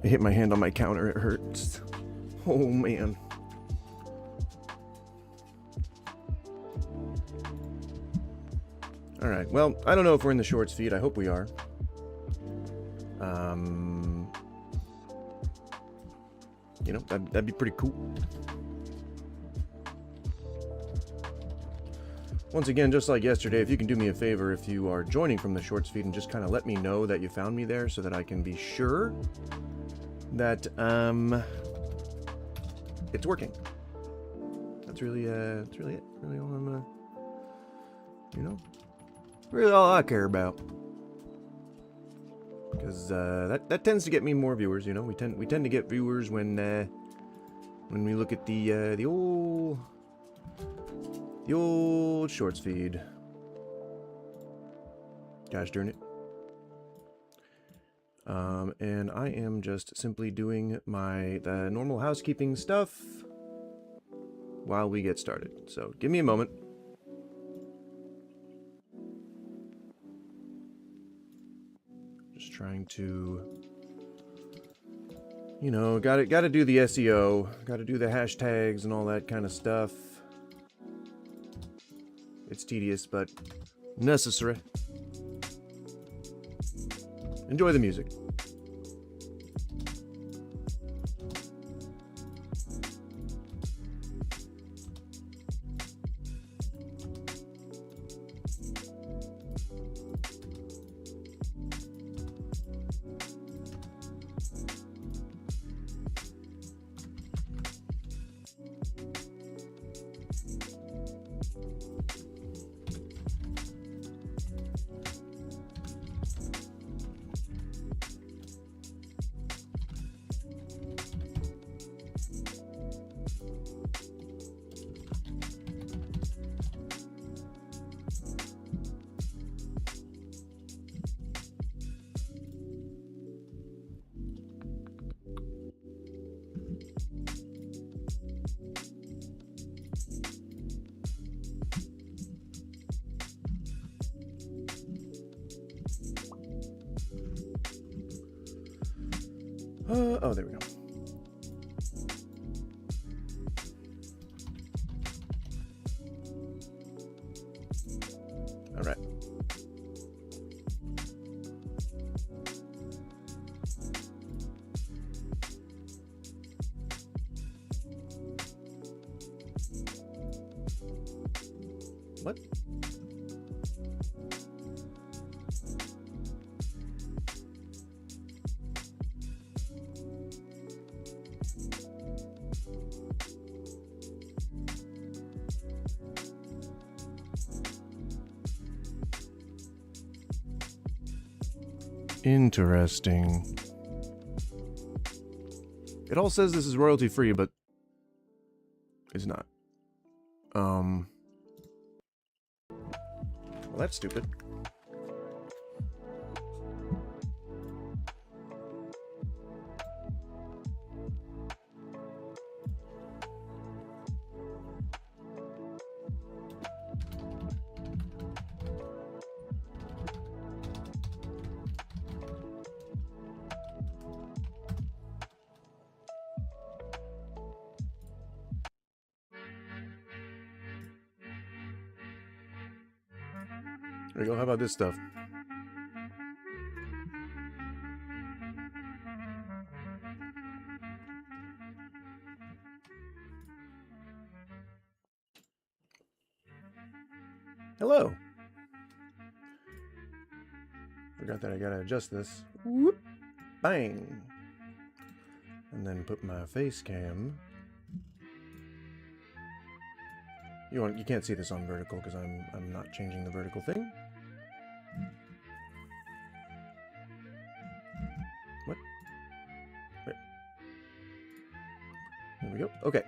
I hit my hand on my counter, it hurts. Oh man. Alright, well, I don't know if we're in the shorts feed, I hope we are. You know, that'd be pretty cool. Once again, just like yesterday, if you can do me a favor, if you are joining from the shorts feed, and just kind of let me know that you found me there so that I can be sure that it's working. That's really it. Really all I'm you know, really all I care about. Because that tends to get me more viewers. You know, we tend to get viewers when we look at the old shorts feed. Gosh darn it. And I am just simply doing the normal housekeeping stuff while we get started. So give me a moment. Just trying to, you know, gotta do the SEO, gotta do the hashtags and all that kind of stuff. It's tedious, but necessary. Enjoy the music. Oh, there we go. All right. What? Interesting. It all says this is royalty free, but it's not. Well, that's stupid. There you go. How about this stuff? Hello. Forgot that I gotta adjust this. Whoop. Bang. And then put my face cam. You can't see this on vertical because I'm not changing the vertical thing. What? Wait. There we go. Okay.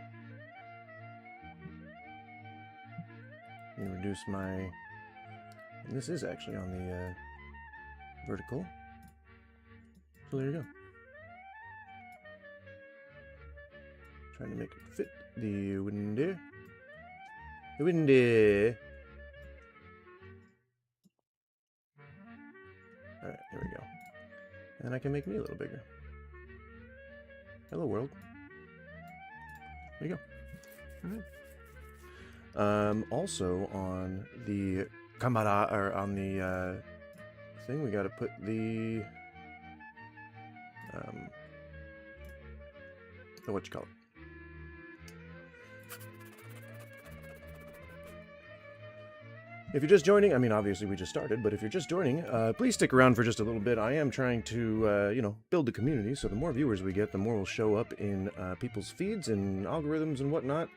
Let me reduce my... And this is actually on the vertical. So there you go. Trying to make it fit the window. The window. Alright, there we go. And I can make me a little bigger. Hello, world. There you go. Alright. Also on the camera, or on the thing, we gotta put the what you call it? If you're just joining, I mean, obviously we just started, but if you're just joining, please stick around for just a little bit. I am trying to, you know, build the community, so the more viewers we get, the more will show up in people's feeds and algorithms and whatnot.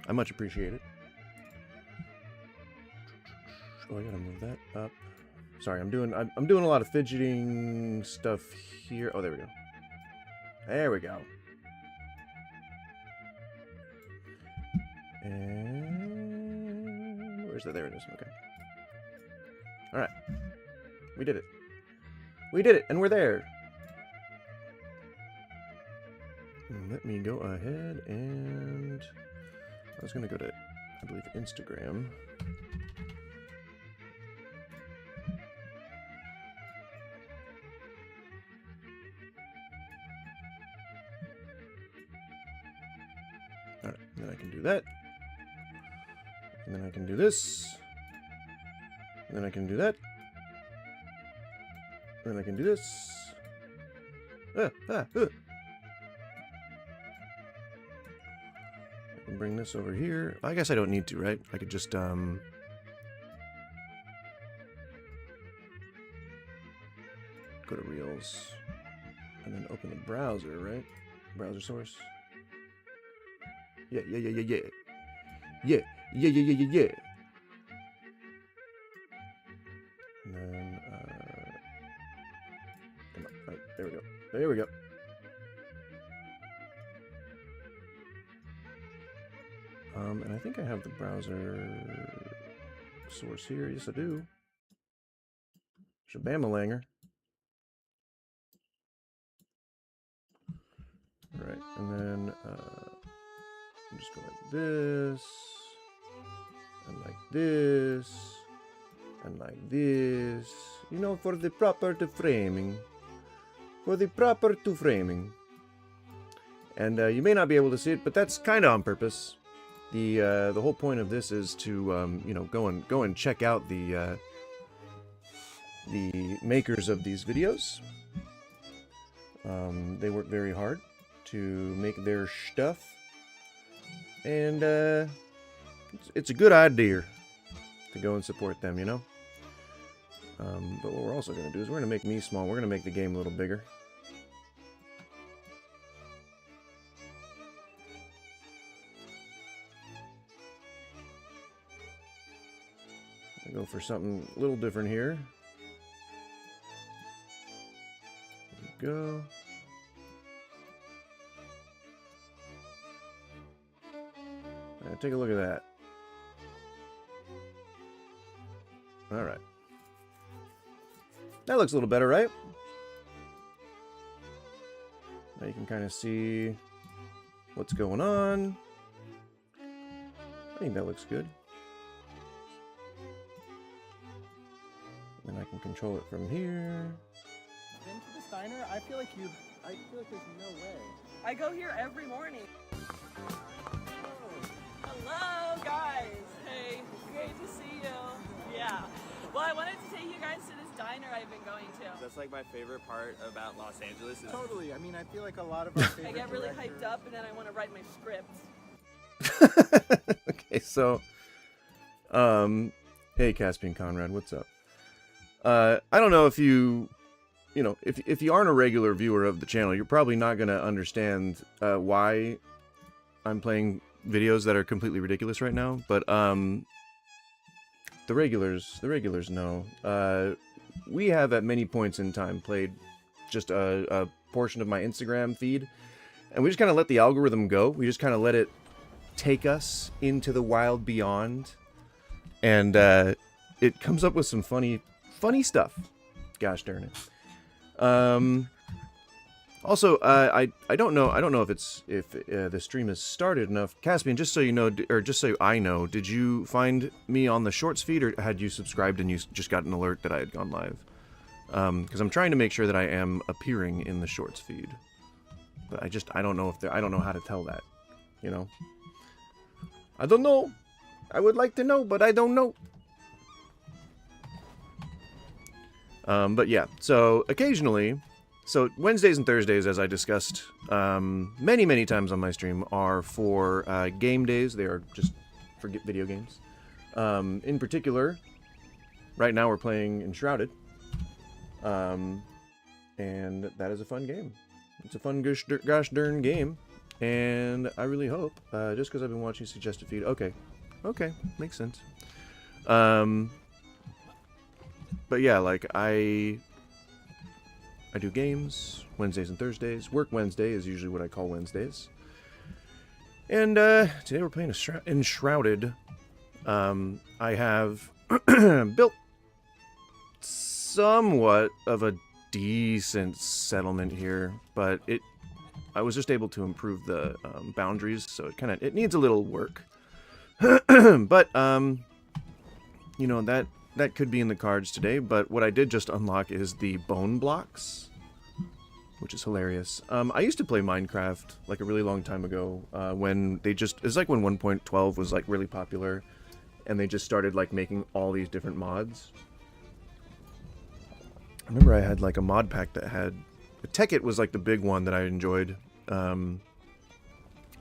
I much appreciate it. Oh, I gotta move that up. Sorry, I'm doing a lot of fidgeting stuff here. Oh, there we go. There we go. And where's that? There it is. Okay. All right. We did it. We did it, and we're there. Let me go ahead and I was gonna go to, I believe, Instagram. All right, and then I can do that. And then I can do this. And then I can do that. And then I can do this. I can bring this over here. I guess I don't need to, right? I could just, go to Reels. And then open the browser, right? Browser source. Yeah. Yeah. And then, come on. Right, there we go. There we go. And I think I have the browser source here. Yes, I do. Shabamalanger. Right, and then just go like this, and like this, and like this. You know, for the proper to framing. For the proper to framing. And you may not be able to see it, but that's kind of on purpose. The whole point of this is to you know, go and check out the makers of these videos. They work very hard to make their stuff, and it's a good idea to go and support them, you know. But what we're also going to do is we're going to make me small. We're going to make the game a little bigger. Go for something a little different here. There we go. Take a look at that. All right. That looks a little better, right? Now you can kind of see what's going on. I think that looks good. And I can control it from here. Been to this diner? I feel like there's no way. I go here every morning. Hello, guys. Hey, great to see you. Yeah. Well, I wanted to take you guys to this diner I've been going to. That's like my favorite part about Los Angeles. Is Totally. I mean, I feel like a lot of our favorite I get really directors- hyped up and then I want to write my script. Okay, so, hey, Caspian Conrad, what's up? I don't know if you know, if you aren't a regular viewer of the channel, you're probably not going to understand why I'm playing videos that are completely ridiculous right now, but the regulars know. We have at many points in time played just a portion of my Instagram feed, and we just kind of let the algorithm go. We just kind of let it take us into the wild beyond, and it comes up with some funny stuff. Gosh darn it. Also, I don't know if the stream has started enough. Caspian, just so you know, or just so I know, did you find me on the Shorts feed, or had you subscribed and you just got an alert that I had gone live? Because I'm trying to make sure that I am appearing in the Shorts feed, but I don't know I don't know how to tell that, you know. I don't know. I would like to know, but I don't know. But yeah, so occasionally, so Wednesdays and Thursdays, as I discussed many times on my stream, are for game days. They are just for video games. In particular, right now we're playing Enshrouded, and that is a fun game. It's a fun gosh darn game, and I really hope, just because I've been watching suggested feed, okay, makes sense. But yeah, like, I do games Wednesdays and Thursdays. Work Wednesday is usually what I call Wednesdays. And today we're playing Enshrouded. I have built somewhat of a decent settlement here, but I was just able to improve the boundaries, so it needs a little work. But you know, that could be in the cards today, but what I did just unlock is the bone blocks, which is hilarious. I used to play Minecraft like a really long time ago, when it's like when 1.12 was like really popular, and they just started like making all these different mods. I remember I had like a mod pack that had, Tekkit was like the big one that I enjoyed, and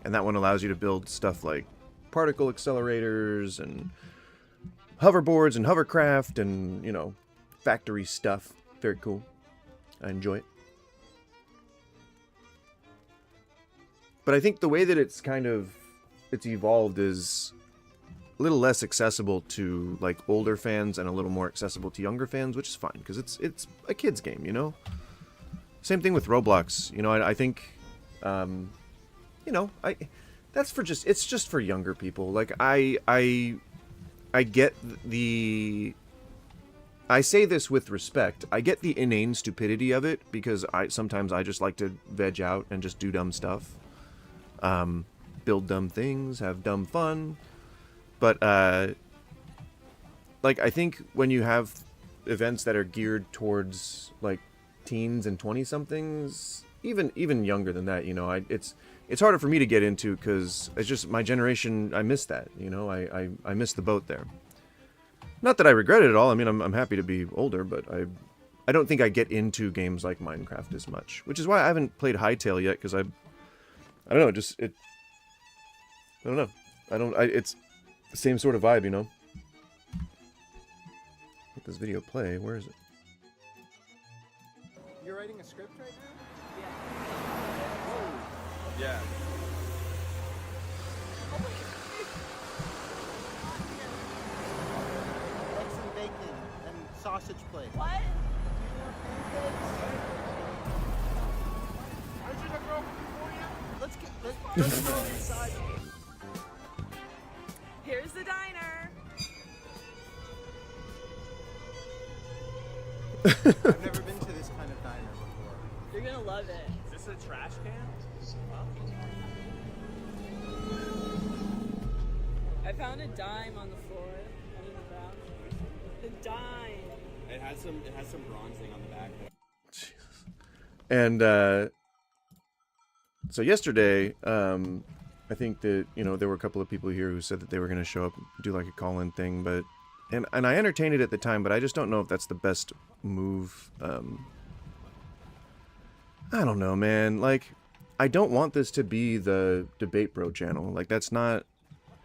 that one allows you to build stuff like particle accelerators and hoverboards and hovercraft and, you know, factory stuff. Very cool. I enjoy it. But I think the way that it's evolved is a little less accessible to like older fans and a little more accessible to younger fans, which is fine because it's a kid's game, you know. Same thing with Roblox. You know, I think, you know, it's just for younger people. Like I get I say this with respect. I get the inane stupidity of it because sometimes I just like to veg out and just do dumb stuff. Build dumb things, have dumb fun. But, like, I think when you have events that are geared towards, like, teens and 20-somethings, even younger than that, you know, it's harder for me to get into because it's just my generation. I miss that, you know. I miss the boat there. Not that I regret it at all. I mean, I'm happy to be older, but I don't think I get into games like Minecraft as much, which is why I haven't played Hytale yet because I don't know. I don't know. It's the same sort of vibe, you know. Let this video play. Where is it? You're writing a script right now? yeah. Eggs and bacon and sausage plate. What? Let's go inside. Here's the diner. I've never been to this kind of diner before. You're gonna love it. Is this a trash can? I found a dime on the floor. Under the ground. A dime. It has some bronzing on the back. Jesus. And so yesterday, I think that, you know, there were a couple of people here who said that they were going to show up, do like a call-in thing, but and I entertained it at the time, but I just don't know if that's the best move. I don't know, man. Like, I don't want this to be the Debate Bro channel. Like, that's not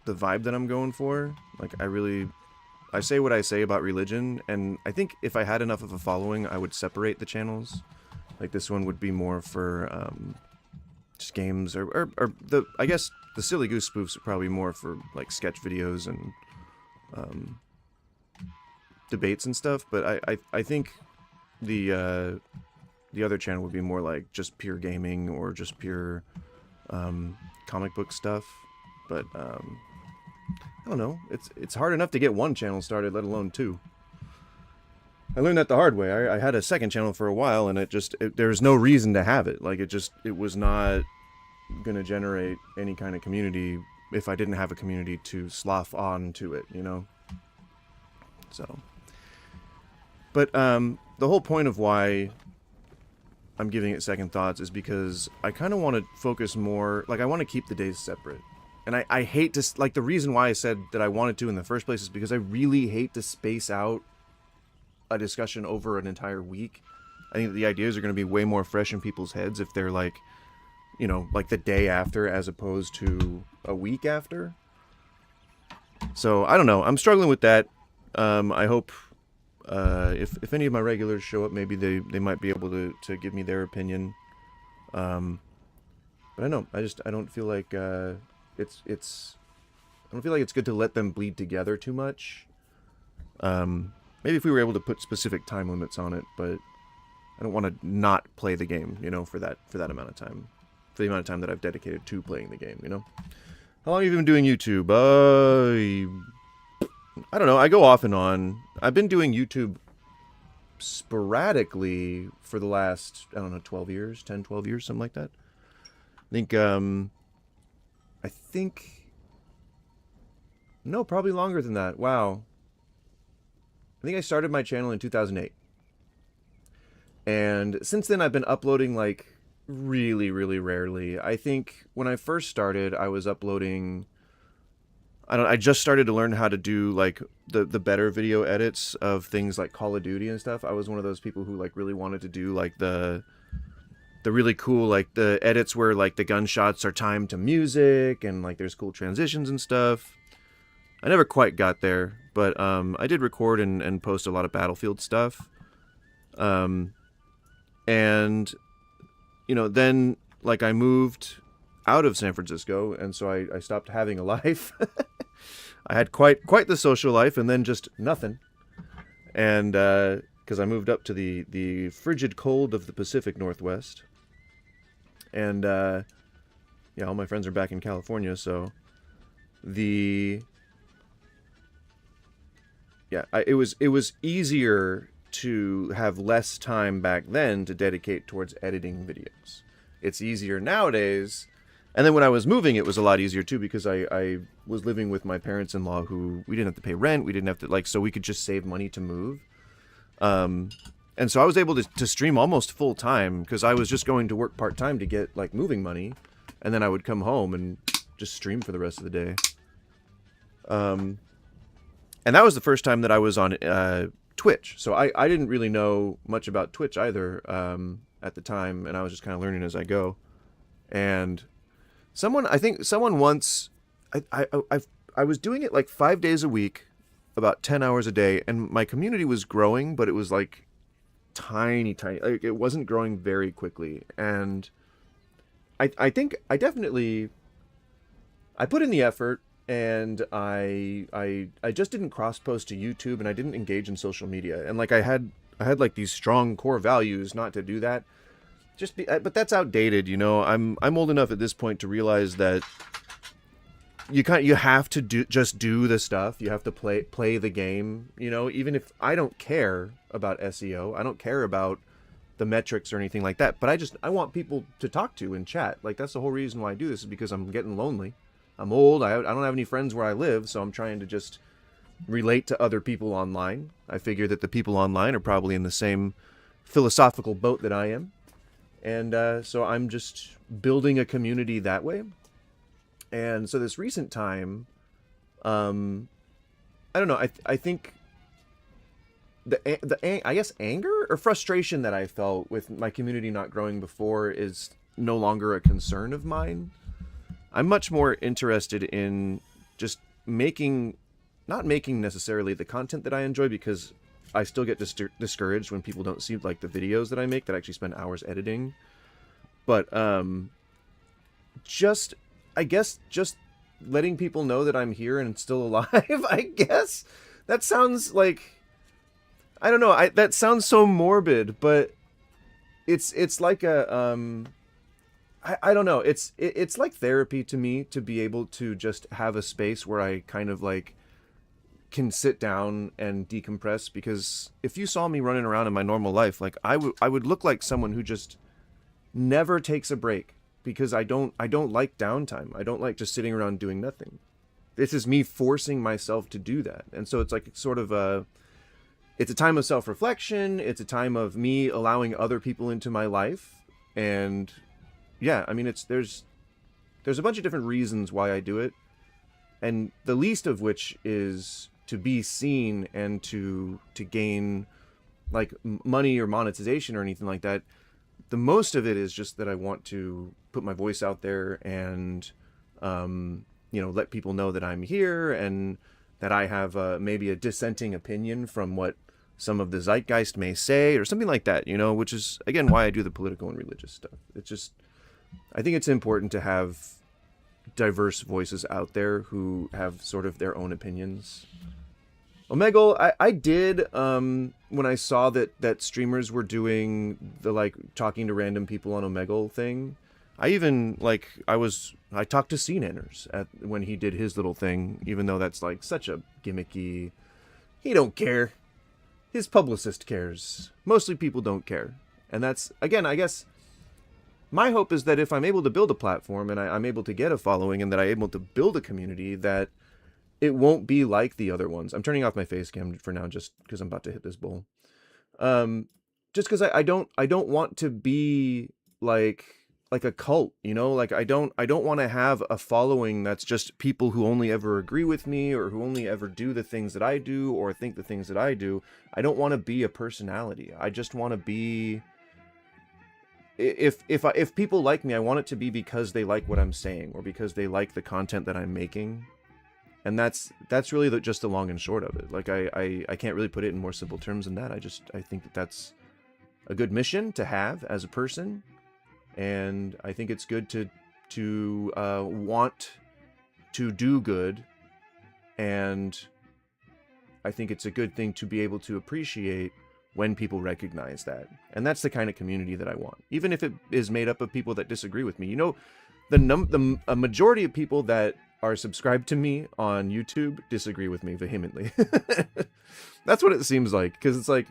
the vibe that I'm going for. Like, I say what I say about religion, and I think if I had enough of a following, I would separate the channels. Like, this one would be more for just games, or the, I guess the Silly Goose spoofs are probably more for like sketch videos and debates and stuff. But I think the other channel would be more like just pure gaming or just pure comic book stuff. But I don't know. It's hard enough to get one channel started, let alone two. I learned that the hard way. I had a second channel for a while, and there's no reason to have it. Like, it was not going to generate any kind of community if I didn't have a community to slough on to it, you know? So. But the whole point of why I'm giving it second thoughts is because I kind of want to focus more, like, I want to keep the days separate. And I hate to, like, the reason why I said that I wanted to in the first place is because I really hate to space out a discussion over an entire week. I think the ideas are going to be way more fresh in people's heads if they're like, you know, like the day after as opposed to a week after. So I don't know. I'm struggling with that. I hope if any of my regulars show up, maybe they might be able to give me their opinion. But I know I don't feel like I don't feel like it's good to let them bleed together too much. Maybe if we were able to put specific time limits on it, but I don't want to not play the game, you know, for that amount of time. For the amount of time that I've dedicated to playing the game, you know? How long have you been doing YouTube? I don't know. I go off and on. I've been doing YouTube sporadically for the last, I don't know, 12 years, 10, 12 years, something like that. I think, no, probably longer than that. Wow. I think I started my channel in 2008. And since then, I've been uploading, like, really, really rarely. I think when I first started, I was uploading... I just started to learn how to do, like, the better video edits of things like Call of Duty and stuff. I was one of those people who, like, really wanted to do, like, the really cool, like, the edits where, like, the gunshots are timed to music and, like, there's cool transitions and stuff. I never quite got there, but I did record and post a lot of Battlefield stuff. And, you know, then, like, I moved out of San Francisco, and so I stopped having a life. I had quite the social life, and then just nothing. And, because I moved up to the frigid cold of the Pacific Northwest. And, yeah, all my friends are back in California, so it was easier to have less time back then to dedicate towards editing videos. It's easier nowadays. And then when I was moving, it was a lot easier too, because I was living with my parents-in-law who we didn't have to pay rent. We didn't have to, like, so we could just save money to move. And so I was able to stream almost full time because I was just going to work part-time to get, like, moving money. And then I would come home and just stream for the rest of the day. And that was the first time that I was on Twitch. So I didn't really know much about Twitch either at the time, and I was just kind of learning as I go. And I think someone once, I was doing it like 5 days a week, about 10 hours a day, and my community was growing, but it was like tiny. Like, it wasn't growing very quickly. And I think I definitely, I put in the effort. And I just didn't cross post to YouTube, and I didn't engage in social media. And like I had like these strong core values not to do that. But that's outdated, you know. I'm old enough at this point to realize that you have to do the stuff. You have to play the game, you know, even if I don't care about SEO, I don't care about the metrics or anything like that, but I want people to talk to and chat. Like, that's the whole reason why I do this, is because I'm getting lonely. I'm old. I don't have any friends where I live, so I'm trying to just relate to other people online. I figure that the people online are probably in the same philosophical boat that I am. And so I'm just building a community that way. And so this recent time, I don't know, I think I guess anger or frustration that I felt with my community not growing before is no longer a concern of mine. I'm much more interested in just not making necessarily the content that I enjoy, because I still get discouraged when people don't see like the videos that I make that I actually spend hours editing. But just letting people know that I'm here and still alive, I guess. That sounds like, I don't know, that sounds so morbid, but it's like a I don't know, it's like therapy to me to be able to just have a space where I kind of like can sit down and decompress. Because if you saw me running around in my normal life, like I would look like someone who just never takes a break, because I don't like downtime. I don't like just sitting around doing nothing. This is me forcing myself to do that. And so it's like sort of it's a time of self-reflection. It's a time of me allowing other people into my life. And yeah, I mean, there's a bunch of different reasons why I do it. And the least of which is to be seen and to gain like money or monetization or anything like that. The most of it is just that I want to put my voice out there and, let people know that I'm here, and that I have maybe a dissenting opinion from what some of the zeitgeist may say or something like that, which is, again, why I do the political and religious stuff. It's just, I think it's important to have diverse voices out there who have sort of their own opinions. Omegle, I did, when I saw that streamers were doing the, like, talking to random people on Omegle thing, I even, like, I talked to CNanners when he did his little thing, even though that's, like, such a gimmicky, he don't care. His publicist cares. Mostly people don't care. And that's, again, I guess, my hope is that if I'm able to build a platform and I'm able to get a following and that I'm able to build a community, that it won't be like the other ones. I'm turning off my face cam for now just because I'm about to hit this bowl. Just because I don't want to be like a cult, like I don't want to have a following that's just people who only ever agree with me or who only ever do the things that I do or think the things that I do. I don't want to be a personality. I just want to be, if people like me, I want it to be because they like what I'm saying or because they like the content that I'm making. And that's really just the long and short of it. Like I can't really put it in more simple terms than that. I think that that's a good mission to have as a person. And I think it's good to want to do good, and I think it's a good thing to be able to appreciate when people recognize that. And that's the kind of community that I want, even if it is made up of people that disagree with me. A majority of people that are subscribed to me on YouTube disagree with me vehemently. That's what it seems like, because it's like,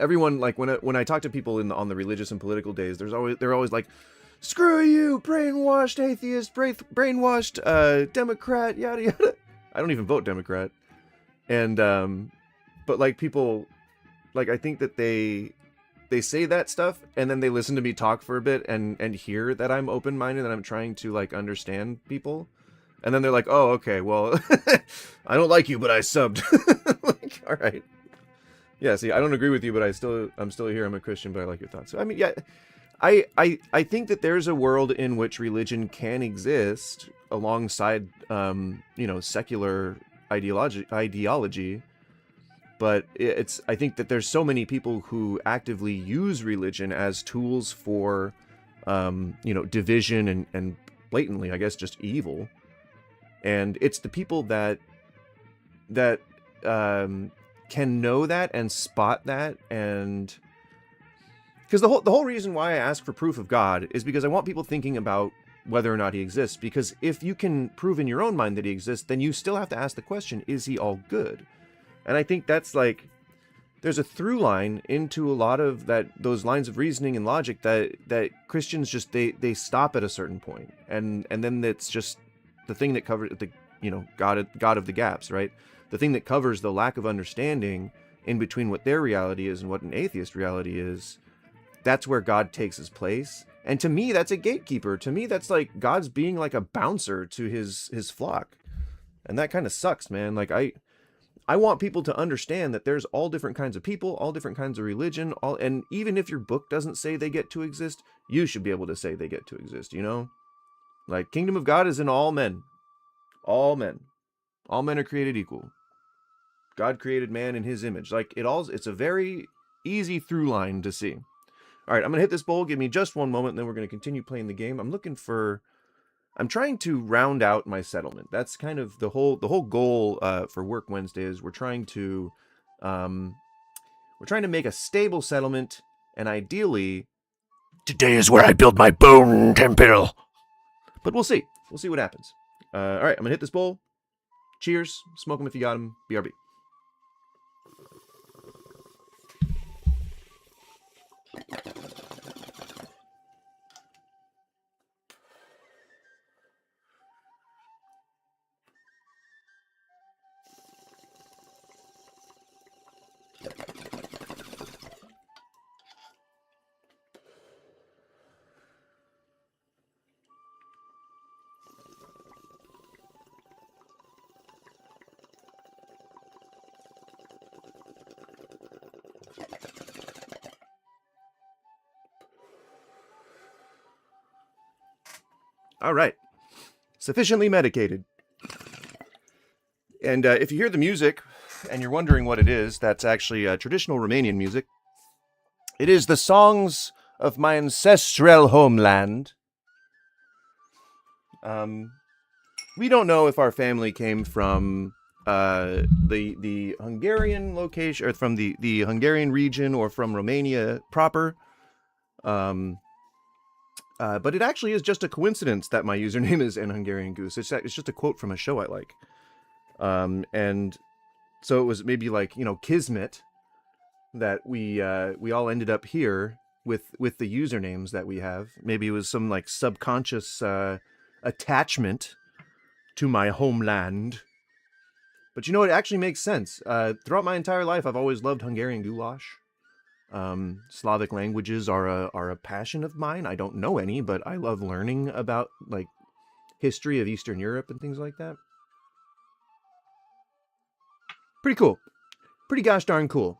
everyone, like, when I talk to people on the religious and political days, they're always like, screw you, brainwashed atheist, brainwashed Democrat, yada yada. I don't even vote Democrat. And but like people, like, I think that they say that stuff and then they listen to me talk for a bit and hear that I'm open-minded and I'm trying to, like, understand people. And then they're like, oh, okay, well, I don't like you, but I subbed. Like, all right. Yeah, see, I don't agree with you, but I'm still here. I'm a Christian, but I like your thoughts. So, I mean, yeah, I think that there's a world in which religion can exist alongside, secular ideology. But I think that there's so many people who actively use religion as tools for, division and blatantly, I guess, just evil. And it's the people that can know that and spot that. And because the whole reason why I ask for proof of God is because I want people thinking about whether or not he exists. Because if you can prove in your own mind that he exists, then you still have to ask the question, is he all good? And I think that's like, there's a through line into a lot of those lines of reasoning and logic that Christians just, they stop at a certain point. And then it's just the thing that covers the, God of the gaps, right? The thing that covers the lack of understanding in between what their reality is and what an atheist reality is. That's where God takes his place. And to me, that's a gatekeeper. To me, that's like God's being like a bouncer to his flock. And that kind of sucks, man. Like I want people to understand that there's all different kinds of people, all different kinds of religion, and even if your book doesn't say they get to exist, you should be able to say they get to exist, Like, kingdom of God is in all men. All men. All men are created equal. God created man in his image. Like, it's a very easy through line to see. All right, I'm going to hit this bowl. Give me just one moment, and then we're going to continue playing the game. I'm trying to round out my settlement. That's kind of the whole goal for Work Wednesday is we're trying to make a stable settlement, and ideally, today is where I build my bone temple. But we'll see. We'll see what happens. All right, I'm going to hit this bowl. Cheers. Smoke them if you got them. BRB. All right. Sufficiently medicated. And if you hear the music and you're wondering what it is, that's actually traditional Romanian music. It is the songs of my ancestral homeland. We don't know if our family came from the Hungarian location, or from the Hungarian region, or from Romania proper. But it actually is just a coincidence that my username is An Hungarian Goose. It's just a quote from a show I like. And so it was maybe like, kismet that we all ended up here with the usernames that we have. Maybe it was some like subconscious attachment to my homeland. But it actually makes sense. Throughout my entire life, I've always loved Hungarian goulash. Slavic languages are a passion of mine. I don't know any, but I love learning about like history of Eastern Europe and things like that. Pretty cool. Pretty gosh darn cool.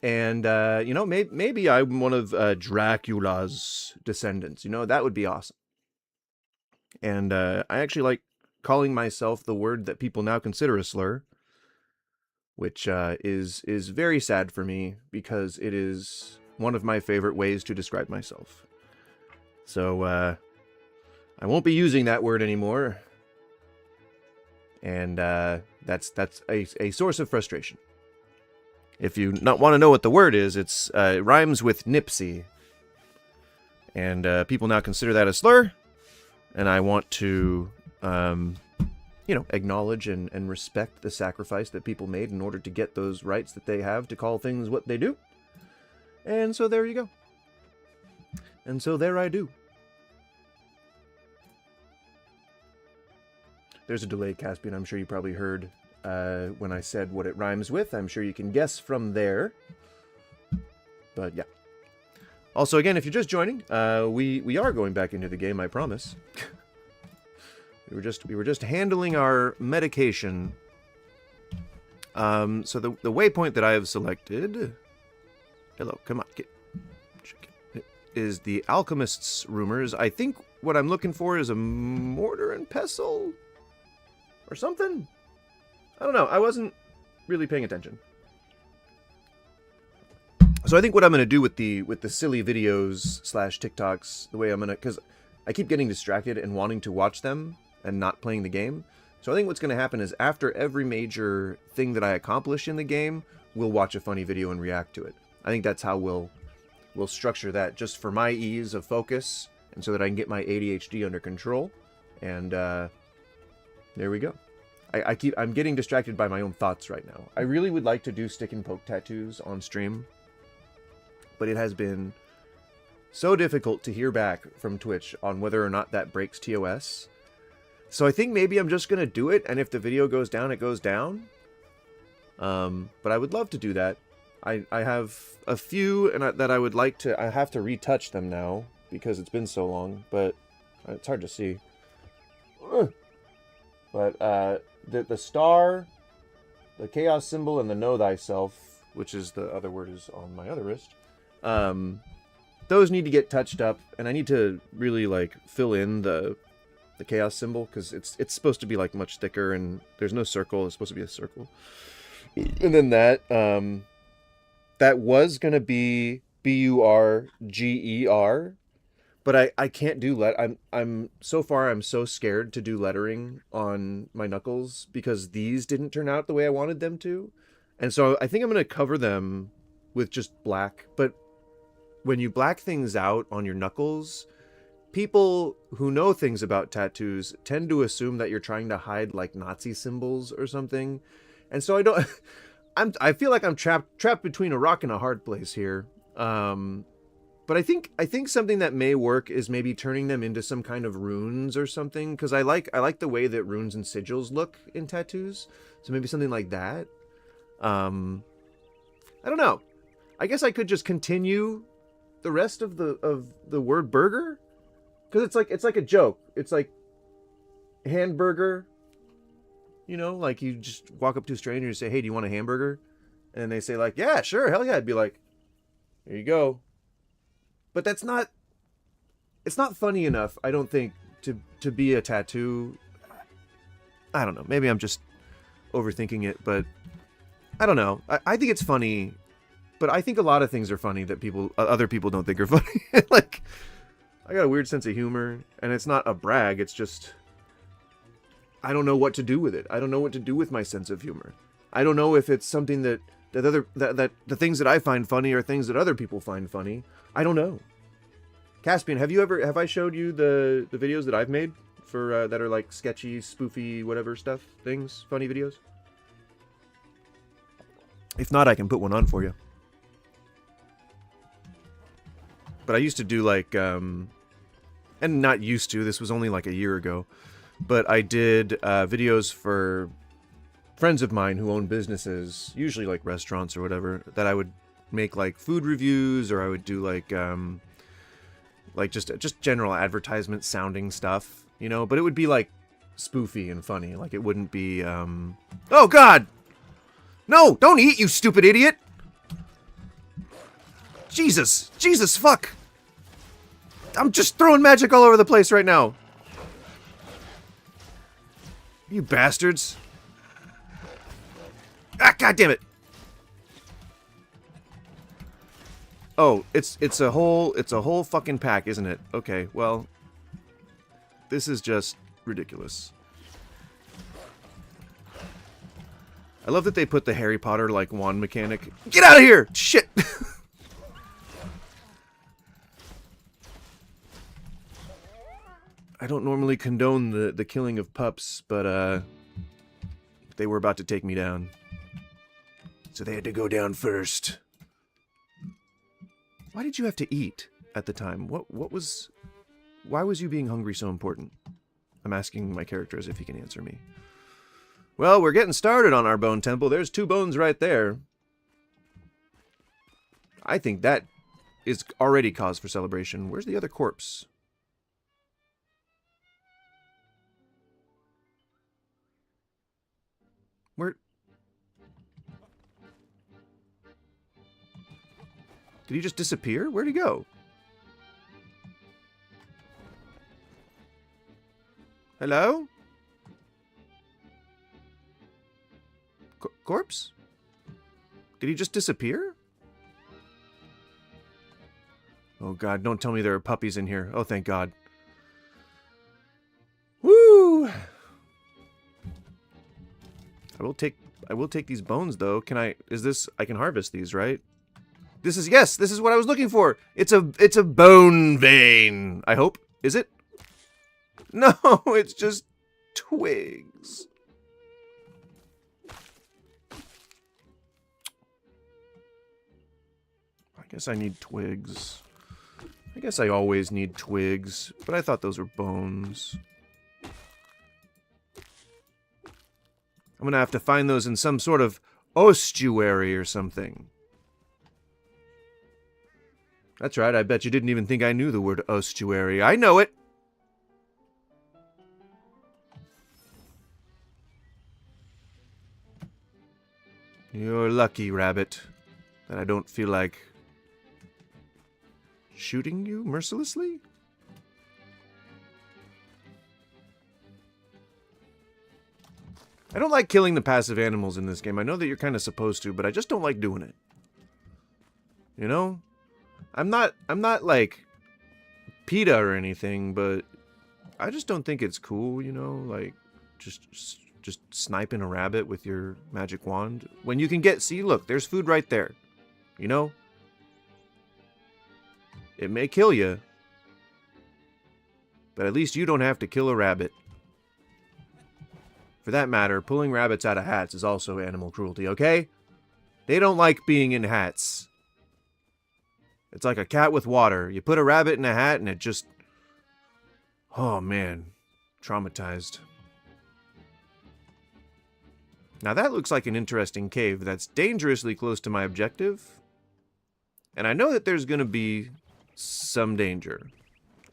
And maybe I'm one of Dracula's descendants. That would be awesome. And I actually like calling myself the word that people now consider a slur, which is very sad for me because it is one of my favorite ways to describe myself. So I won't be using that word anymore, and that's a source of frustration. If you not want to know what the word is, it rhymes with Nipsey, and people now consider that a slur, and I want to acknowledge and respect the sacrifice that people made in order to get those rights that they have to call things what they do. And so there you go. And so there I do. There's a delay, Caspian. I'm sure you probably heard when I said what it rhymes with. I'm sure you can guess from there. But yeah. Also, again, if you're just joining, we are going back into the game, I promise. We were just handling our medication. So the waypoint that I have selected, hello, come on, is the Alchemist's Rumors. I think what I'm looking for is a mortar and pestle or something. I don't know. I wasn't really paying attention. So I think what I'm going to do with the silly videos / TikToks, the way I'm going to, because I keep getting distracted and wanting to watch them and not playing the game. So I think what's going to happen is after every major thing that I accomplish in the game, we'll watch a funny video and react to it. I think that's how we'll structure that, just for my ease of focus and so that I can get my ADHD under control. And there we go. I'm getting distracted by my own thoughts right now. I really would like to do stick and poke tattoos on stream, but it has been so difficult to hear back from Twitch on whether or not that breaks TOS. So I think maybe I'm just going to do it, and if the video goes down, it goes down. But I would love to do that. I have a few that I would like to... I have to retouch them now, because it's been so long, but it's hard to see. But the star, the chaos symbol, and the know thyself, which is the other word is on my other wrist, those need to get touched up, and I need to really like fill in the chaos symbol, because it's supposed to be like much thicker, and there's no circle. It's supposed to be a circle. And then that was gonna be BURGER, but I can't do I'm so far I'm so scared to do lettering on my knuckles because these didn't turn out the way I wanted them to, and so I think I'm gonna cover them with just black. But when you black things out on your knuckles, people who know things about tattoos tend to assume that you're trying to hide like Nazi symbols or something. And so I feel like I'm trapped between a rock and a hard place here. But I think something that may work is maybe turning them into some kind of runes or something, because I like the way that runes and sigils look in tattoos. So maybe something like that. I don't know. I guess I could just continue the rest of the word burger, because it's like a joke. It's like hamburger. You know, like you just walk up to a stranger and say, "Hey, do you want a hamburger?" And they say like, "Yeah, sure, hell yeah." I'd be like, "Here you go." But it's not funny enough, I don't think, to be a tattoo. I don't know. Maybe I'm just overthinking it, but I don't know. I think it's funny, but I think a lot of things are funny that other people don't think are funny. Like, I got a weird sense of humor, and it's not a brag. It's just, I don't know what to do with it. I don't know what to do with my sense of humor. I don't know if it's something that the things that I find funny are things that other people find funny. I don't know. Caspian, have I showed you the videos that I've made for that are like sketchy, spoofy, whatever stuff, things, funny videos? If not, I can put one on for you. But I used to do like, and not used to, this was only like a year ago, but I did videos for friends of mine who own businesses, usually like restaurants or whatever, that I would make like food reviews, or I would do like just general advertisement sounding stuff, you know, but it would be like spoofy and funny. Like it wouldn't be oh god! No, don't eat, you stupid idiot! Jesus fuck! I'm just throwing magic all over the place right now. You bastards. Ah, god damn it. Oh, it's a whole fucking pack, isn't it? Okay, well, this is just ridiculous. I love that they put the Harry Potter like wand mechanic. Get out of here! Shit. I don't normally condone the killing of pups, but they were about to take me down. So they had to go down first. Why did you have to eat at the time? Why was you being hungry so important? I'm asking my character as if he can answer me. Well, we're getting started on our bone temple. There's 2 bones right there. I think that is already cause for celebration. Where's the other corpse? Where? Did he just disappear? Where'd he go? Hello? Corpse? Did he just disappear? Oh god, don't tell me there are puppies in here. Oh, thank god. Woo! I will take these bones though. I can harvest these, right? This is what I was looking for. It's a bone vein, I hope. Is it? No, it's just twigs. I guess I need twigs. I guess I always need twigs, but I thought those were bones. I'm gonna have to find those in some sort of ossuary or something. That's right, I bet you didn't even think I knew the word ossuary. I know it! You're lucky, rabbit, that I don't feel like shooting you mercilessly? I don't like killing the passive animals in this game. I know that you're kind of supposed to, but I just don't like doing it. You know? I'm not like PETA or anything, but I just don't think it's cool, you know, like just sniping a rabbit with your magic wand when you can get, see, look, there's food right there. You know? It may kill you, but at least you don't have to kill a rabbit. For that matter, pulling rabbits out of hats is also animal cruelty, okay? They don't like being in hats. It's like a cat with water. You put a rabbit in a hat and it just... Oh, man. Traumatized. Now that looks like an interesting cave that's dangerously close to my objective. And I know that there's going to be some danger.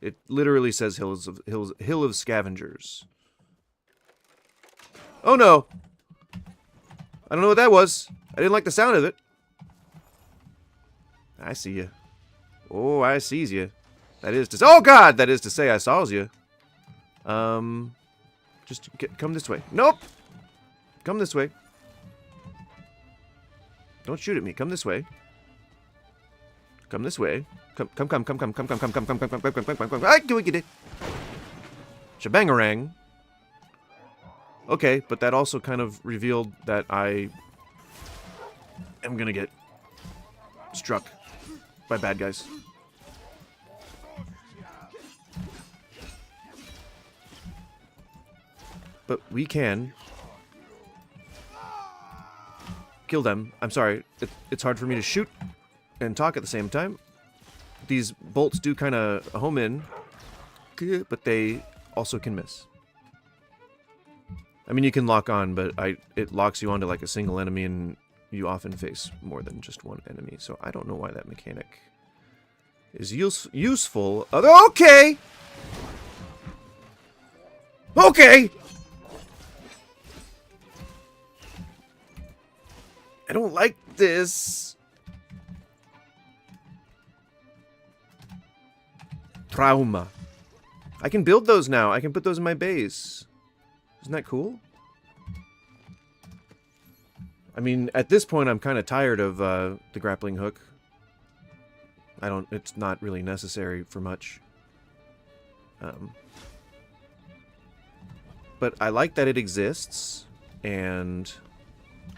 It literally says Hill of Scavengers. Oh no! I don't know what that was. I didn't like the sound of it. I see you. Oh, I sees you. That is to say, oh god, that is to say I saws you. Just come this way. Nope! Come this way. Don't shoot at me. Come this way. Come this way. Come. I do it. Shabangarang. Okay, but that also kind of revealed that I am gonna get struck by bad guys. But we can kill them. I'm sorry, it's hard for me to shoot and talk at the same time. These bolts do kind of home in, but they also can miss. I mean, you can lock on, but it locks you onto like a single enemy, and you often face more than just one enemy. So I don't know why that mechanic is useful. Okay! Okay! I don't like this. Trauma. I can build those now. I can put those in my base. Isn't that cool? I mean, at this point, I'm kind of tired of the grappling hook. It's not really necessary for much. But I like that it exists, and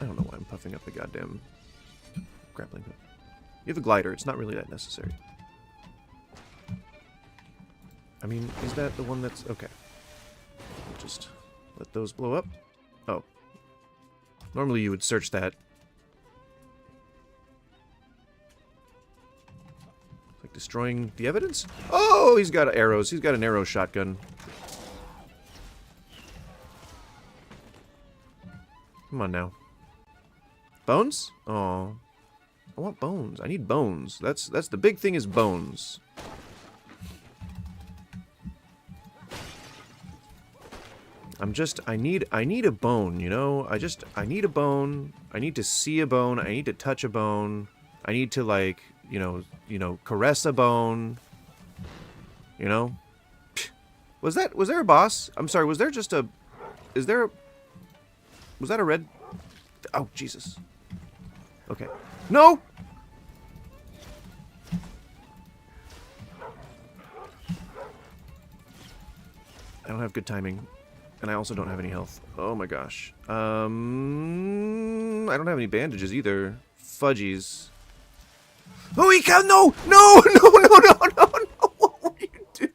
I don't know why I'm puffing up the goddamn grappling hook. You have a glider. It's not really that necessary. I mean, is that the one that's... Okay. Just let those blow up. Oh. Normally you would search that. Like destroying the evidence? Oh, he's got arrows. He's got an arrow shotgun. Come on now. Bones? Oh. I want bones. I need bones. That's the big thing is bones. I need a bone, you know? I need a bone. I need to see a bone. I need to touch a bone. I need to, like, you know, caress a bone. You know? Was there a boss? I'm sorry, was there just a... was that a red... Oh, Jesus. Okay. No! I don't have good timing. And I also don't have any health. Oh my gosh. I don't have any bandages either. Fudgies. Oh, he can— No! No! No! No! No! No! No! What were you doing?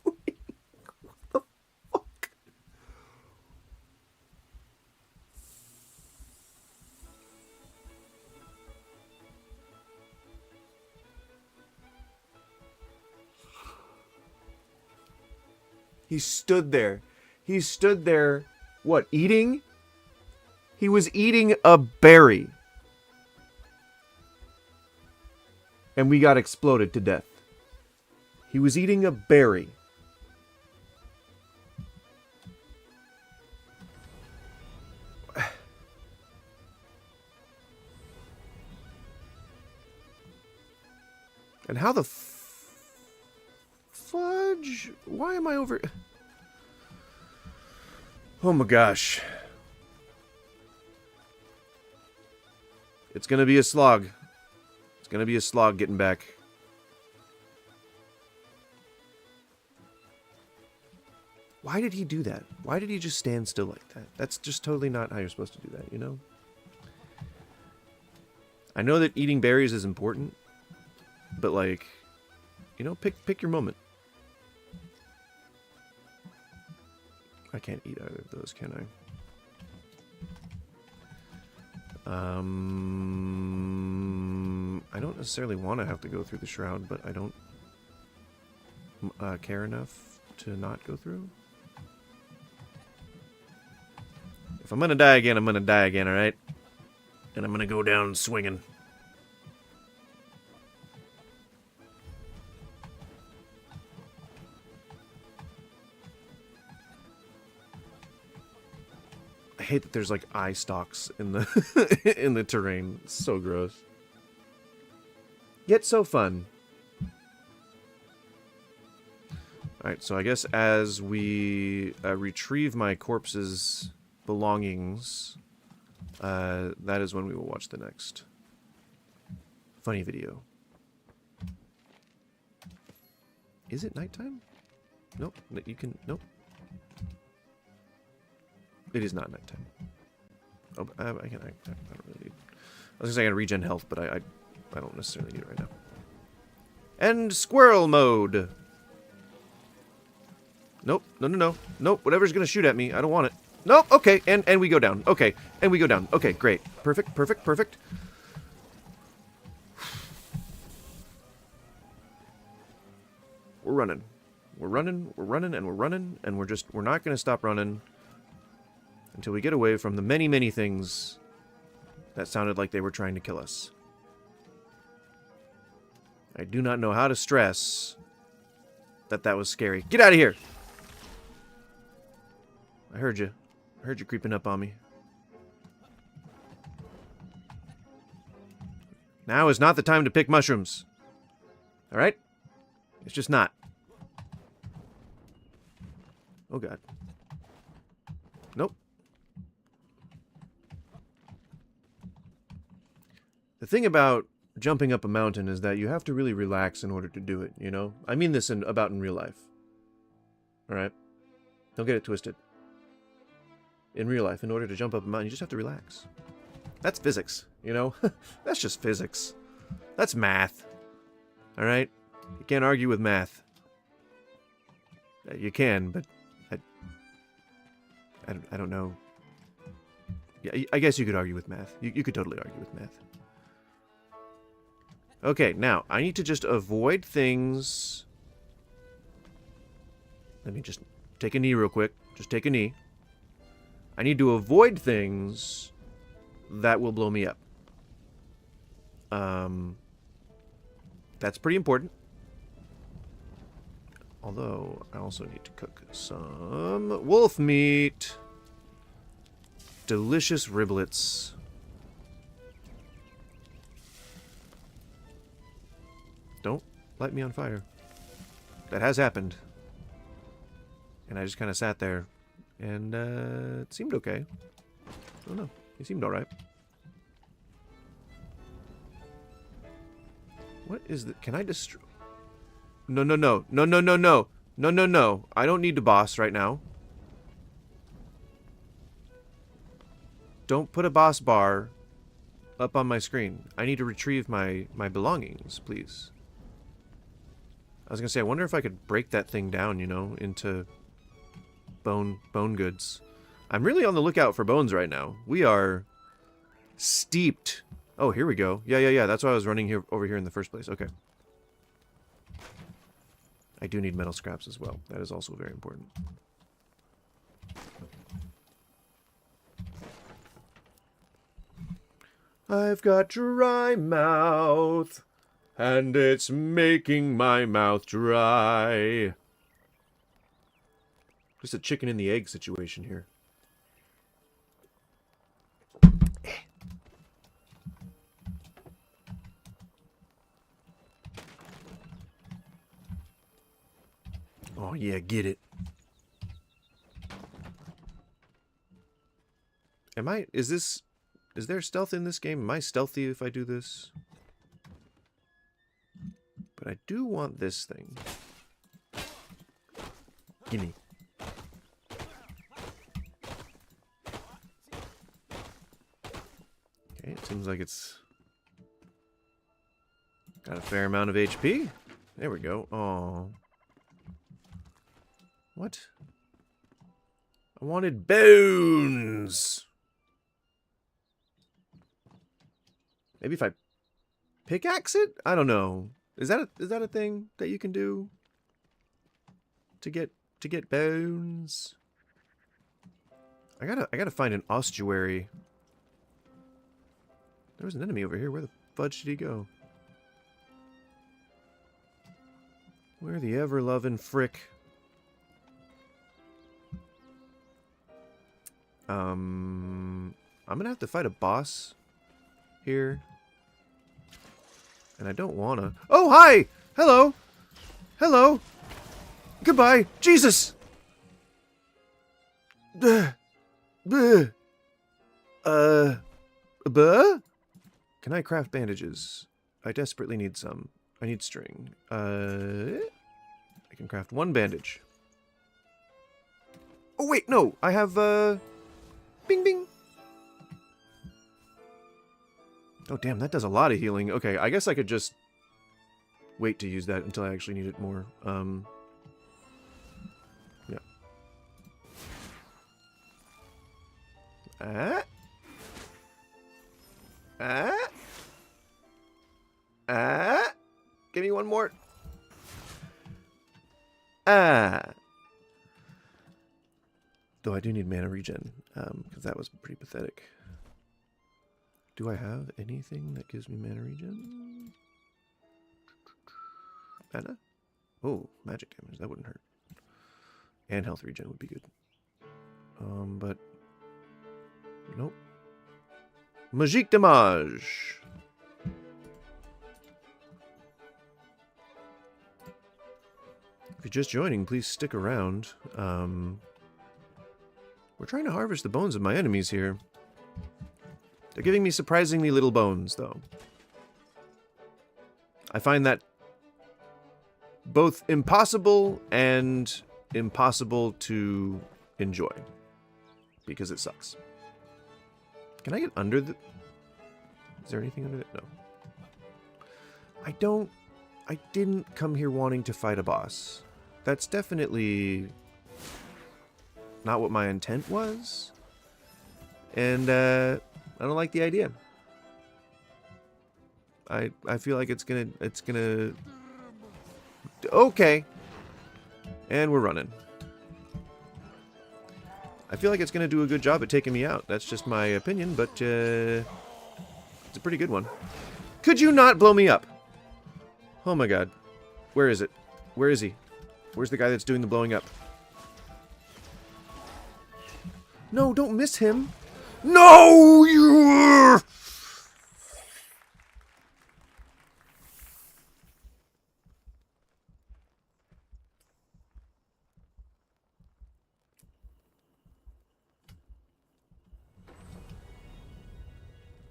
He stood there. He stood there, what, eating? He was eating a berry. And we got exploded to death. He was eating a berry. And how the fudge? Why am I over... Oh my gosh. It's gonna be a slog. It's gonna be a slog getting back. Why did he do that? Why did he just stand still like that? That's just totally not how you're supposed to do that, you know? I know that eating berries is important, but like, you know, pick your moment. I can't eat either of those, can I? I don't necessarily want to have to go through the shroud, but I don't care enough to not go through. If I'm gonna die again, I'm gonna die again, alright? And I'm gonna go down swinging. I hate that there's like eye stalks in the in the terrain. It's so gross. Yet so fun. Alright, so I guess as we retrieve my corpse's belongings, that is when we will watch the next funny video. Is it nighttime? Nope. You can... Nope. It is not nighttime. Oh, I don't really need... I was gonna say I gotta regen health, but I don't necessarily need it right now. And squirrel mode! Nope. No. Nope. Whatever's gonna shoot at me, I don't want it. Nope. Okay. And we go down. Okay. And we go down. Okay. Great. Perfect. We're running. We're running. And we're not gonna stop running until we get away from the many, many things that sounded like they were trying to kill us. I do not know how to stress that was scary. Get out of here! I heard you. I heard you creeping up on me. Now is not the time to pick mushrooms. Alright? It's just not. Oh god. Nope. The thing about jumping up a mountain is that you have to really relax in order to do it, you know? I mean this about in real life. Alright? Don't get it twisted. In real life, in order to jump up a mountain, you just have to relax. That's physics, you know? That's just physics. That's math. Alright? You can't argue with math. You can, but I don't know. Yeah, I guess you could argue with math. You could totally argue with math. Okay, now, I need to just avoid things. Let me just take a knee real quick. Just take a knee. I need to avoid things that will blow me up. That's pretty important. Although, I also need to cook some wolf meat. Delicious riblets. Don't light me on fire. That has happened. And I just kind of sat there. And, it seemed okay. I don't know. He seemed alright. What is the... Can I destroy... No. I don't need the boss right now. Don't put a boss bar up on my screen. I need to retrieve my belongings, please. I was gonna say, I wonder if I could break that thing down, you know, into bone goods. I'm really on the lookout for bones right now. We are steeped. Oh, here we go. Yeah. That's why I was running over here in the first place. Okay. I do need metal scraps as well. That is also very important. I've got dry mouth, and it's making my mouth dry. Just a chicken and the egg situation here. Oh yeah, get it. Is there stealth in this game? Am I stealthy if I do this? But I do want this thing. Gimme. Okay, it seems like it's got a fair amount of HP. There we go. Oh. What? I wanted bones! Maybe if I pickaxe it? I don't know. Is that a thing that you can do? To get bones? I gotta find an ossuary. There was an enemy over here. Where the fudge did he go? Where the ever-loving frick? I'm gonna have to fight a boss here. And I don't wanna. Oh, hi! Hello! Hello! Goodbye! Jesus! Buh! Can I craft bandages? I desperately need some. I need string. I can craft one bandage. Oh, wait, no! I have, bing, bing! Oh, damn, that does a lot of healing. Okay, I guess I could just wait to use that until I actually need it more. Yeah. Give me one more. Though I do need mana regen, because that was pretty pathetic. Do I have anything that gives me mana regen? Mana? Oh, magic damage. That wouldn't hurt. And health regen would be good. But... Nope. Magique damage! If you're just joining, please stick around. We're trying to harvest the bones of my enemies here. They're giving me surprisingly little bones, though. I find that both impossible and impossible to enjoy. Because it sucks. Can I get under the... Is there anything under it? No. I didn't come here wanting to fight a boss. That's definitely not what my intent was. And, I don't like the idea. I feel like it's gonna... Okay. And we're running. I feel like it's gonna do a good job at taking me out. That's just my opinion, but, it's a pretty good one. Could you not blow me up? Oh my god. Where is it? Where is he? Where's the guy that's doing the blowing up? No, don't miss him. No, you...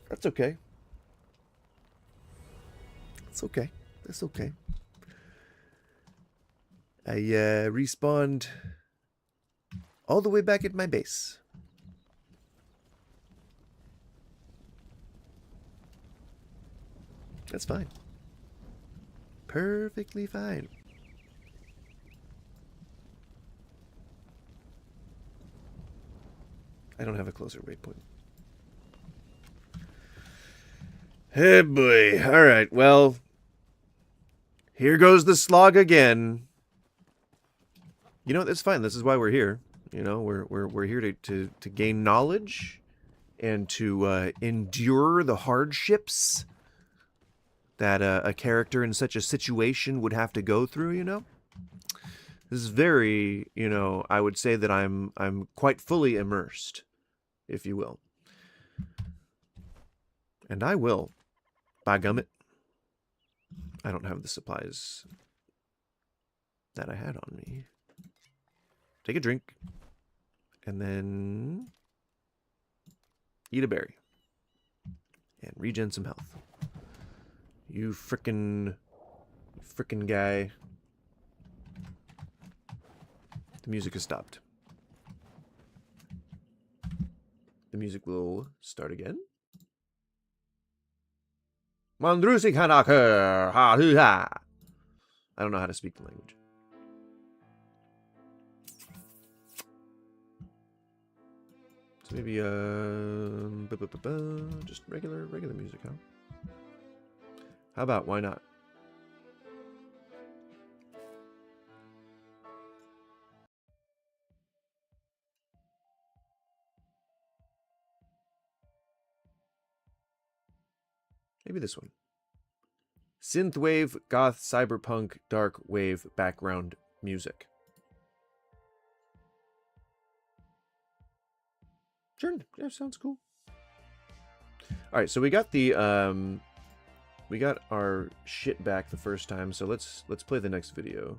That's okay. It's okay. That's okay. I respawned all the way back at my base. That's fine. Perfectly fine. I don't have a closer waypoint. Hey boy. Alright, well. Here goes the slog again. You know, that's fine. This is why we're here. You know, we're here to gain knowledge and to endure the hardships that a character in such a situation would have to go through, you know? This is very, you know, I would say that I'm quite fully immersed, if you will. And I will. By gummit. I don't have the supplies that I had on me. Take a drink. And then eat a berry. And regen some health. You frickin' guy. The music has stopped. The music will start again. Mandrusi Kanaker, ha hoo ha. I don't know how to speak the language. So maybe just regular music, huh? How about why not? Maybe this one. Synthwave, goth, cyberpunk, dark wave background music. Sure, yeah, sounds cool. All right, so we got the we got our shit back the first time, so let's play the next video.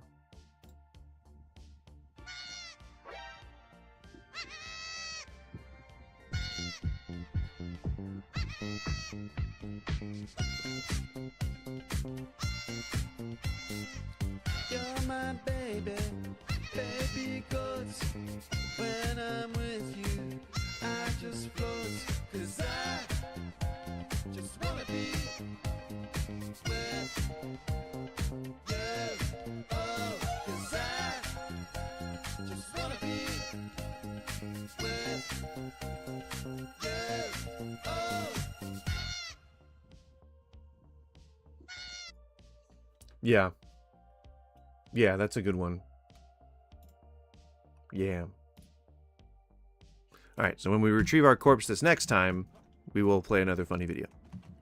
You're my baby, baby goes. When I'm with you, I just float. 'Cause I just wanna be with you. Oh, 'cause I just wanna be with you. Oh. Yeah. Yeah, that's a good one. Yeah. Alright, so when we retrieve our corpse this next time, we will play another funny video.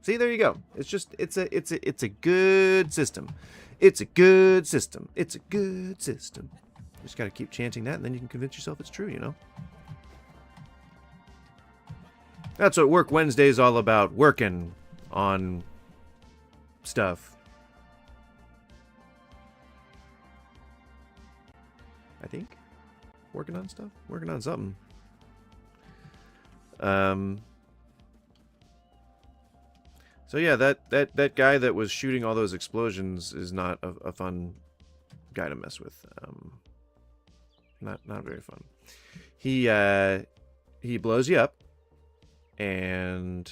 See, there you go. It's just, it's a good system. It's a good system. It's a good system. You just gotta keep chanting that, and then you can convince yourself it's true, you know? That's what Work Wednesday is all about. Working on stuff. I think. Working on stuff? Working on something. So yeah, that guy that was shooting all those explosions is not a fun guy to mess with. Not very fun. He blows you up, and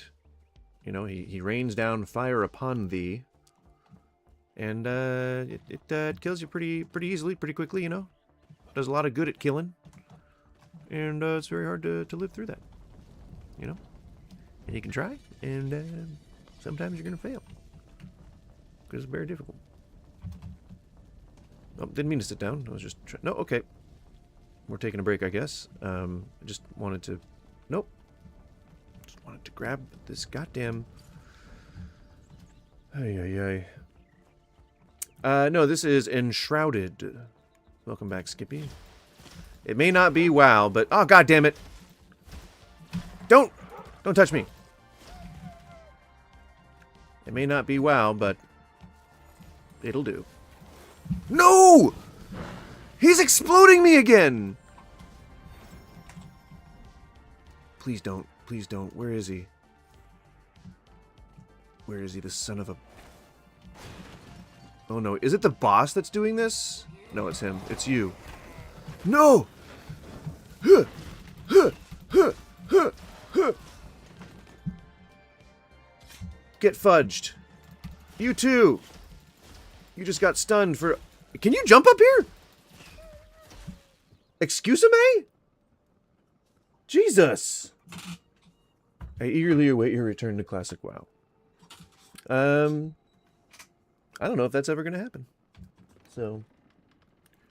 you know he rains down fire upon thee, and it kills you pretty easily, pretty quickly. You know, does a lot of good at killing, and it's very hard to live through that. You know, and you can try, and sometimes you're gonna fail because it's very difficult. Oh, didn't mean to sit down. I was just no. Okay, we're taking a break, I guess. I just wanted to. Nope. Just wanted to grab this goddamn. Ay. No, this is Enshrouded. Welcome back, Skippy. It may not be WoW, but oh god damn it! Don't touch me. It may not be WoW, but it'll do. No! He's exploding me again! Please don't. Please don't. Where is he? Where is he, the son of a... Oh no, is it the boss that's doing this? No, it's him. It's you. No! Get fudged. You too. You just got stunned for... Can you jump up here? Excuse me? Jesus. I eagerly await your return to Classic WoW. I don't know if that's ever going to happen. So,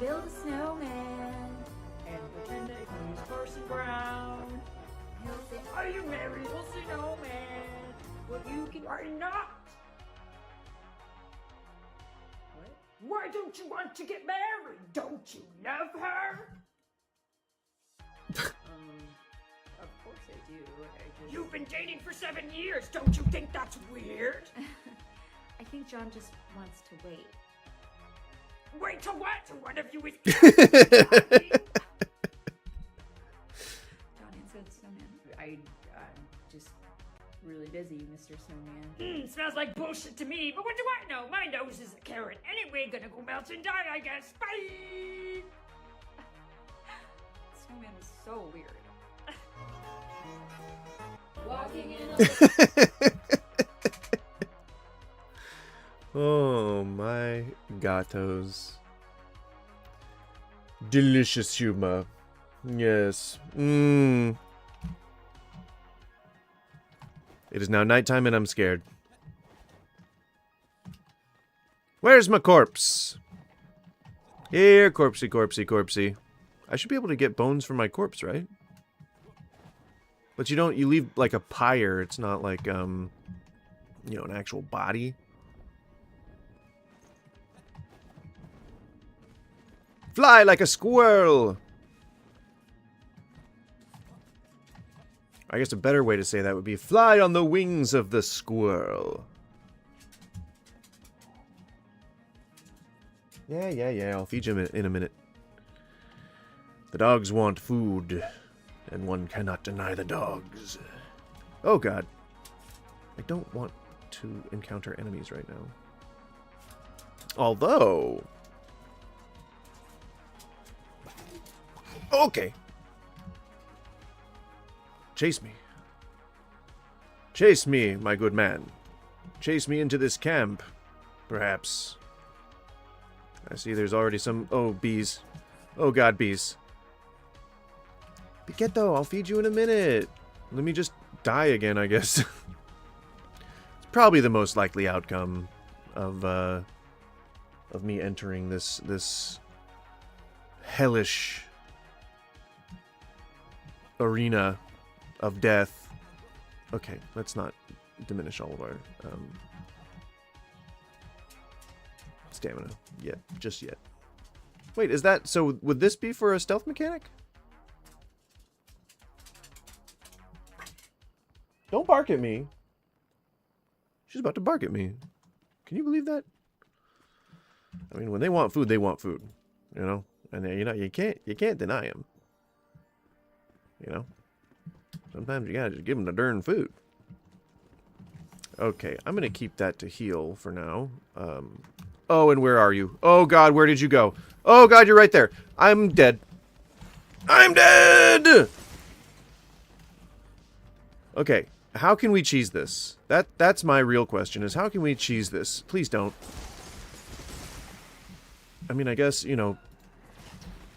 build a snowman. And pretend that he's Parson Brown. He'll say, Are you married? We'll say no, man. Well, you can are not. What? Why don't you want to get married? Don't you love her? of course I do. You've been dating for 7 years. Don't you think that's weird? I think John just wants to wait. Wait till what? Till one of you is. John answered the snowman. I'm just really busy, Mr. Snowman. Smells like bullshit to me, but what do I know? My nose is a carrot. Anyway, gonna go melt and die, I guess. Bye! Snowman is so weird. Walking in Oh my gatos. Delicious humor. Yes. It is now nighttime and I'm scared. Where's my corpse? Here, corpsey, corpsey, corpsey. I should be able to get bones from my corpse, right? But you don't, you leave like a pyre. It's not like, you know, an actual body. Fly like a squirrel! I guess a better way to say that would be fly on the wings of the squirrel. Yeah, I'll feed you in a minute. The dogs want food, and one cannot deny the dogs. Oh god. I don't want to encounter enemies right now. Although... Okay. Chase me. Chase me, my good man. Chase me into this camp, perhaps. I see there's already some... Oh, bees. Oh god, bees. Piqueto, I'll feed you in a minute. Let me just die again, I guess. It's probably the most likely outcome of me entering this hellish arena of death. Okay, let's not diminish all of our stamina yet, just yet. Wait, is that so? Would this be for a stealth mechanic? Don't bark at me. She's about to bark at me. Can you believe that? I mean, when they want food, you know, and you can't deny them. You know, sometimes you gotta just give them the darn food. Okay, I'm gonna keep that to heal for now. Oh, and where are you? Oh god, where did you go? Oh god, you're right there. I'm dead. I'm dead! Okay, how can we cheese this? That's my real question, is how can we cheese this? Please don't. I mean, I guess, you know,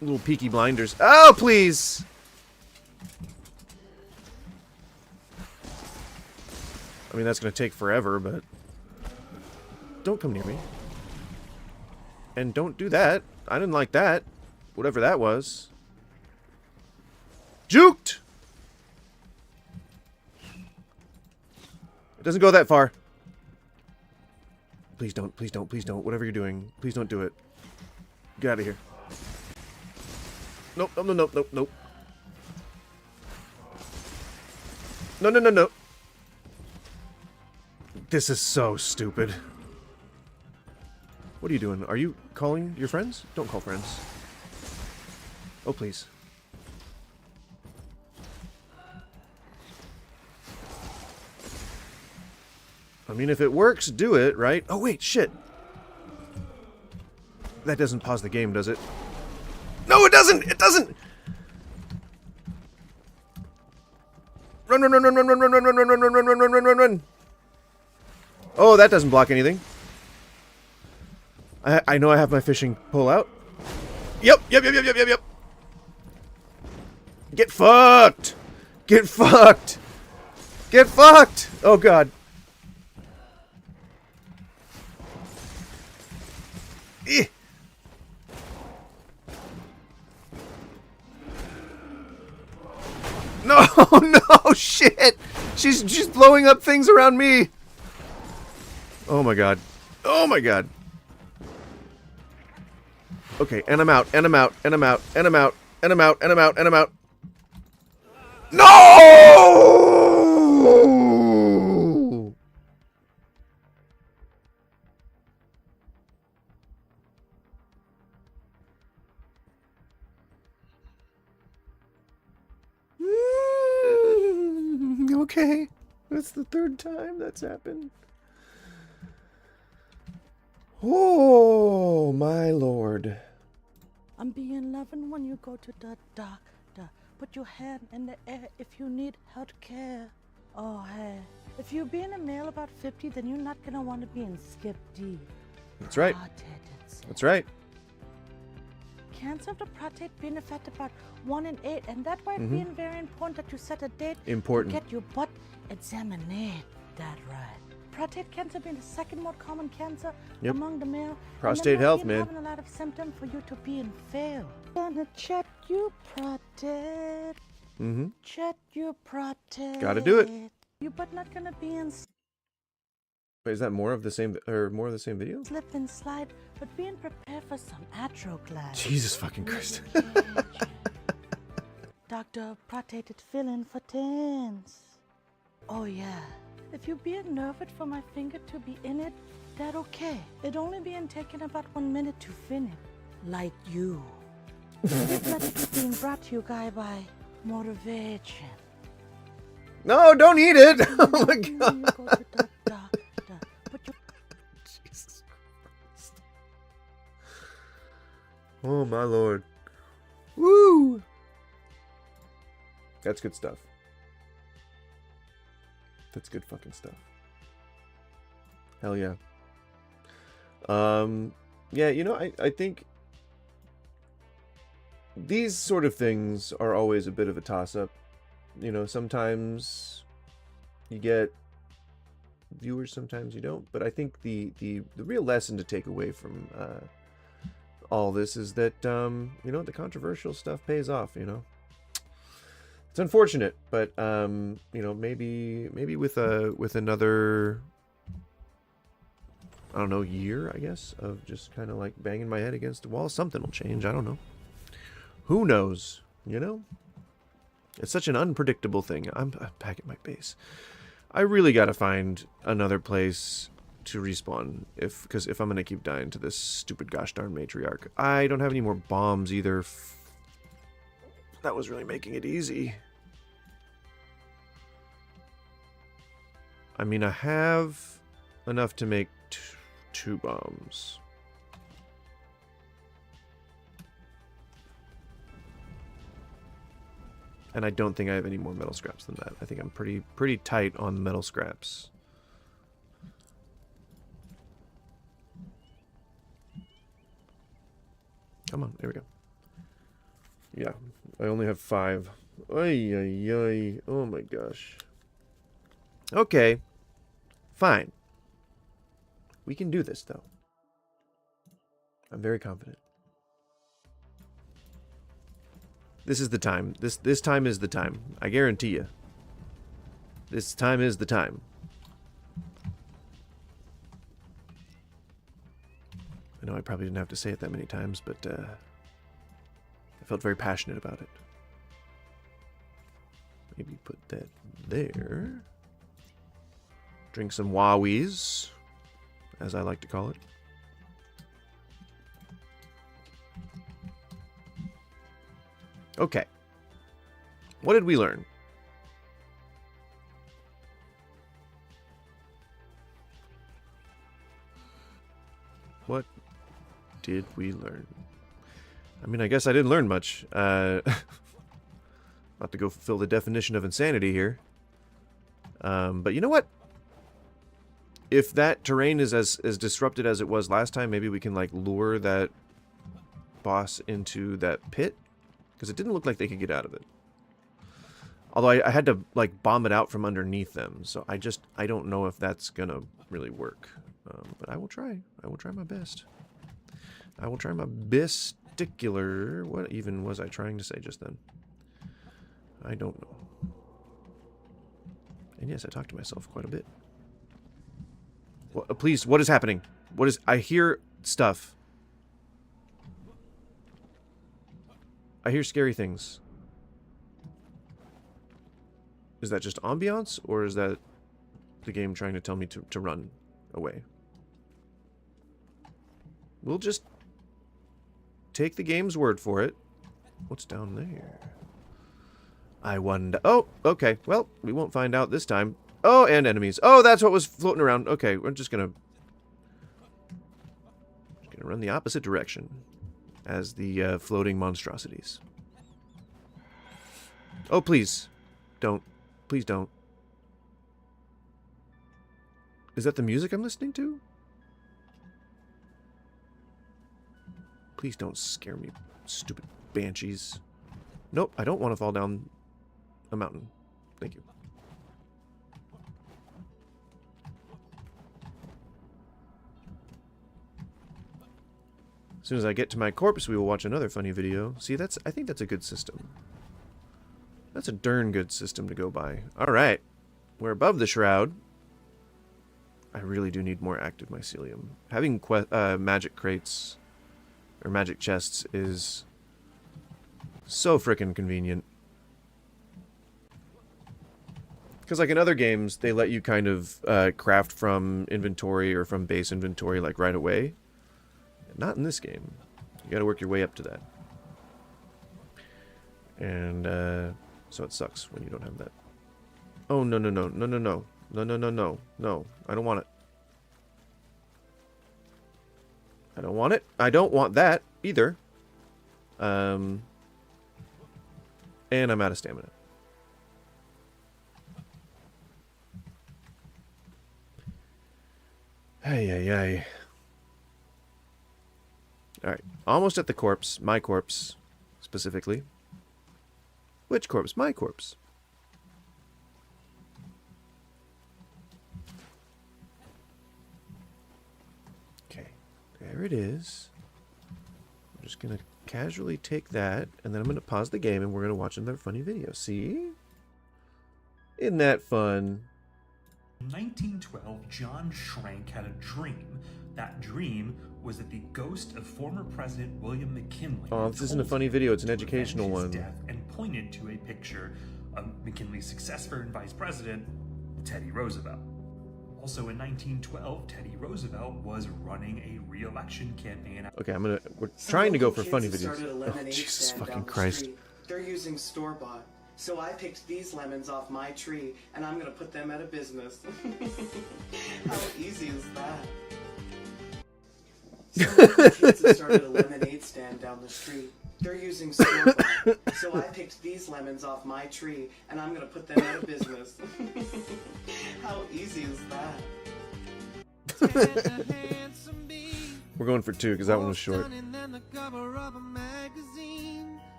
little Peaky Blinders. Oh, please! I mean, that's going to take forever, but... Don't come near me. And don't do that. I didn't like that. Whatever that was. Juked! It doesn't go that far. Please don't, please don't, please don't. Whatever you're doing, please don't do it. Get out of here. Nope, nope, nope, nope, nope. No, no, no, no. This is so stupid. What are you doing? Are you calling your friends? Don't call friends. Oh, please. I mean, if it works, do it, right? Oh, wait, shit. That doesn't pause the game, does it? No, it doesn't! It doesn't! Run, run, run, run, run, run, run, run, run, run, run, run, run, run, run, run, run. Oh, that doesn't block anything. I know I have my fishing pole out. Yep. Get fucked! Get fucked! Get fucked! Oh, God. No, no, shit! She's blowing up things around me! Oh my god. Oh my god. Okay, and I'm out, and I'm out, and I'm out, and I'm out, and I'm out, and I'm out, and I'm out. No! Okay. That's the third time that's happened. Oh, my lord. I'm being loving when you go to the doctor. Put your hand in the air if you need health care. Oh, hey. If you're being a male about 50, then you're not going to want to be in Skip D. That's right. Prostate. That's right. Cancer of the prostate being affected about 1 in 8, and that's why it's being very important that you set a date Important. to get your butt examined. That right. Prostate cancer being the second most common cancer Yep. among the male. Prostate health, man. Having a lot of symptoms for you to be in fail. Gonna check your prostate. Mm-hmm. Check your prostate. Gotta do it. You but not gonna be in Wait, is that more of the same video? slip and slide, but being prepared for some atroclass. Jesus fucking Christ. Dr. Prostate filling for tens. Oh yeah. If you being nervous for my finger to be in it, that okay. It only being taken about 1 minute to finish. Like you. This message is being brought to you guys by Motivation. No, don't eat it! Oh my You god. go to the doctor. Put your Jesus Christ. Oh my lord. Woo! That's good stuff. That's good fucking stuff. Hell yeah. Yeah, you know, I think these sort of things are always a bit of a toss-up. You know, sometimes you get viewers, sometimes you don't. But I think the real lesson to take away from all this is that, you know, the controversial stuff pays off, you know. It's unfortunate, but, you know, maybe with another, I don't know, year, I guess, of just kind of like banging my head against the wall, something will change. I don't know. Who knows, you know? It's such an unpredictable thing. I'm back at my base. I really got to find another place to respawn because if I'm going to keep dying to this stupid gosh darn matriarch. I don't have any more bombs either. That was really making it easy. I mean, I have enough to make two bombs. And I don't think I have any more metal scraps than that. I think I'm pretty tight on metal scraps. Come on, there we go. Yeah, I only have 5. Ay, ay, ay. Oh my gosh. Okay. Fine. We can do this, though. I'm very confident. This is the time. This time is the time. I guarantee you. This time is the time. I know I probably didn't have to say it that many times, but I felt very passionate about it. Maybe put that there. Drink some Wowies, as I like to call it. Okay. What did we learn? What did we learn? I mean, I guess I didn't learn much. About to go fulfill the definition of insanity here. But you know what? If that terrain is as disrupted as it was last time, maybe we can, like, lure that boss into that pit. Because it didn't look like they could get out of it. Although I had to, like, bomb it out from underneath them. So I don't know if that's going to really work. But I will try. I will try my best. I will try my besticular. What even was I trying to say just then? I don't know. And yes, I talk to myself quite a bit. Well, please, what is happening? What is... I hear stuff. I hear scary things. Is that just ambiance, or is that the game trying to tell me to run away? We'll just take the game's word for it. What's down there? I wonder... Oh, okay. Well, we won't find out this time. Oh, and enemies. Oh, that's what was floating around. Okay, we're just gonna run the opposite direction as the floating monstrosities. Oh, please. Don't. Please don't. Is that the music I'm listening to? Please don't scare me, stupid banshees. Nope, I don't want to fall down a mountain. Thank you. As soon as I get to my corpse, we will watch another funny video. See, I think that's a good system. That's a darn good system to go by. Alright. We're above the shroud. I really do need more active mycelium. Having magic crates or magic chests is so frickin' convenient. Because like in other games, they let you kind of craft from inventory or from base inventory like right away. Not in this game. You gotta work your way up to that. And so it sucks when you don't have that. Oh, no, no, no, no, no, no. No, no, no, no. No, I don't want it. I don't want it. I don't want that either. And I'm out of stamina. Ay, ay, ay. Alright, almost at the corpse. My corpse, specifically. Which corpse? My corpse. Okay, there it is. I'm just gonna casually take that, and then I'm gonna pause the game, and we're gonna watch another funny video. See? Isn't that fun? In 1912, John Schrank had a dream. That dream was that the ghost of former President William McKinley... Oh, this isn't a funny video, it's an to educational avenge his one. death and pointed to a picture of McKinley's successor and vice president, Teddy Roosevelt. Also in 1912, Teddy Roosevelt was running a re-election campaign. Okay, we're trying to go for funny Kids videos. started a Oh, lemonade Jesus stand fucking down the Christ. street. They're using store-bought. So I picked these lemons off my tree, and I'm gonna put them out of business. How easy is that? Some local kids have started a lemonade stand down the street. They're using store-bought. So I picked these lemons off my tree, and I'm gonna put them out of business. How easy is that? We're going for 2 because that one was short.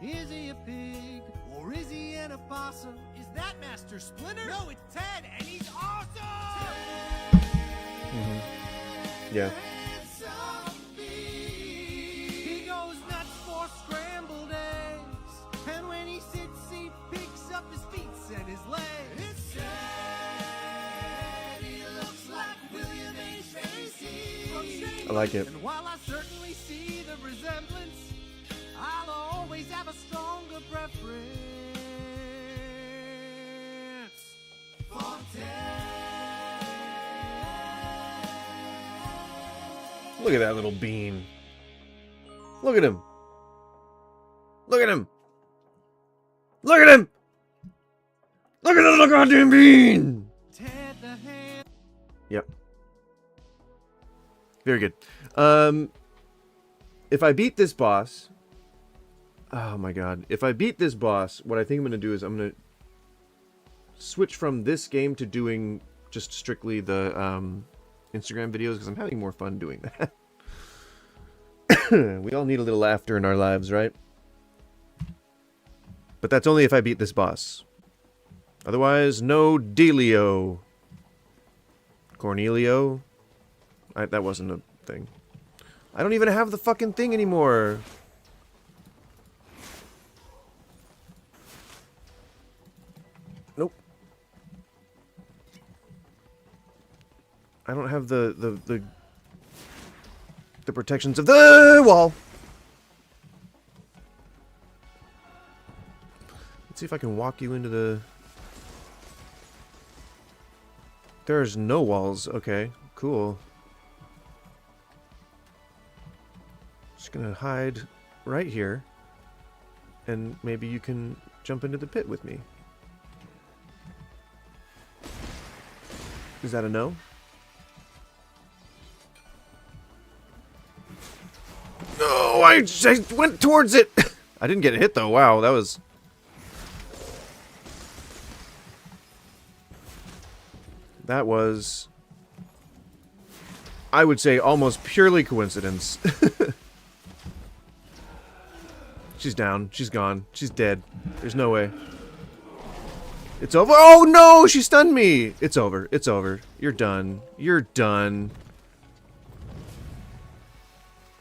Is he a pig or is he an opossum? Is that Master Splinter? No, it's Ted, and he's awesome! Yeah. He goes nuts for scrambled eggs, and when he sits, he picks up his feet and his legs. It's sad. He looks like William H. Macy. I like it. And while I certainly see the resemblance, I'll always have a stronger preference for Ted. Look at that little bean. Look at him. Look at him. Look at him. Look at the little goddamn bean. Ted the hand. Yep. Very good. If I beat this boss... Oh my god. If I beat this boss, what I think I'm going to do is I'm going to switch from this game to doing just strictly the Instagram videos because I'm having more fun doing that. We all need a little laughter in our lives, right? But that's only if I beat this boss. Otherwise, no dealio. Cornelio? That wasn't a thing. I don't even have the fucking thing anymore. Nope. I don't have the protections of the wall. Let's see if I can walk you into the... There's no walls. Okay, cool. Just gonna hide right here. And maybe you can jump into the pit with me. Is that a no? No, I went towards it. I didn't get hit though. Wow, that was... That was... I would say almost purely coincidence. She's down. She's gone. She's dead. There's no way. It's over. Oh no! She stunned me! It's over. It's over. You're done. You're done.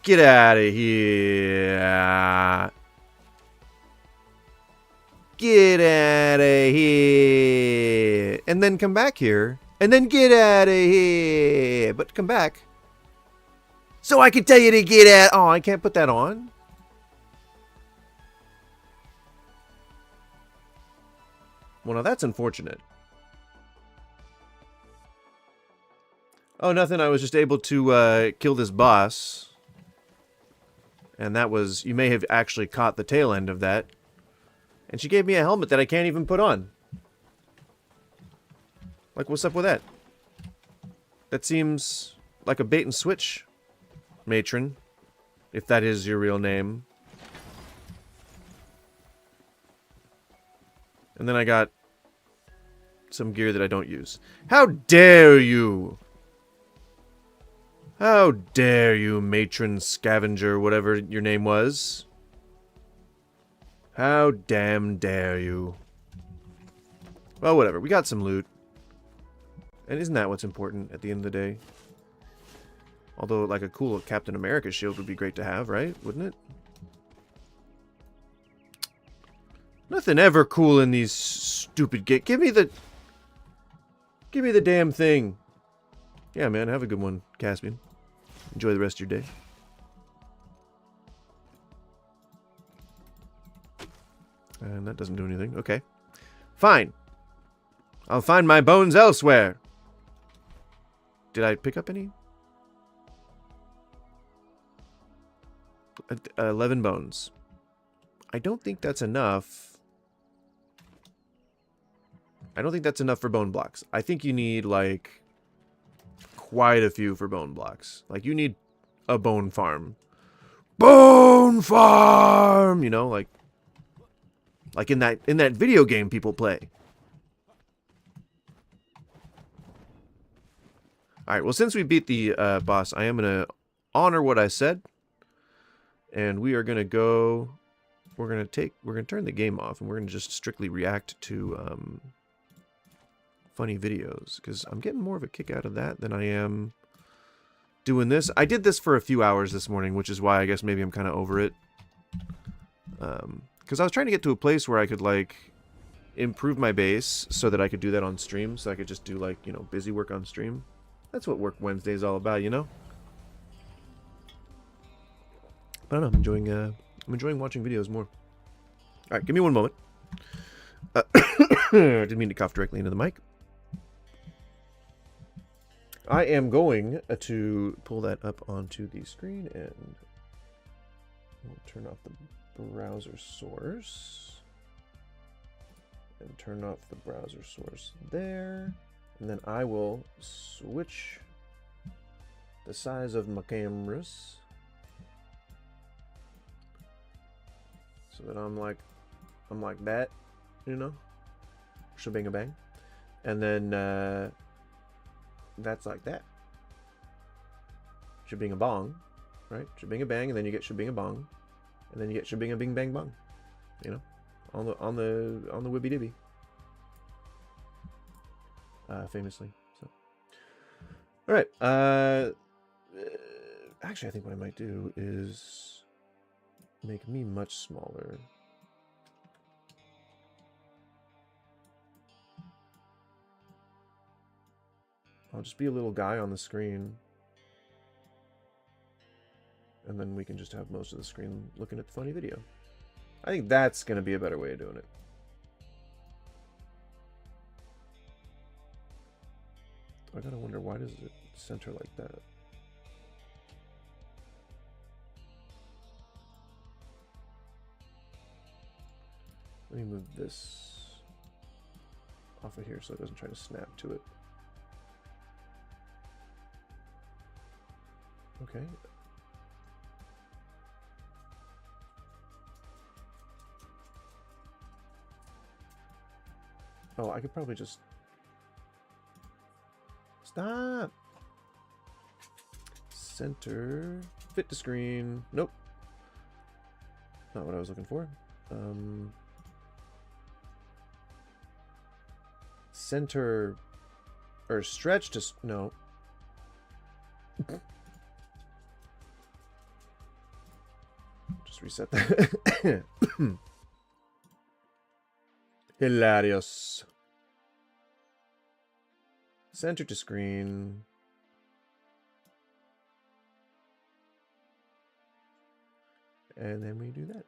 Get out of here. Get out of here. And then come back here. And then get out of here. But come back. So I can tell you to get out. Oh, I can't put that on. Well, now that's unfortunate. Oh, nothing. I was just able to kill this boss. And that was... You may have actually caught the tail end of that. And she gave me a helmet that I can't even put on. Like, what's up with that? That seems like a bait and switch, matron. If that is your real name. And then I got some gear that I don't use. How dare you! How dare you, matron scavenger, whatever your name was. How damn dare you. Well, whatever. We got some loot. And isn't that what's important at the end of the day? Although, like, a cool Captain America shield would be great to have, right? Wouldn't it? Nothing ever cool in these stupid games. Give me the damn thing. Yeah, man. Have a good one, Caspian. Enjoy the rest of your day. And that doesn't do anything. Okay. Fine. I'll find my bones elsewhere. Did I pick up any? 11 bones. I don't think that's enough. I don't think that's enough for bone blocks. I think you need, like, quite a few for bone blocks. Like, you need a bone farm. Bone farm! You know, like in that video game people play. Alright, well, since we beat the boss, I am going to honor what I said. And we are going to go... We're going to turn the game off, and we're going to just strictly react to funny videos. Because I'm getting more of a kick out of that than I am doing this. I did this for a few hours this morning, which is why I guess maybe I'm kind of over it. Because I was trying to get to a place where I could, like, improve my base so that I could do that on stream. So I could just do, like, you know, busy work on stream. That's what Work Wednesday is all about, you know? I don't know, I'm enjoying watching videos more. Alright, give me one moment. Didn't mean to cough directly into the mic. I am going to pull that up onto the screen and we'll turn off the browser source. And turn off the browser source there. And then I will switch the size of my cameras so that I'm like that, you know, shebang a bang, and then that's like that, shebang a bong, right? Shebang a bang, and then you get shebang a bong, and then you get shebang a bing bang bong, you know, on the wibby dibby. Famously. So, all right. Actually, I think what I might do is make me much smaller. I'll just be a little guy on the screen. And then we can just have most of the screen looking at the funny video. I think that's going to be a better way of doing it. I gotta wonder, why does it center like that? Let me move this off of here so it doesn't try to snap to it. Okay. Oh, I could probably just... Stop! Center. Fit to screen. Nope. Not what I was looking for. Center... Or stretch to... No. Just reset that. Hilarious. Center to screen. And then we do that.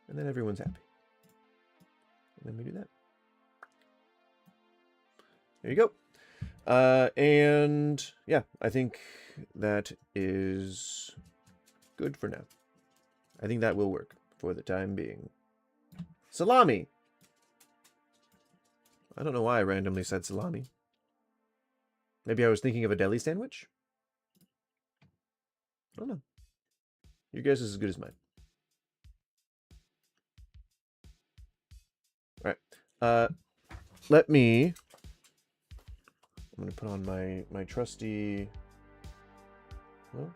And then everyone's happy. And then we do that. There you go. And yeah, I think that is good for now. I think that will work for the time being. Salami! I don't know why I randomly said salami. Maybe I was thinking of a deli sandwich? I don't know. Your guess is as good as mine. Alright. Let me... I'm going to put on my trusty... Well...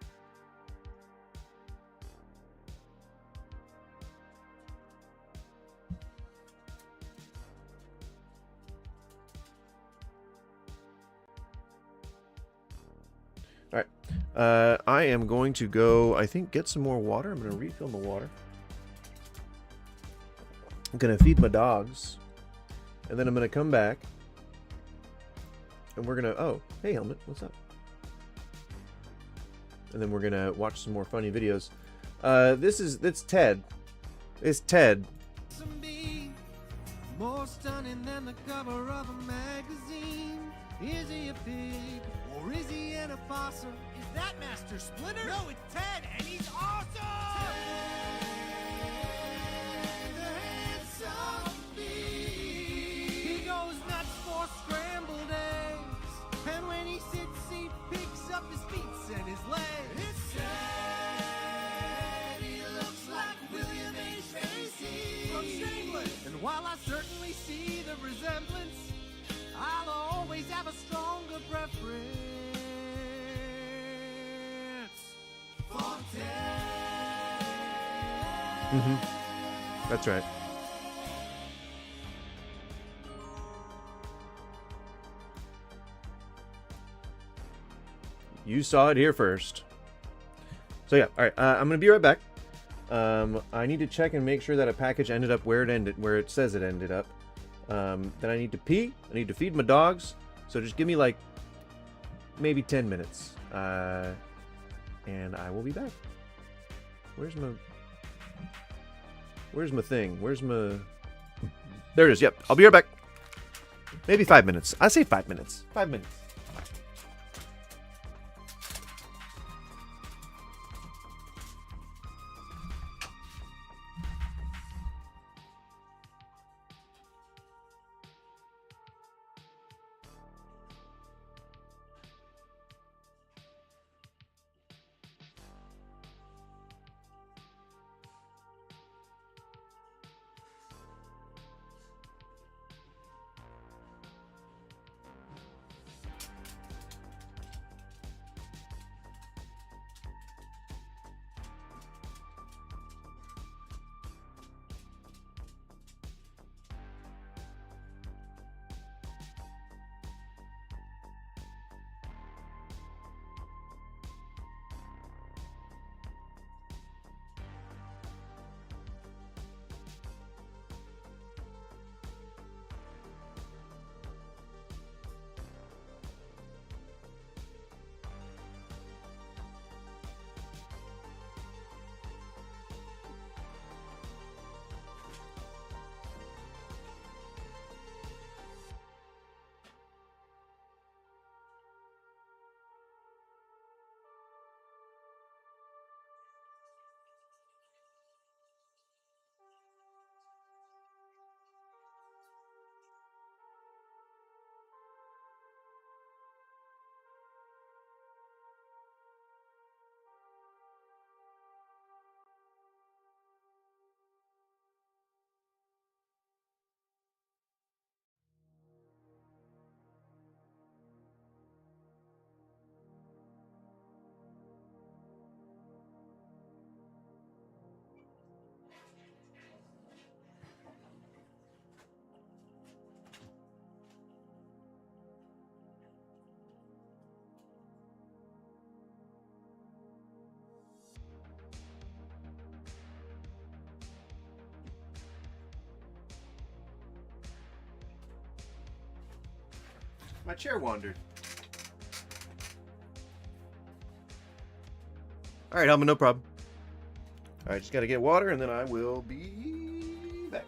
Alright, I am going to go, I think, get some more water. I'm going to refill the water. I'm going to feed my dogs. And then I'm going to come back. And we're going to, oh, hey Helmet, what's up? And then we're going to watch some more funny videos. It's Ted. It's Ted. More stunning than the cover of a magazine. Is he a pig or is he an opossum? Is that Master Splinter? No, it's Ted, and he's awesome! Ted, the handsome bee. He goes nuts for scrambled eggs, and when he sits, he picks up his feet and his legs. It's Ted. He looks like William H. Macy from Shameless. And while I certainly see the resemblance, I'll always have a stronger preference for Ted. That's right. You saw it here first. So yeah, all right. I'm gonna be right back. I need to check and make sure that a package ended up where it says it ended up. Then I need to pee. I need to feed my dogs. So just give me like maybe 10 minutes. And I will be back. Where's my thing? There it is. Yep. I'll be right back. Maybe 5 minutes. I say 5 minutes. 5 minutes. My chair wandered. All right, Helma, no problem. All right, just got to get water, and then I will be back.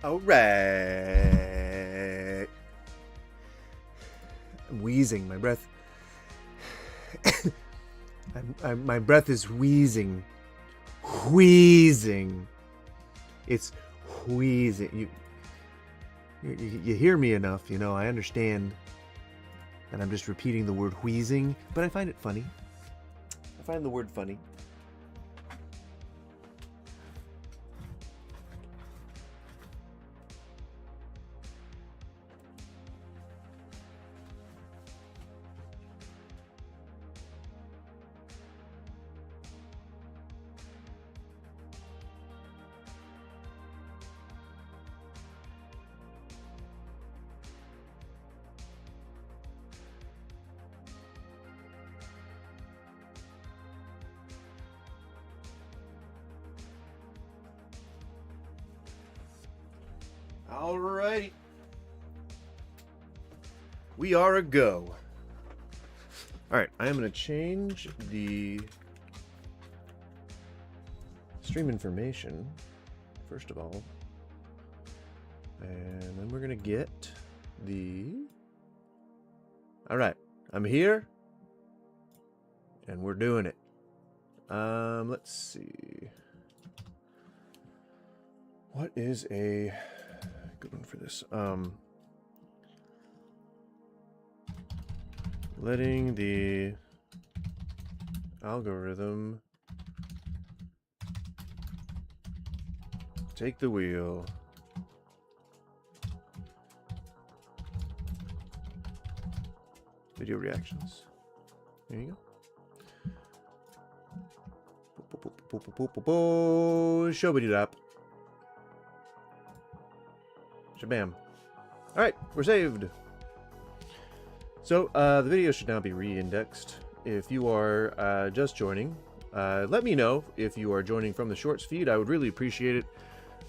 All right. I'm wheezing. My breath. My breath is wheezing. Wheezing. It's wheezing. You hear me enough, you know. I understand. And I'm just repeating the word wheezing, but I find it funny. I find the word funny. Alrighty. We are a go. Alright, I am going to change the stream information, first of all. And then we're going to get the... Alright, I'm here. And we're doing it. Let's see. What is a good one for this? Letting the algorithm take the wheel. Video reactions. There you go. Shobity-dap. Shabam. Alright, we're saved. So, the video should now be re-indexed. If you are just joining, let me know if you are joining from the Shorts feed. I would really appreciate it.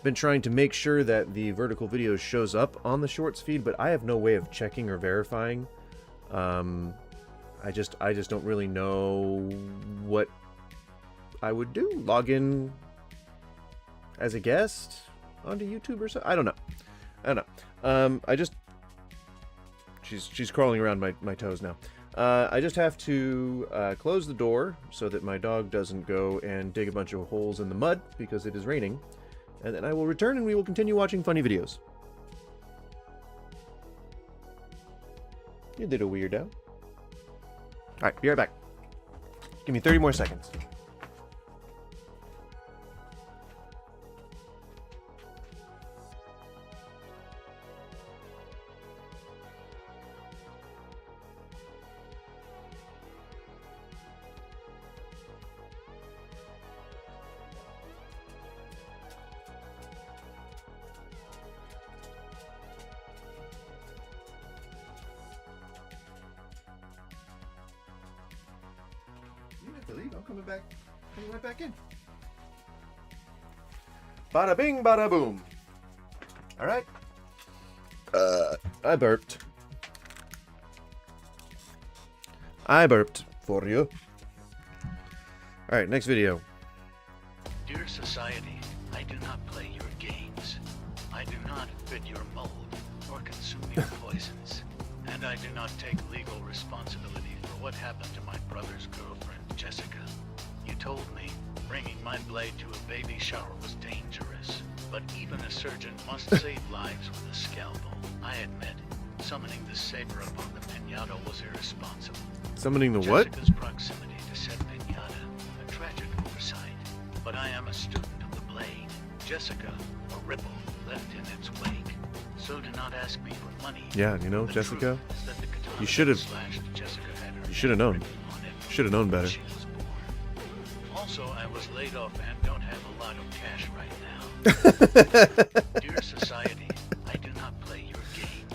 Been trying to make sure that the vertical video shows up on the Shorts feed, but I have no way of checking or verifying. I just don't really know what I would do. Log in as a guest onto YouTube or something? I don't know. I just... She's crawling around my toes now. I just have to close the door so that my dog doesn't go and dig a bunch of holes in the mud because it is raining. And then I will return and we will continue watching funny videos. You little weirdo. Alright, be right back. Give me 30 more seconds. coming right back in. Bada bing, bada boom. All right. I burped. For you. All right, next video. Dear society, I do not play your games. I do not fit your mold or consume your poisons. And I do not take legal responsibility for what happened to my brother's girlfriend, Jessica. You told me bringing my blade to a baby shower was dangerous, but even a surgeon must save lives with a scalpel. I admit, summoning the saber upon the pinata was irresponsible. Summoning the what? Jessica's proximity to said pinata, a tragic oversight. But I am a student of the blade. Jessica, a ripple left in its wake. So do not ask me for money. Yeah, you know, The Jessica, truth is that the katana you should have. slashed Jessica had her You should have known. ribbon on it Should have known better. when she was born. Also, I was laid off and don't have a lot of cash right now. Dear society, I do not play your game.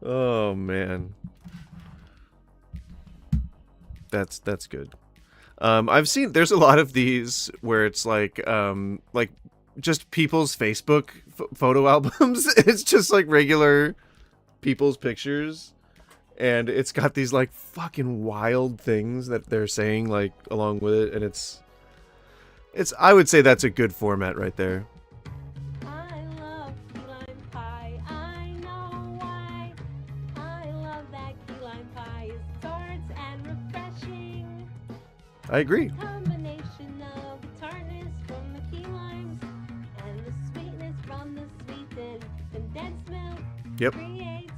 Oh man, that's good. I've seen there's a lot of these where it's like just people's Facebook photo albums. It's just like regular people's pictures, and it's got these like fucking wild things that they're saying like along with it, and it's I would say that's a good format right there. I love key lime pie. I know why. I love that key lime pie. It's tart and refreshing. I agree. Combination of the tartness from the key limes and the sweetness from the sweetened condensed milk Yep. creates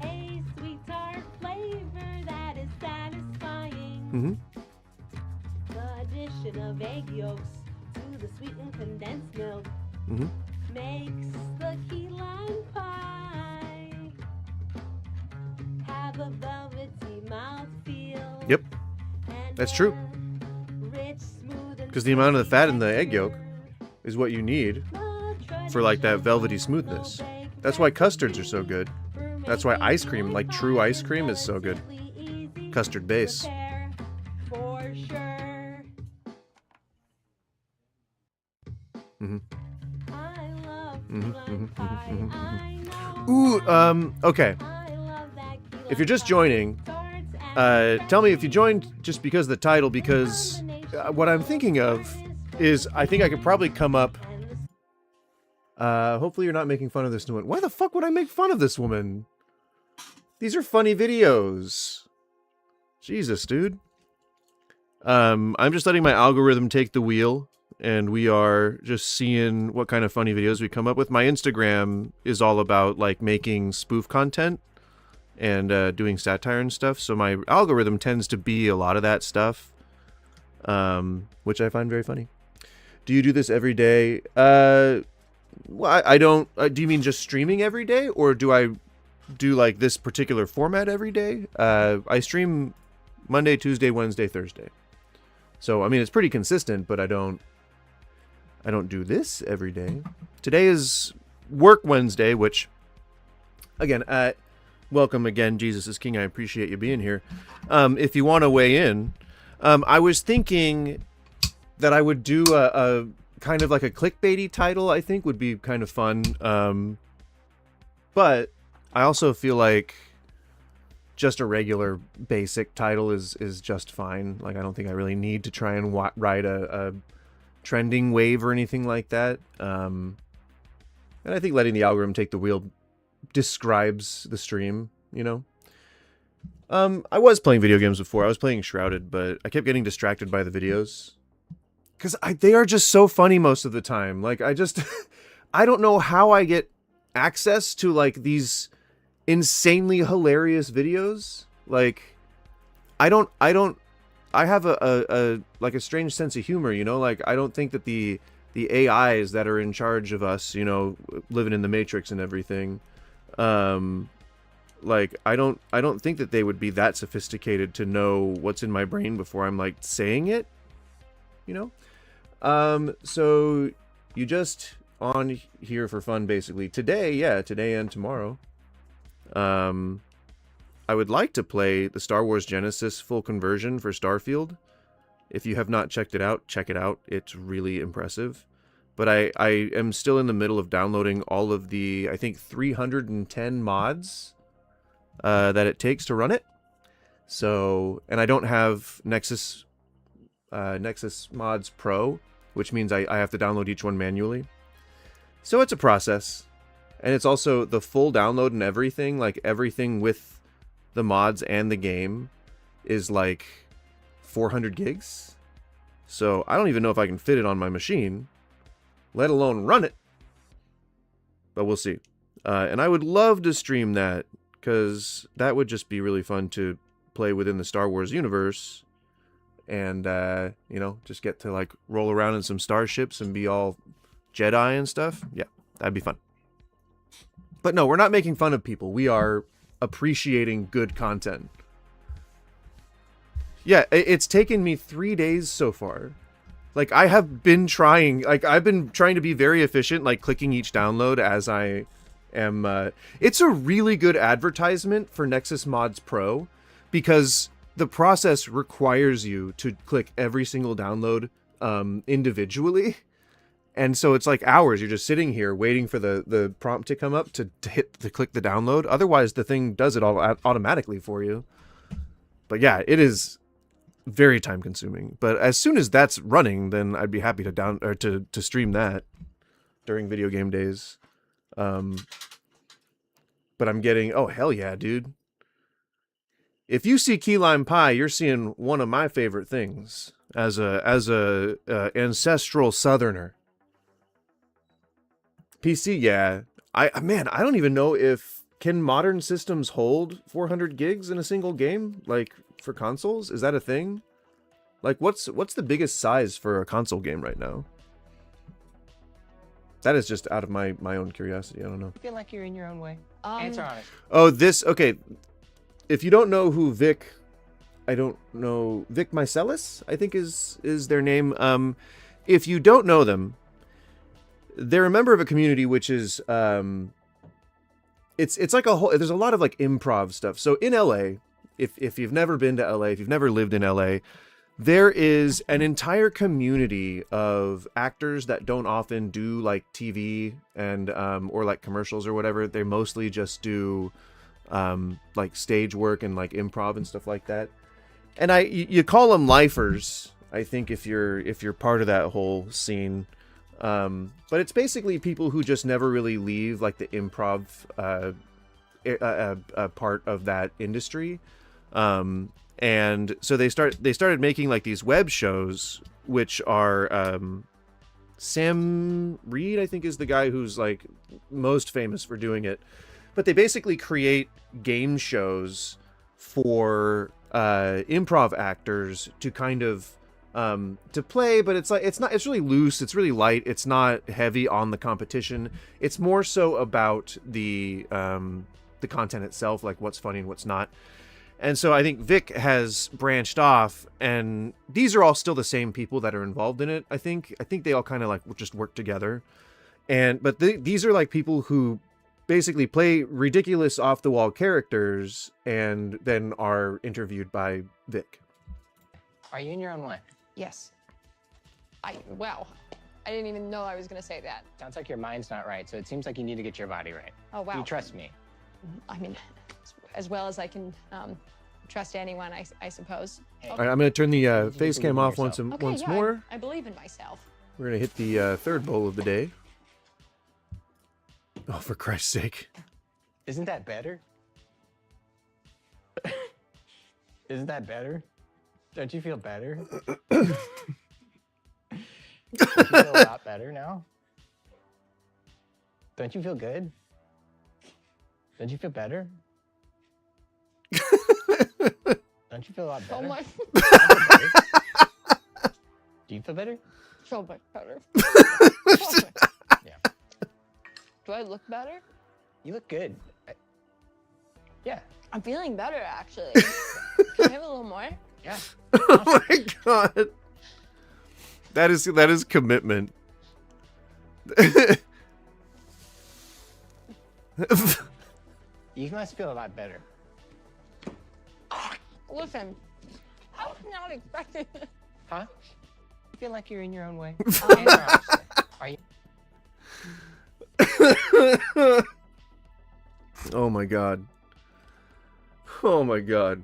a sweet tart flavor that is satisfying. Mhm. The addition of egg yolks to the sweetened condensed milk Mhm. makes the key lime pie have a velvety mouthfeel. Yep. And That's true. rich, smooth, and Because the amount of the fat in the egg texture. yolk is what you need The for like that velvety traditional smoothness. baked That's why custards are so good. for That's why making ice cream, like true ice cream, is so good. relatively easy Custard to base. prepare, for sure. Mhm. I love key Mhm, lime mhm, pie. mhm, mhm, I know Ooh, why. okay. I love that key If you're lime just pie. joining, Tarts and tell me if you joined just because of the title, because what I'm thinking of is I think I could probably come up. Hopefully you're not making fun of this woman. Why the fuck would I make fun of this woman? These are funny videos. Jesus, dude. I'm just letting my algorithm take the wheel, and we are just seeing what kind of funny videos we come up with. My Instagram is all about like making spoof content and doing satire and stuff, so my algorithm tends to be a lot of that stuff, which I find very funny. Do you do this every day? Well, I don't. Do you mean just streaming every day, or do I do like this particular format every day? I stream Monday, Tuesday, Wednesday, Thursday. So I mean, it's pretty consistent, but I don't do this every day. Today is Work Wednesday, which, again, welcome again, Jesus is King. I appreciate you being here. If you want to weigh in, I was thinking that I would do a kind of like a clickbaity title. I think would be kind of fun. But I also feel like just a regular basic title is just fine. Like I don't think I really need to try and ride a trending wave or anything like that. And I think letting the algorithm take the wheel describes the stream, you know. I was playing video games before. I was playing Shrouded, but I kept getting distracted by the videos because they are just so funny most of the time. Like I just I don't know how I get access to like these insanely hilarious videos. Like I have a like a strange sense of humor, you know. Like I don't think that the AIs that are in charge of us, you know, living in the Matrix and everything, like I don't think that they would be that sophisticated to know what's in my brain before I'm like saying it, you know. So you just on here for fun basically today and tomorrow. I would like to play the Star Wars Genesis full conversion for Starfield. If you have not checked it out, check it out. It's really impressive. But I am still in the middle of downloading all of the, I think, 310 mods that it takes to run it. So, and I don't have Nexus Mods Pro, which means I have to download each one manually. So it's a process. And it's also the full download and everything, like everything with the mods and the game is like 400 gigs. So I don't even know if I can fit it on my machine, let alone run it. But we'll see. And I would love to stream that, because that would just be really fun to play within the Star Wars universe. And, you know, just get to like roll around in some starships and be all Jedi and stuff. Yeah, that'd be fun. But no, we're not making fun of people. We are appreciating good content. Yeah, it's taken me 3 days so far. Like, I have been trying, like, I've been trying to be very efficient, like, clicking each download as I am, it's a really good advertisement for Nexus Mods Pro, because the process requires you to click every single download, individually. And so it's like hours. You're just sitting here waiting for the prompt to come up to click the download. Otherwise, the thing does it all automatically for you. But yeah, it is very time consuming. But as soon as that's running, then I'd be happy to to stream that during video game days. But I'm getting, oh hell yeah, dude. If you see key lime pie, you're seeing one of my favorite things as a ancestral Southerner. PC, yeah. I don't even know if, can modern systems hold 400 gigs in a single game, like for consoles? Is that a thing? Like, what's the biggest size for a console game right now? That is just out of my own curiosity. I don't know. I feel like you're in your own way. Answer honest. Oh, okay. If you don't know who Vic, I don't know, Vic Mycelis, I think is their name. If you don't know them, they're a member of a community which is it's like a whole, there's a lot of like improv stuff. So in LA, if you've never been to LA, if you've never lived in LA, there is an entire community of actors that don't often do like TV and or like commercials or whatever. They mostly just do like stage work and like improv and stuff like that. And you call them lifers, I think, if you're part of that whole scene. But it's basically people who just never really leave like the improv part of that industry. And so they started making like these web shows, which are Sam Reed, I think, is the guy who's like most famous for doing it. But they basically create game shows for improv actors to kind of to play, but it's really loose, it's really light, it's not heavy on the competition. It's more so about the content itself, like what's funny and what's not. And so I think Vic has branched off, and these are all still the same people that are involved in it. I think they all kind of like just work together. But these are like people who basically play ridiculous off the wall characters and then are interviewed by Vic. Are you in your own way? Yes. Wow. I didn't even know I was going to say that. Sounds like your mind's not right, so it seems like you need to get your body right. Oh, wow. You trust me? I mean, as well as I can trust anyone, I suppose. Hey. All right, I'm going to turn the face cam off once yeah, more. I believe in myself. We're going to hit the third bowl of the day. Oh, for Christ's sake. Isn't that better? Isn't that better? Don't you feel better? Don't you feel a lot better now? Don't you feel good? Don't you feel better? Don't you feel a lot better? Oh my. Do you feel better? So much better. Yeah. Do I look better? You look good. Yeah. I'm feeling better, actually. Can I have a little more? Yeah. Oh my god. That is commitment. You must feel a lot better. Listen, I was not expecting it. Huh? You feel like you're in your own way? Are you? Oh my god. Oh my god.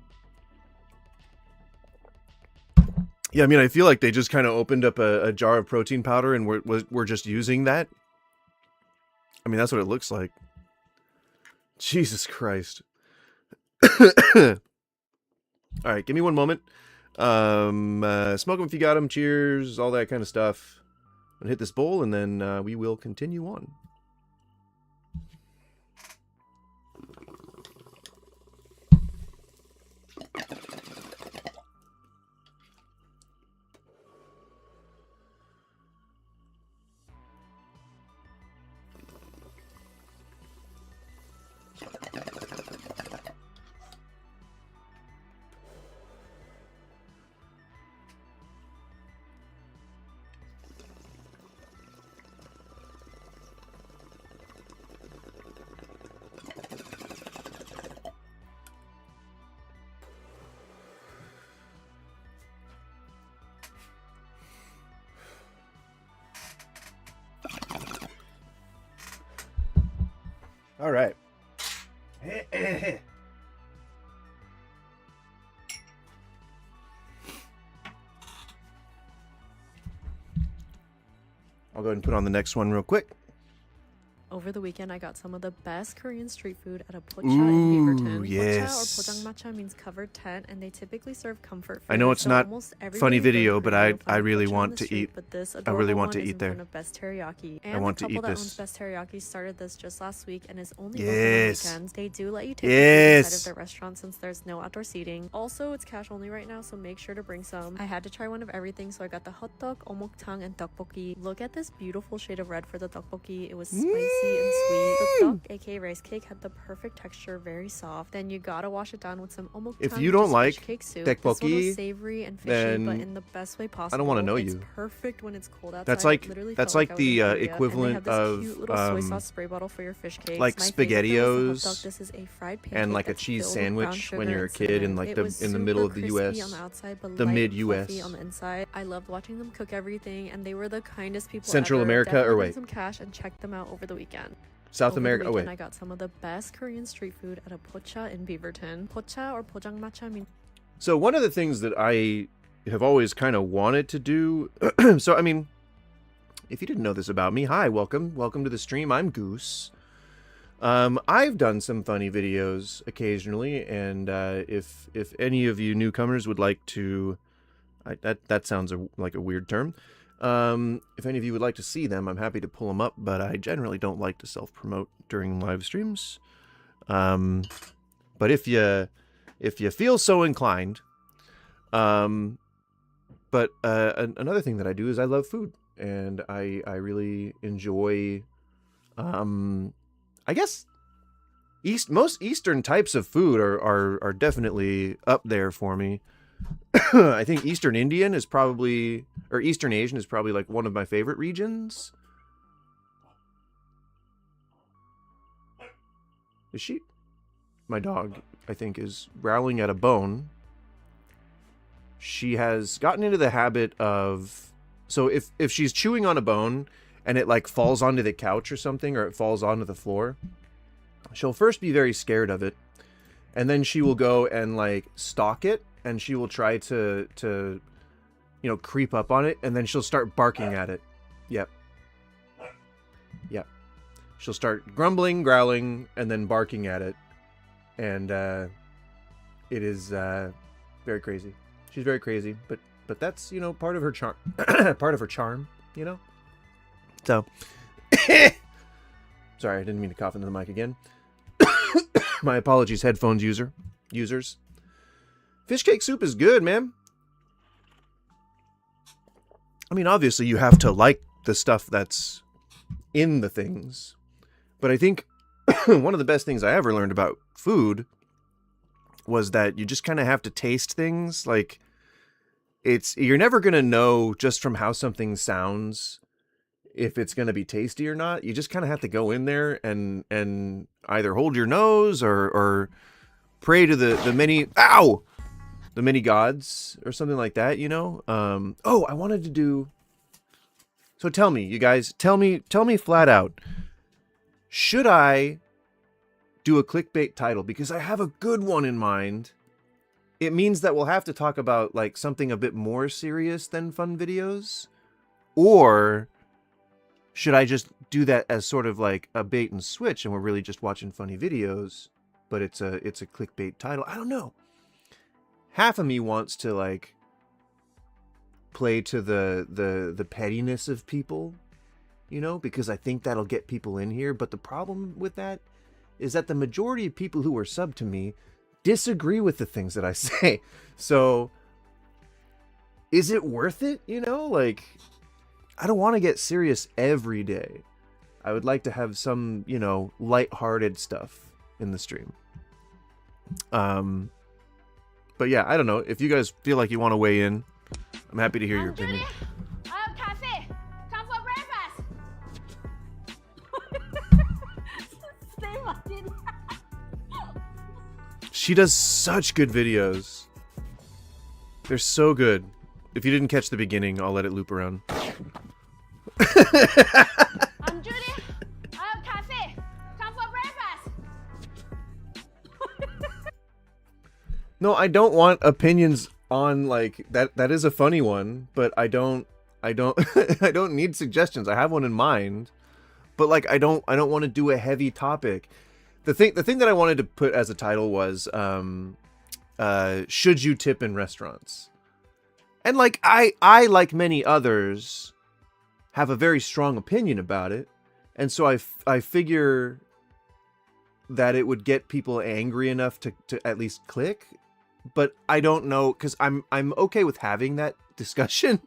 Yeah, I mean, I feel like they just kind of opened up a jar of protein powder and we're just using that. I mean, that's what it looks like. Jesus Christ. Alright, give me one moment. Smoke them if you got them. Cheers, all that kind of stuff. I'm gonna hit this bowl and then we will continue on. All right. I'll go ahead and put on the next one real quick. Over the weekend, I got some of the best Korean street food at a Pocha Ooh, in Beaverton. yes. Pocha or pojangmatcha means covered tent, and they typically serve comfort food. I know it's so not almost everybody funny goes to video, but Korea to I find really pocha on want the to street, eat. But this I really adorable want to one is eat in there. front of Best Teriyaki. I And want the to eat couple that this. owns Best Teriyaki started this just last week and is only Yes. open on weekends. They do let you take the food Yes. inside of their restaurant since there's no outdoor seating. Also, it's cash only right now, so make sure to bring some. I had to try one of everything, so I got the hot dog, omoktang, and tteokbokki. Look at this beautiful shade of red for the tteokbokki. It was spicy and sweet. The tteok, aka rice cake, had the perfect texture, very soft. Then you gotta wash it down with some omoktang. If you don't like cake soup. This one tteokbokki, was savory and fishy, then but in the best way possible. I don't want to know It's you. perfect when it's cold outside. That's It like literally that's felt like I was the in Korea. equivalent and they have this of cute little soy sauce spray bottle for your fish cakes. like My favorite though is the hot SpaghettiOs dog. This is a fried pancake and like a that's cheese filled with brown sandwich sugar when you're a and kid in cinnamon. like It the was in the middle of super the crispy US, on the outside, but the light mid and US. fluffy on the inside. I loved watching them cook everything, and they were the kindest people Central ever. America, or Definitely wait. bring some cash and check them out over the weekend. South Over America. The Oh weekend, wait. I got some of the best Korean street food at a Pocha in Beaverton. Pocha or pojangmatcha means So one of the things that I have always kind of wanted to do. So I mean, if you didn't know this about me, hi, welcome to the stream. I'm Goose. I've done some funny videos occasionally, and if any of you newcomers would like to, that sounds like a weird term. If any of you would like to see them, I'm happy to pull them up, but I generally don't like to self-promote during live streams. But if you feel so inclined, but another thing that I do is I love food, and I really enjoy, I guess, most Eastern types of food are definitely up there for me. I think Eastern Indian is probably, or Eastern Asian is probably like one of my favorite regions. Is she? My dog, I think, is growling at a bone. She has gotten into the habit of, so if she's chewing on a bone and it like falls onto the couch or something, or it falls onto the floor, she'll first be very scared of it, and then she will go and like stalk it, and she will try to creep up on it, and then she'll start barking at it. Yep. She'll start grumbling, growling, and then barking at it, and it is very crazy. She's very crazy, but that's part of her charm. Part of her charm, So, sorry, I didn't mean to cough into the mic again. My apologies, headphones users. Fish cake soup is good, man. I mean, obviously you have to like the stuff that's in the things, but I think one of the best things I ever learned about food was that you just kind of have to taste things. Like, you're never going to know just from how something sounds if it's going to be tasty or not. You just kind of have to go in there and either hold your nose or pray to the many the mini gods or something like that, you know? Oh, I wanted to do... So tell me, you guys, tell me flat out, should I do a clickbait title? Because I have a good one in mind. It means that we'll have to talk about like something a bit more serious than fun videos. Or should I just do that as sort of like a bait and switch and we're really just watching funny videos, but it's a clickbait title? I don't know. Half of me wants to like play to the pettiness of people, you know, because I think that'll get people in here. But the problem with that is that the majority of people who are sub to me disagree with the things that I say. So is it worth it? You know, like, I don't want to get serious every day. I would like to have some, you know, lighthearted stuff in the stream. But yeah, I don't know. If you guys feel like you want to weigh in, I'm happy to hear your opinion. Cafe, come for breakfast. She does such good videos. They're so good. If you didn't catch the beginning, I'll let it loop around. I'm Judy. Cafe, come for breakfast. No, I don't want opinions on like that. That is a funny one, but I don't I don't need suggestions. I have one in mind, but like I don't want to do a heavy topic. The thing that I wanted to put as a title was should you tip in restaurants? And like I like many others have a very strong opinion about it, and so I figure that it would get people angry enough to at least click. But I don't know, because I'm okay with having that discussion,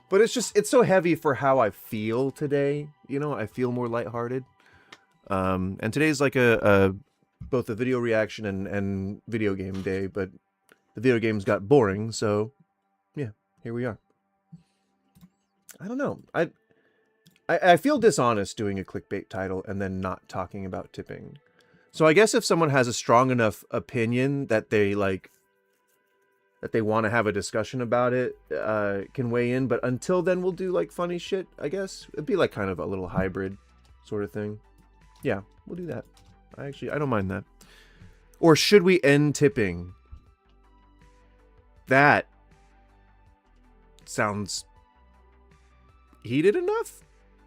but it's so heavy for how I feel today. You know, I feel more lighthearted. And today's like a both a video reaction and video game day, but the video games got boring, so yeah, here we are. I don't know. I feel dishonest doing a clickbait title and then not talking about tipping. So I guess if someone has a strong enough opinion that they like, that they want to have a discussion about it, can weigh in. But until then, we'll do like funny shit, I guess. It'd be like kind of a little hybrid sort of thing. Yeah, we'll do that. I don't mind that. Or should we end tipping? That sounds heated enough?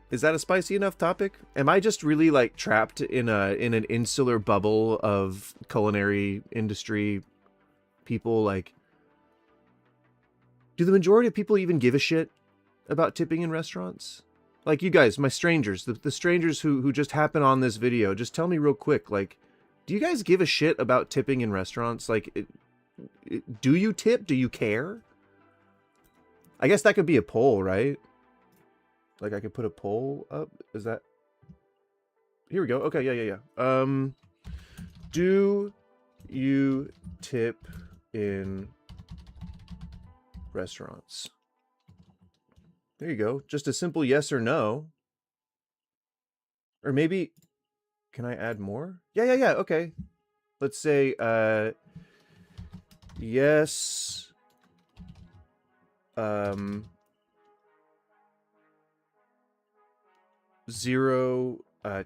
Is that a spicy enough topic? Am I just really like trapped in an insular bubble of culinary industry people? Like, do the majority of people even give a shit about tipping in restaurants? Like, you guys, my strangers, the strangers who just happen on this video, just tell me real quick, like, do you guys give a shit about tipping in restaurants? Like, do you tip? Do you care? I guess that could be a poll, right? Like, I could put a poll up. Is that... Here we go. Okay, yeah. Do you tip in restaurants? There you go. Just a simple yes or no. Or maybe... Can I add more? Yeah. Okay. Let's say, yes. 0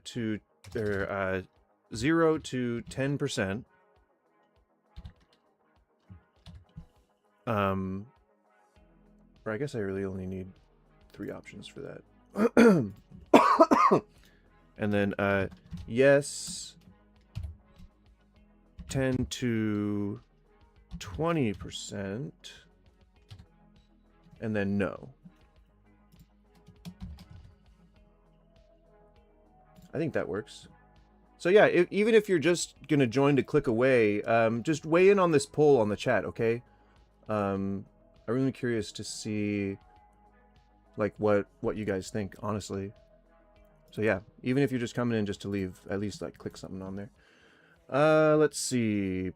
to 10%. Or I guess I really only need 3 options for that. And then yes, 10 to 20%, and then no. I think that works. So yeah, even if you're just gonna join to click away, just weigh in on this poll on the chat, okay? I'm really curious to see like what you guys think, honestly. So yeah, even if you're just coming in just to leave, at least like click something on there. Let's see.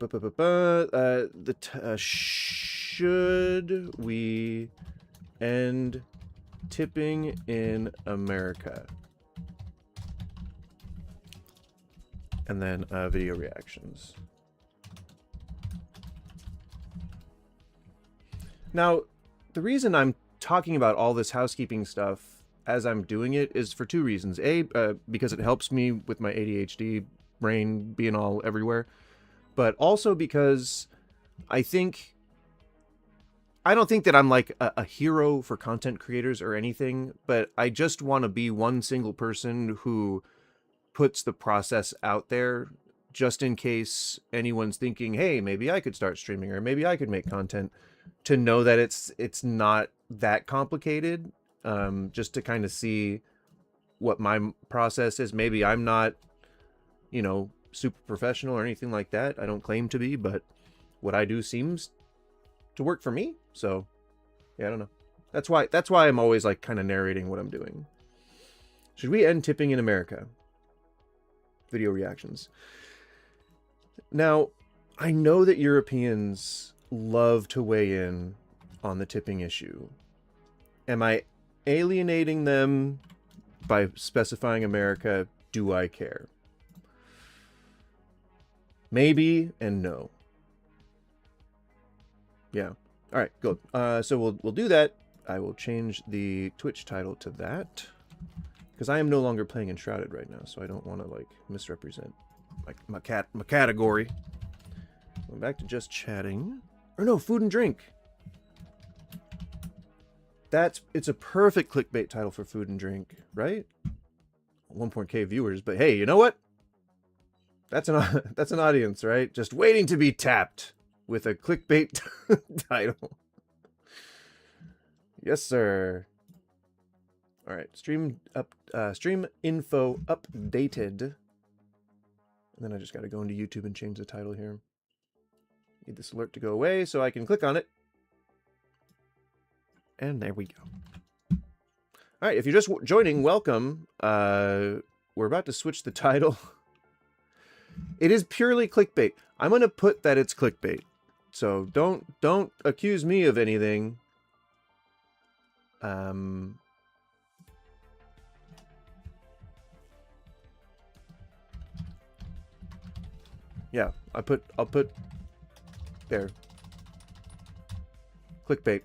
Should we end tipping in America? And then video reactions. Now, the reason I'm talking about all this housekeeping stuff as I'm doing it is for two reasons. A, because it helps me with my ADHD brain being all everywhere, but also because I don't think that I'm like a hero for content creators or anything, but I just want to be one single person who puts the process out there just in case anyone's thinking, hey, maybe I could start streaming or maybe I could make content, to know that it's not that complicated, just to kind of see what my process is. Maybe I'm not, you know, super professional or anything like that. I don't claim to be, but what I do seems to work for me. So yeah, I don't know. That's why I'm always like kind of narrating what I'm doing. Should we end tipping in America? Video reactions. Now, I know that Europeans love to weigh in on the tipping issue. Am I alienating them by specifying America? Do I care? Maybe and no. Yeah. All right, good. So we'll do that. I will change the Twitch title to that, because I am no longer playing Enshrouded right now, so I don't want to like misrepresent my category. Going back to just chatting. Or no, food and drink. It's a perfect clickbait title for food and drink, right? 1.k viewers, but hey, you know what? That's an audience, right? Just waiting to be tapped with a clickbait title. Yes, sir. All right, stream info updated. And then I just got to go into YouTube and change the title here. Need this alert to go away so I can click on it. And there we go. All right, if you're just joining, welcome. We're about to switch the title. It is purely clickbait. I'm going to put that it's clickbait. So don't accuse me of anything. Yeah, I'll put there. Clickbait.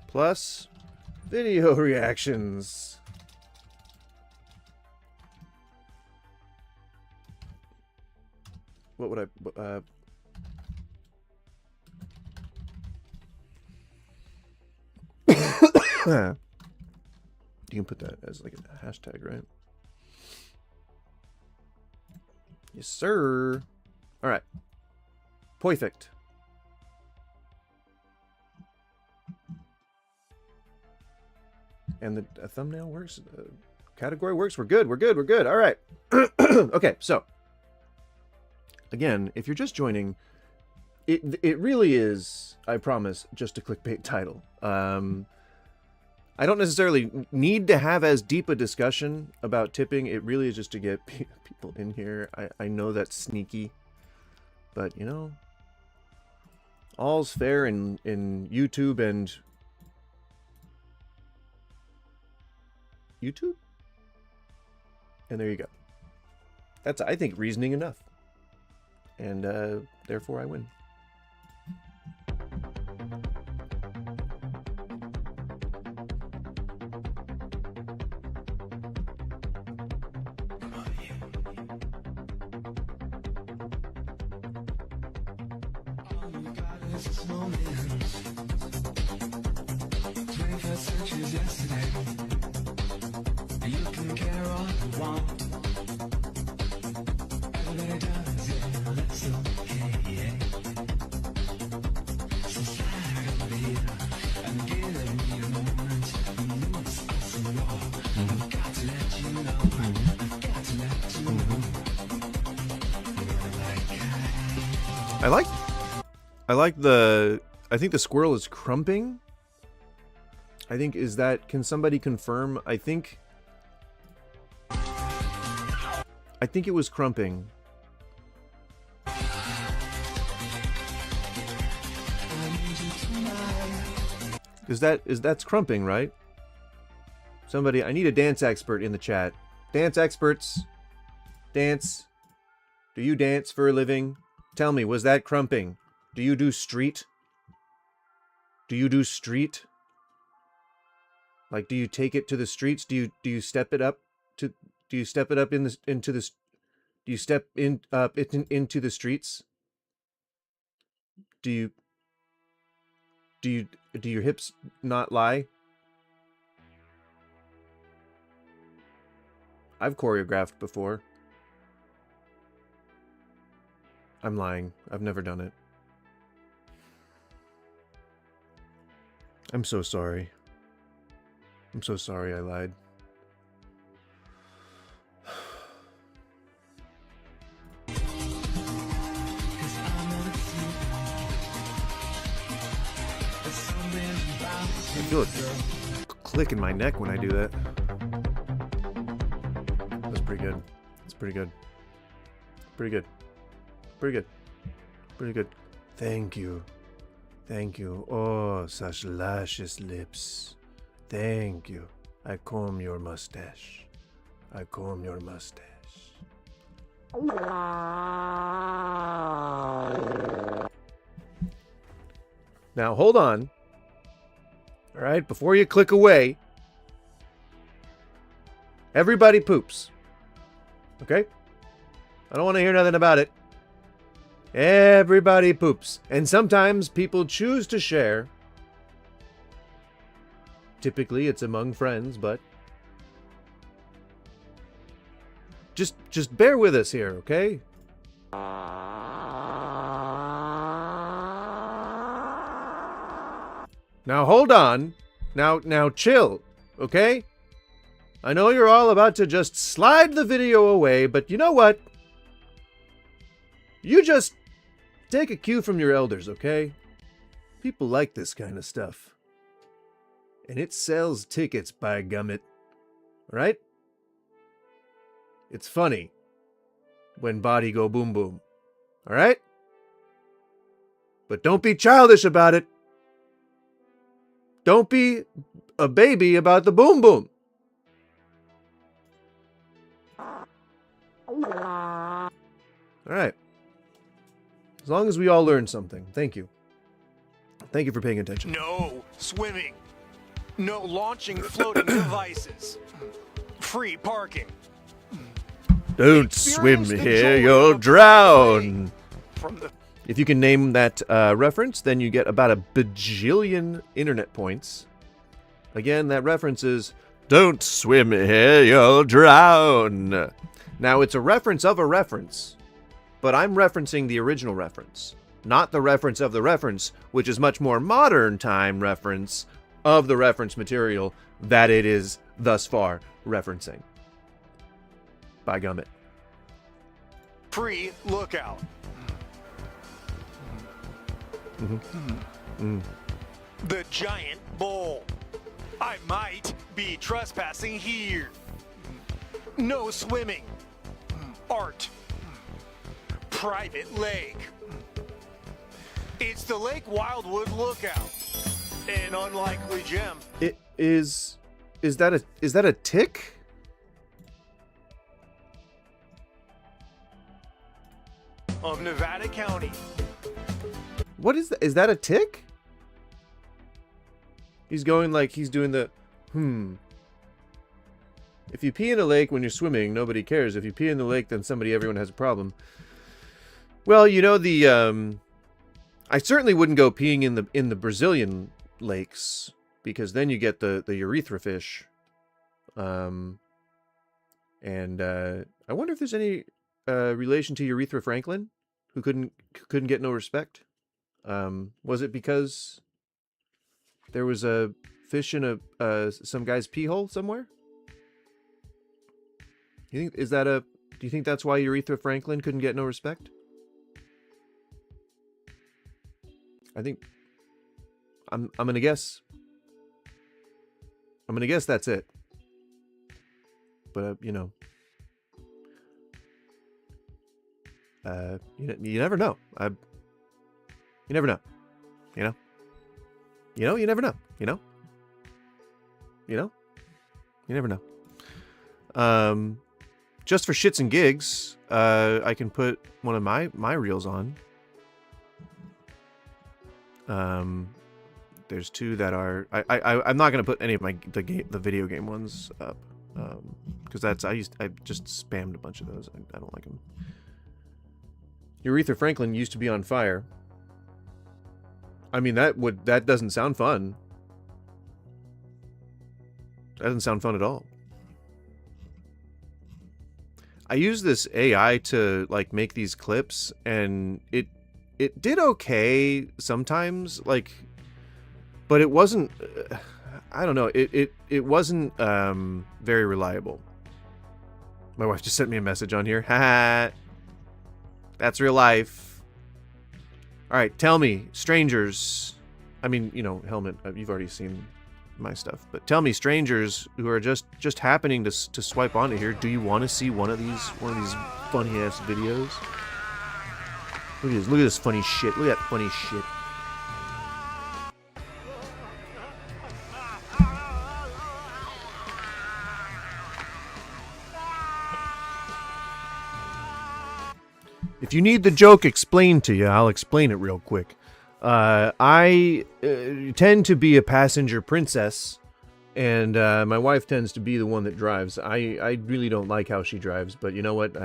Plus video reactions. What would I you can put that as like a hashtag, right? Yes, sir. All right. Perfect. And the thumbnail works. The category works. We're good. We're good. We're good. All right. Okay. So again, if you're just joining, it really is, I promise, just a clickbait title. I don't necessarily need to have as deep a discussion about tipping. It really is just to get people in here. I know that's sneaky, but you know, all's fair in YouTube and YouTube. And there you go. That's, I think, reasoning enough. And therefore I win. I think the squirrel is crumping. I think, can somebody confirm? I think it was crumping. That's crumping, right? Somebody, I need a dance expert in the chat. Dance experts. Dance. Do you dance for a living? Tell me, was that crumping? Do you do street? Do you do street? Like, do you take it to the streets? Do you step it up to? Do you step it up into the? Do you step in up into the streets? Do your hips not lie? I've choreographed before. I'm lying. I've never done it. I'm so sorry. I'm so sorry I lied. I feel a click in my neck when I do that. That's pretty good. That's pretty good. Pretty good. Pretty good. Pretty good. Thank you. Thank you. Oh, such luscious lips. Thank you. I comb your mustache. I comb your mustache. Now, hold on. All right, before you click away, everybody poops. Okay? I don't want to hear nothing about it. Everybody poops. And sometimes people choose to share. Typically, it's among friends, but just bear with us here, okay? Now hold on. Now chill, okay? I know you're all about to just slide the video away, but you know what? You just take a cue from your elders, okay? People like this kind of stuff. And it sells tickets, by gummit. Right? It's funny when body go boom boom. Alright? But don't be childish about it. Don't be a baby about the boom boom. Alright. As long as we all learn something. Thank you. Thank you for paying attention. No swimming. No launching floating devices. Free parking. Don't swim here, you'll drown. If you can name that reference, then you get about a bajillion internet points. Again, that reference is, don't swim here, you'll drown. Now, it's a reference of a reference, but I'm referencing the original reference, not the reference of the reference, which is much more modern time reference of the reference material that it is thus far referencing. By gummit. Free lookout. The giant bowl. I might be trespassing here. No swimming. Art. Private lake. It's the Lake Wildwood Lookout. An unlikely gem. It is that a tick? Of Nevada County. What is that? Is that a tick? He's going like he's doing the If you pee in a lake when you're swimming, nobody cares. If you pee in the lake, then everyone has a problem. Well, you know I certainly wouldn't go peeing in the Brazilian lakes, because then you get the urethra fish. And I wonder if there's any relation to Urethra Franklin, who couldn't get no respect. Was it because there was a fish in some guy's pee hole somewhere? Do you think that's why Urethra Franklin couldn't get no respect? I think I'm gonna guess. I'm gonna guess that's it. But you never know. You never know. You never know. You never know. Just for shits and gigs, I can put one of my reels on. There's 2 that are. I'm not gonna put any of the video game ones up, because I just spammed a bunch of those. I don't like them. Aretha Franklin used to be on fire. I mean, that doesn't sound fun. That doesn't sound fun at all. I use this AI to like make these clips, and it did okay sometimes, like, but it wasn't. I don't know. It wasn't very reliable. My wife just sent me a message on here. Ha! That's real life. All right, tell me, strangers. I mean, you know, Helmet. You've already seen my stuff, but tell me, strangers who are just happening to swipe onto here, do you want to see one of these funny ass videos? Look at this funny shit. Look at that funny shit. If you need the joke explained to you, I'll explain it real quick. I tend to be a passenger princess, and my wife tends to be the one that drives. I really don't like how she drives, but you know what?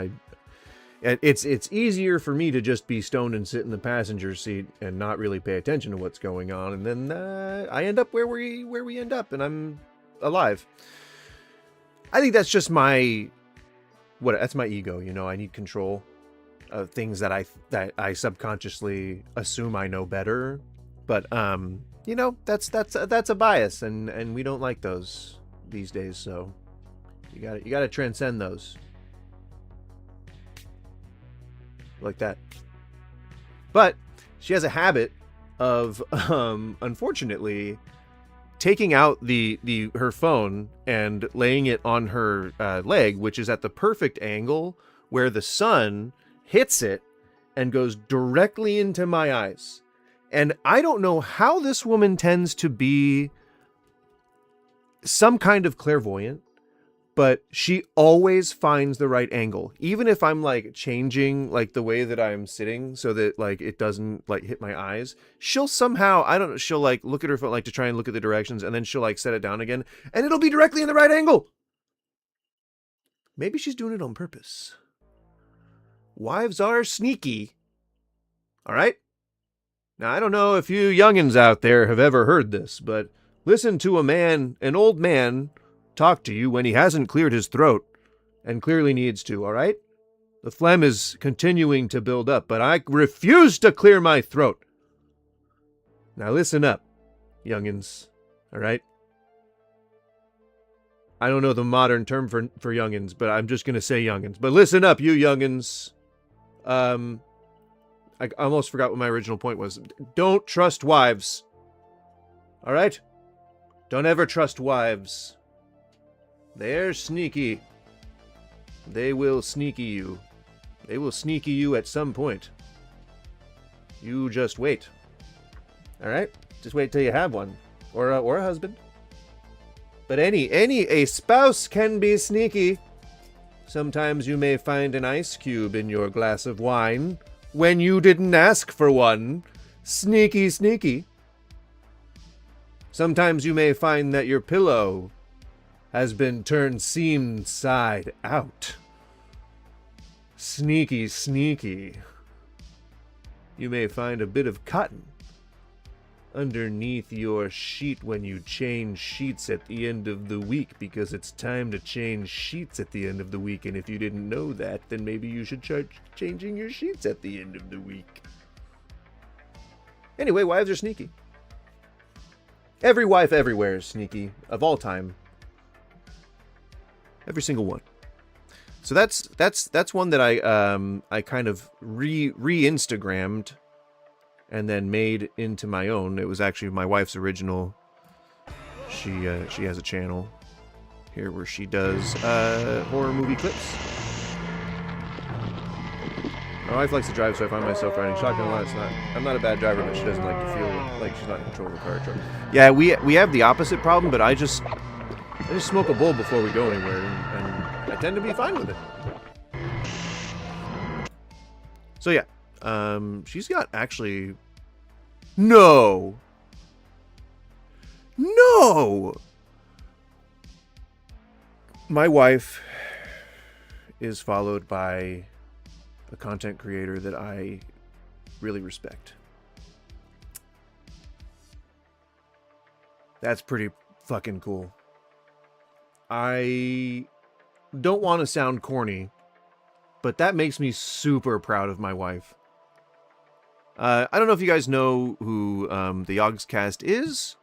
It's easier for me to just be stoned and sit in the passenger seat and not really pay attention to what's going on, and then I end up where we end up, and I'm alive. I think that's just that's my ego, you know. I need control of things that I subconsciously assume I know better, but you know, that's a bias, and we don't like those these days. So you gotta transcend those, like that. But she has a habit of unfortunately taking out her phone and laying it on her leg, which is at the perfect angle where the sun hits it and goes directly into my eyes. And I don't know how this woman tends to be some kind of clairvoyant, but she always finds the right angle. Even if I'm like changing like the way that I'm sitting so that like it doesn't like hit my eyes, she'll somehow, I don't know, she'll like look at her phone like to try and look at the directions, and then she'll like set it down again and it'll be directly in the right angle. Maybe she's doing it on purpose. Wives are sneaky. All right? Now, I don't know if you youngins out there have ever heard this, but listen to an old man, talk to you when he hasn't cleared his throat and clearly needs to, all right? The phlegm is continuing to build up, but I refuse to clear my throat. Now, listen up, youngins, all right? I don't know the modern term for youngins, but I'm just going to say youngins. But listen up, you youngins. I almost forgot what my original point was. Don't trust wives. All right? Don't ever trust wives. They're sneaky. They will sneaky you. They will sneaky you at some point. You just wait. All right? Just wait till you have one. Or a husband. But a spouse can be sneaky. Sometimes you may find an ice cube in your glass of wine when you didn't ask for one. Sneaky, sneaky. Sometimes you may find that your pillow has been turned seam side out. Sneaky, sneaky. You may find a bit of cotton underneath your sheet when you change sheets at the end of the week, because it's time to change sheets at the end of the week, and if you didn't know that, then maybe you should start changing your sheets at the end of the week. Anyway, wives are sneaky. Every wife everywhere is sneaky, of all time. Every single one. So that's one that I kind of re-Instagrammed and then made into my own. It was actually my wife's original. She has a channel here where she does horror movie clips. My wife likes to drive, so I find myself riding shotgun a lot. I'm not a bad driver, but she doesn't like to feel like she's not in control of the car truck. Yeah, we have the opposite problem, but I just smoke a bowl before we go anywhere, and I tend to be fine with it. So yeah, she's got actually No. No. My wife is followed by a content creator that I really respect. That's pretty fucking cool. I don't want to sound corny, but that makes me super proud of my wife. I don't know if you guys know who the Yogscast is,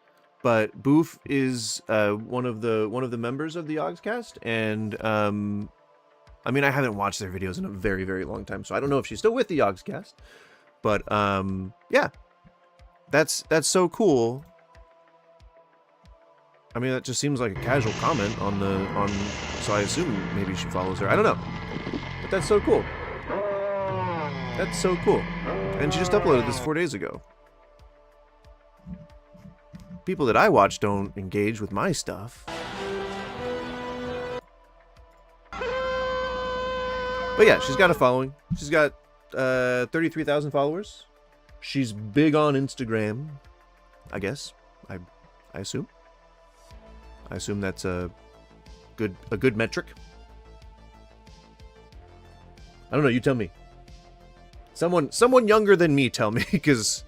but Boof is one of the members of the Yogscast, and I mean, I haven't watched their videos in a very, very long time, so I don't know if she's still with the Yogscast. But yeah, that's so cool. I mean, that just seems like a casual comment so I assume maybe she follows her. I don't know, but that's so cool. That's so cool. And she just uploaded this 4 days ago. People that I watch don't engage with my stuff. But yeah, she's got a following. She's got 33,000 followers. She's big on Instagram, I guess. I assume. I assume that's a good metric. I don't know, you tell me. Someone younger than me tell me, because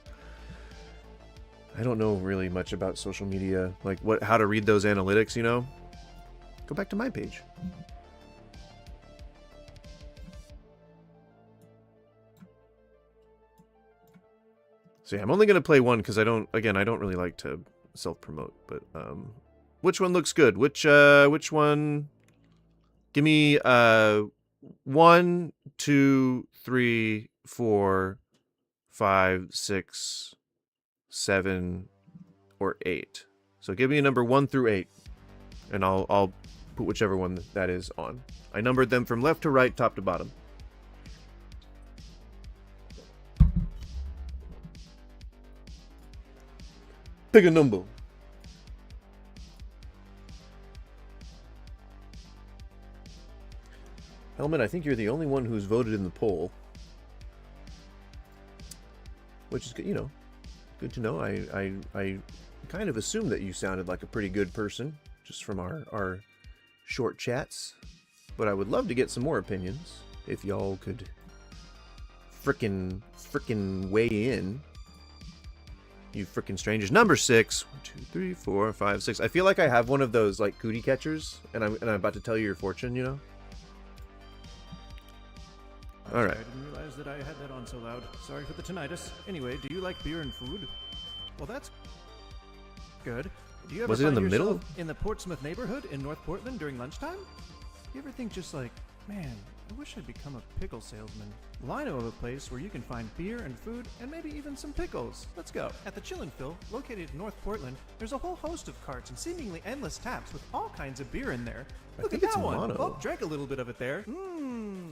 I don't know really much about social media, like how to read those analytics, you know? Go back to my page. So yeah, I'm only gonna play one because I don't really like to self-promote, but which one looks good? Which one? Give me 1, 2, 3, 4, 5, 6, 7, or 8. So give me a number 1 through 8, and I'll put whichever one that is on. I numbered them from left to right, top to bottom. Pick a number. Helmet, I think you're the only one who's voted in the poll. Which is good, you know, good to know. I kind of assumed that you sounded like a pretty good person, just from our short chats. But I would love to get some more opinions, if y'all could frickin' weigh in. You frickin' strangers. Number 6. 1, 2, 3, 4, 5, 6. I feel like I have one of those, like, cootie catchers, and I'm about to tell you your fortune, you know? Alright. I didn't realize that I had that on so loud. Sorry for the tinnitus. Anyway, do you like beer and food? Well, that's good. Do you ever Was it in find the middle? yourself in the Portsmouth neighborhood in North Portland during lunchtime? You ever think just like, man, I wish I'd become a pickle salesman. Well, I know of a place where you can find beer and food and maybe even some pickles. Let's go. At the Chillin' Phil, located in North Portland, there's a whole host of carts and seemingly endless taps with all kinds of beer in there. Look at that one. mono. Oh, drank a little bit of it there.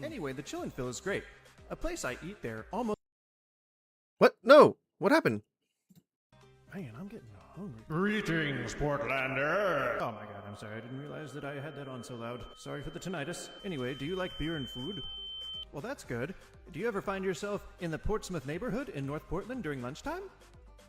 Anyway, the Chillin' Phil is great. A place I eat there almost... What? No! What happened? Man, I'm getting hungry. Greetings, Portlander. Oh my god, I'm sorry. I didn't realize that I had that on so loud. Sorry for the tinnitus. Anyway, do you like beer and food? Well, that's good. Do you ever find yourself in the Portsmouth neighborhood in North Portland during lunchtime?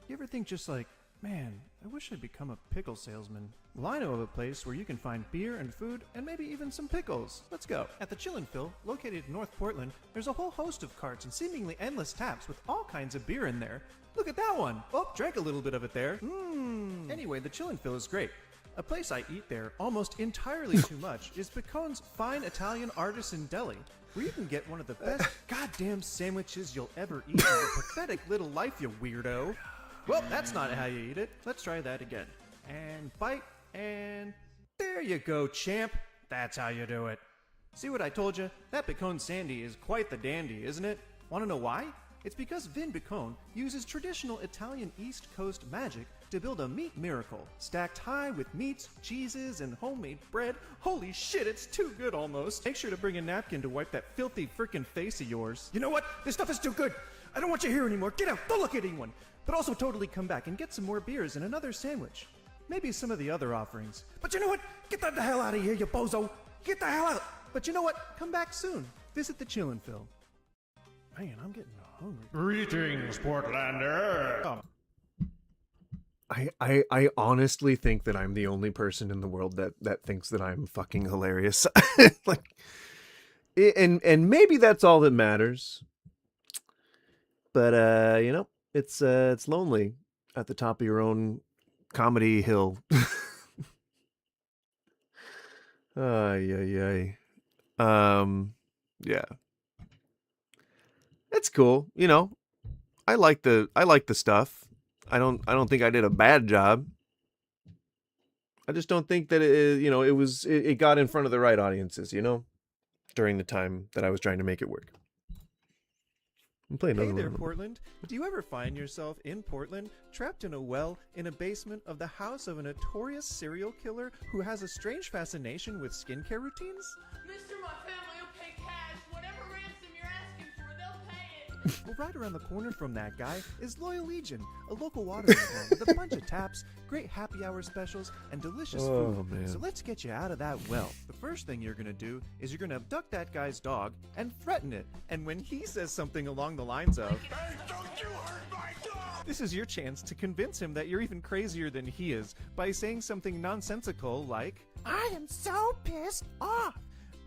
You ever think just like, man, I wish I'd become a pickle salesman. Well, I know of a place where you can find beer and food and maybe even some pickles. Let's go. At the Chillin' Phil, located in North Portland, there's a whole host of carts and seemingly endless taps with all kinds of beer in there. Look at that one. Oh, drank a little bit of it there. Anyway, the Chillin' Phil is great. A place I eat there almost entirely too much is Piccone's Fine Italian Artisan Deli, where you can get one of the best goddamn sandwiches you'll ever eat in your pathetic little life, you weirdo. Well, that's not how you eat it. Let's try that again. And bite, and there you go, champ. That's how you do it. See what I told you? That Piccone Sandy is quite the dandy, isn't it? Want to know why? It's because Vin Piccone uses traditional Italian East Coast magic to build a meat miracle, stacked high with meats, cheeses, and homemade bread. Holy shit, it's too good almost. Make sure to bring a napkin to wipe that filthy frickin' face of yours. You know what? This stuff is too good. I don't want you here anymore. Get out. Don't look at anyone. But also totally come back and get some more beers and another sandwich. Maybe some of the other offerings. But you know what? Get the hell out of here, you bozo. Get the hell out. But you know what? Come back soon. Visit the Chillin' Phil. Man, I'm getting hungry. Greetings, Portlander. Oh. I honestly think that I'm the only person in the world that thinks that I'm fucking hilarious. Like, and maybe that's all that matters. But you know, it's lonely at the top of your own comedy hill. Ay. Yeah. It's cool, you know. I like the stuff. I don't think I did a bad job. I just don't think that it got in front of the right audiences, you know, during the time that I was trying to make it work. I'm playing another Hey there, one. Portland. Do you ever find yourself in Portland, trapped in a well in a basement of the house of a notorious serial killer who has a strange fascination with skincare routines? Mister, my family will pay cash. Whatever ransom you're asking for, they'll pay it. Well, right around the corner from that guy is Loyal Legion, a local watering hole with a bunch of taps, great happy hour specials, and delicious Oh, food. man. So let's get you out of that well. The first thing you're gonna do is you're gonna abduct that guy's dog and threaten it. And when he says something along the lines of, "Hey, don't you hurt my dog!" This is your chance to convince him that you're even crazier than he is by saying something nonsensical like, I am so pissed off.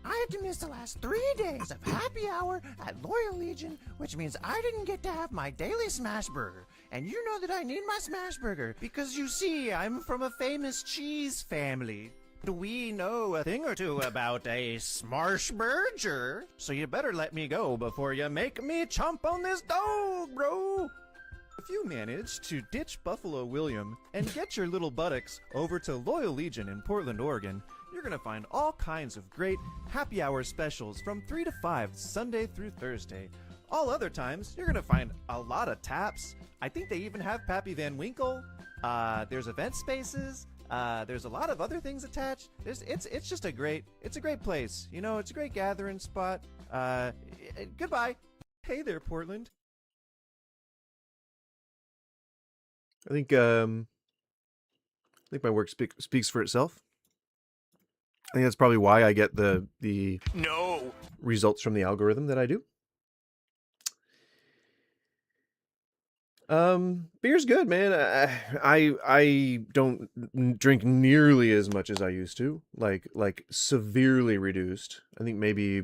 I had to miss the last 3 days of happy hour at Loyal Legion, which means I didn't get to have my daily smash burger. And you know that I need my smash burger because you see, I'm from a famous cheese family. We know a thing or two about a smash burger, so you better let me go before you make me chomp on this dog, bro. if you manage to ditch Buffalo William and get your little buttocks over to Loyal Legion in Portland, Oregon, you're going to find all kinds of great happy hour specials from 3 to 5 Sunday through Thursday. All other times, you're going to find a lot of taps. I think they even have Pappy Van Winkle. There's event spaces. There's a lot of other things attached. It's just a great place. You know, it's a great gathering spot. Goodbye. Hey there, Portland. I think my work speaks for itself. I think that's probably why I get the results from the algorithm that I do. Beer's good, man. I don't drink nearly as much as I used to, like severely reduced. I think maybe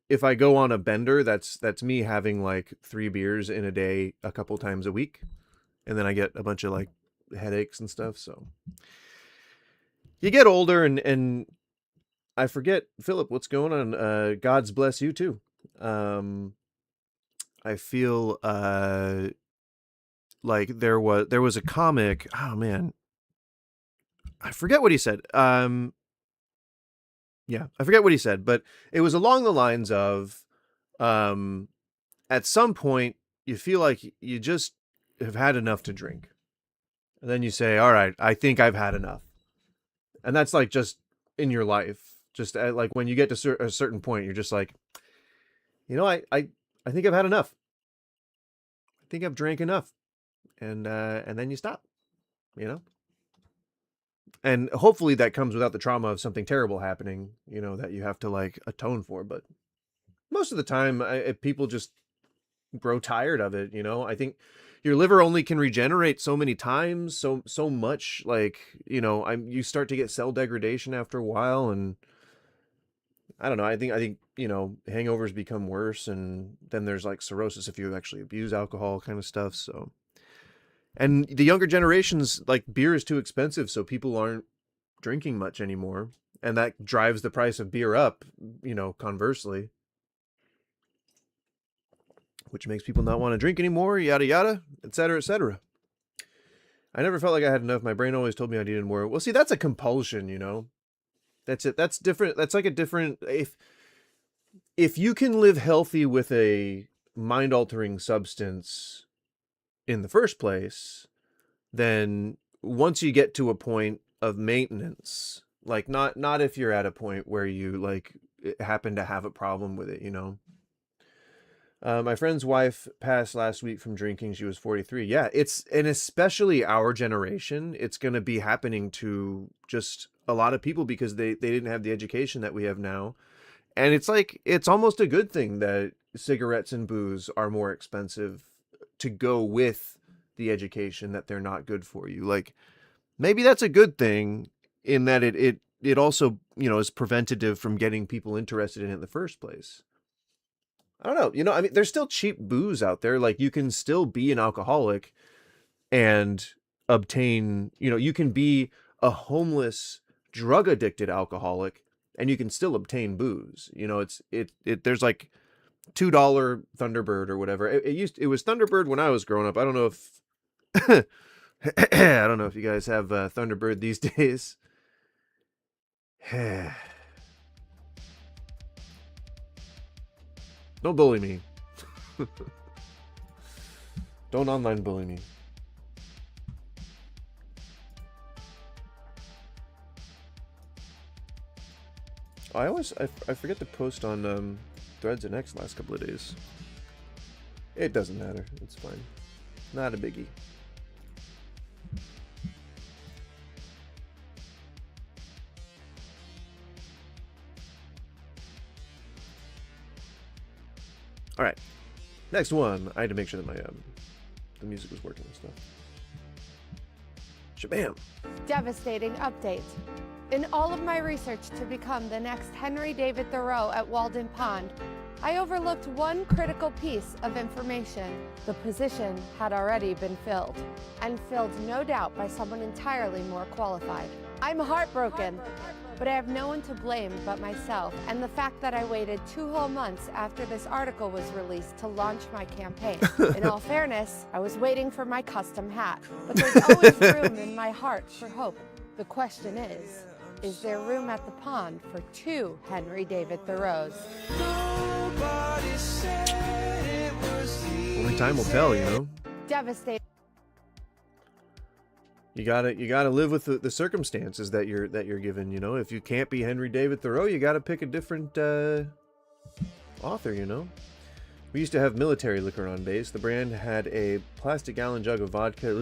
if I go on a bender, that's me having like 3 beers in a day a couple times a week. And then I get a bunch of like headaches and stuff. So you get older and I forget, Philip, what's going on? God's bless you too. I feel like there was a comic. Oh man, I forget what he said. Yeah, I forget what he said, but it was along the lines of, at some point you feel like you just have had enough to drink, and then you say, all right, I think I've had enough. And that's like just in your life, just like when you get to a certain point, you're just like, you know, I think I've had enough. I think I've drank enough. And then you stop, you know, and hopefully that comes without the trauma of something terrible happening, you know, that you have to like atone for. But most of the time people just grow tired of it. You know, I think your liver only can regenerate so many times, so much, like, you know, you start to get cell degradation after a while. And I don't know. I think, you know, hangovers become worse, and then there's like cirrhosis if you actually abuse alcohol kind of stuff. So, and the younger generations, like, beer is too expensive, so people aren't drinking much anymore, and that drives the price of beer up, you know, conversely, which makes people not want to drink anymore, yada yada, etc., etc. I never felt like I had enough. My brain always told me I needed more. Well, see, that's a compulsion, you know. That's it. That's different. That's like a different. If you can live healthy with a mind-altering substance in the first place, then once you get to a point of maintenance, like not if you're at a point where you like happen to have a problem with it, you know. My friend's wife passed last week from drinking. She was 43. Yeah, and especially our generation, it's going to be happening to just a lot of people because they didn't have the education that we have now. And it's like, it's almost a good thing that cigarettes and booze are more expensive to go with the education that they're not good for you. Like, maybe that's a good thing in that it also, you know, is preventative from getting people interested in it in the first place. I don't know. You know, I mean, there's still cheap booze out there. Like, you can still be an alcoholic and obtain, you know, you can be a homeless, drug addicted alcoholic and you can still obtain booze. You know, there's like $2 Thunderbird or whatever. It was Thunderbird when I was growing up. I don't know if I don't know if you guys have Thunderbird these days. Don't bully me. Don't online bully me. I forget to post on Threads and X last couple of days. It doesn't matter. It's fine. Not a biggie. All right, next one. I had to make sure that my the music was working and stuff. Shabam! Devastating update. In all of my research to become the next Henry David Thoreau at Walden Pond, I overlooked one critical piece of information. The position had already been filled, and filled no doubt by someone entirely more qualified. I'm heartbroken. But I have no one to blame but myself and the fact that I waited 2 whole months after this article was released to launch my campaign. In all fairness, I was waiting for my custom hat, but there's always room in my heart for hope. The question is there room at the pond for 2 Henry David Thoreaus? Only time will tell, you know. Devastating. You gotta live with the circumstances that you're given. You know, if you can't be Henry David Thoreau, you gotta pick a different author. You know, we used to have military liquor on base. The brand had a plastic gallon jug of vodka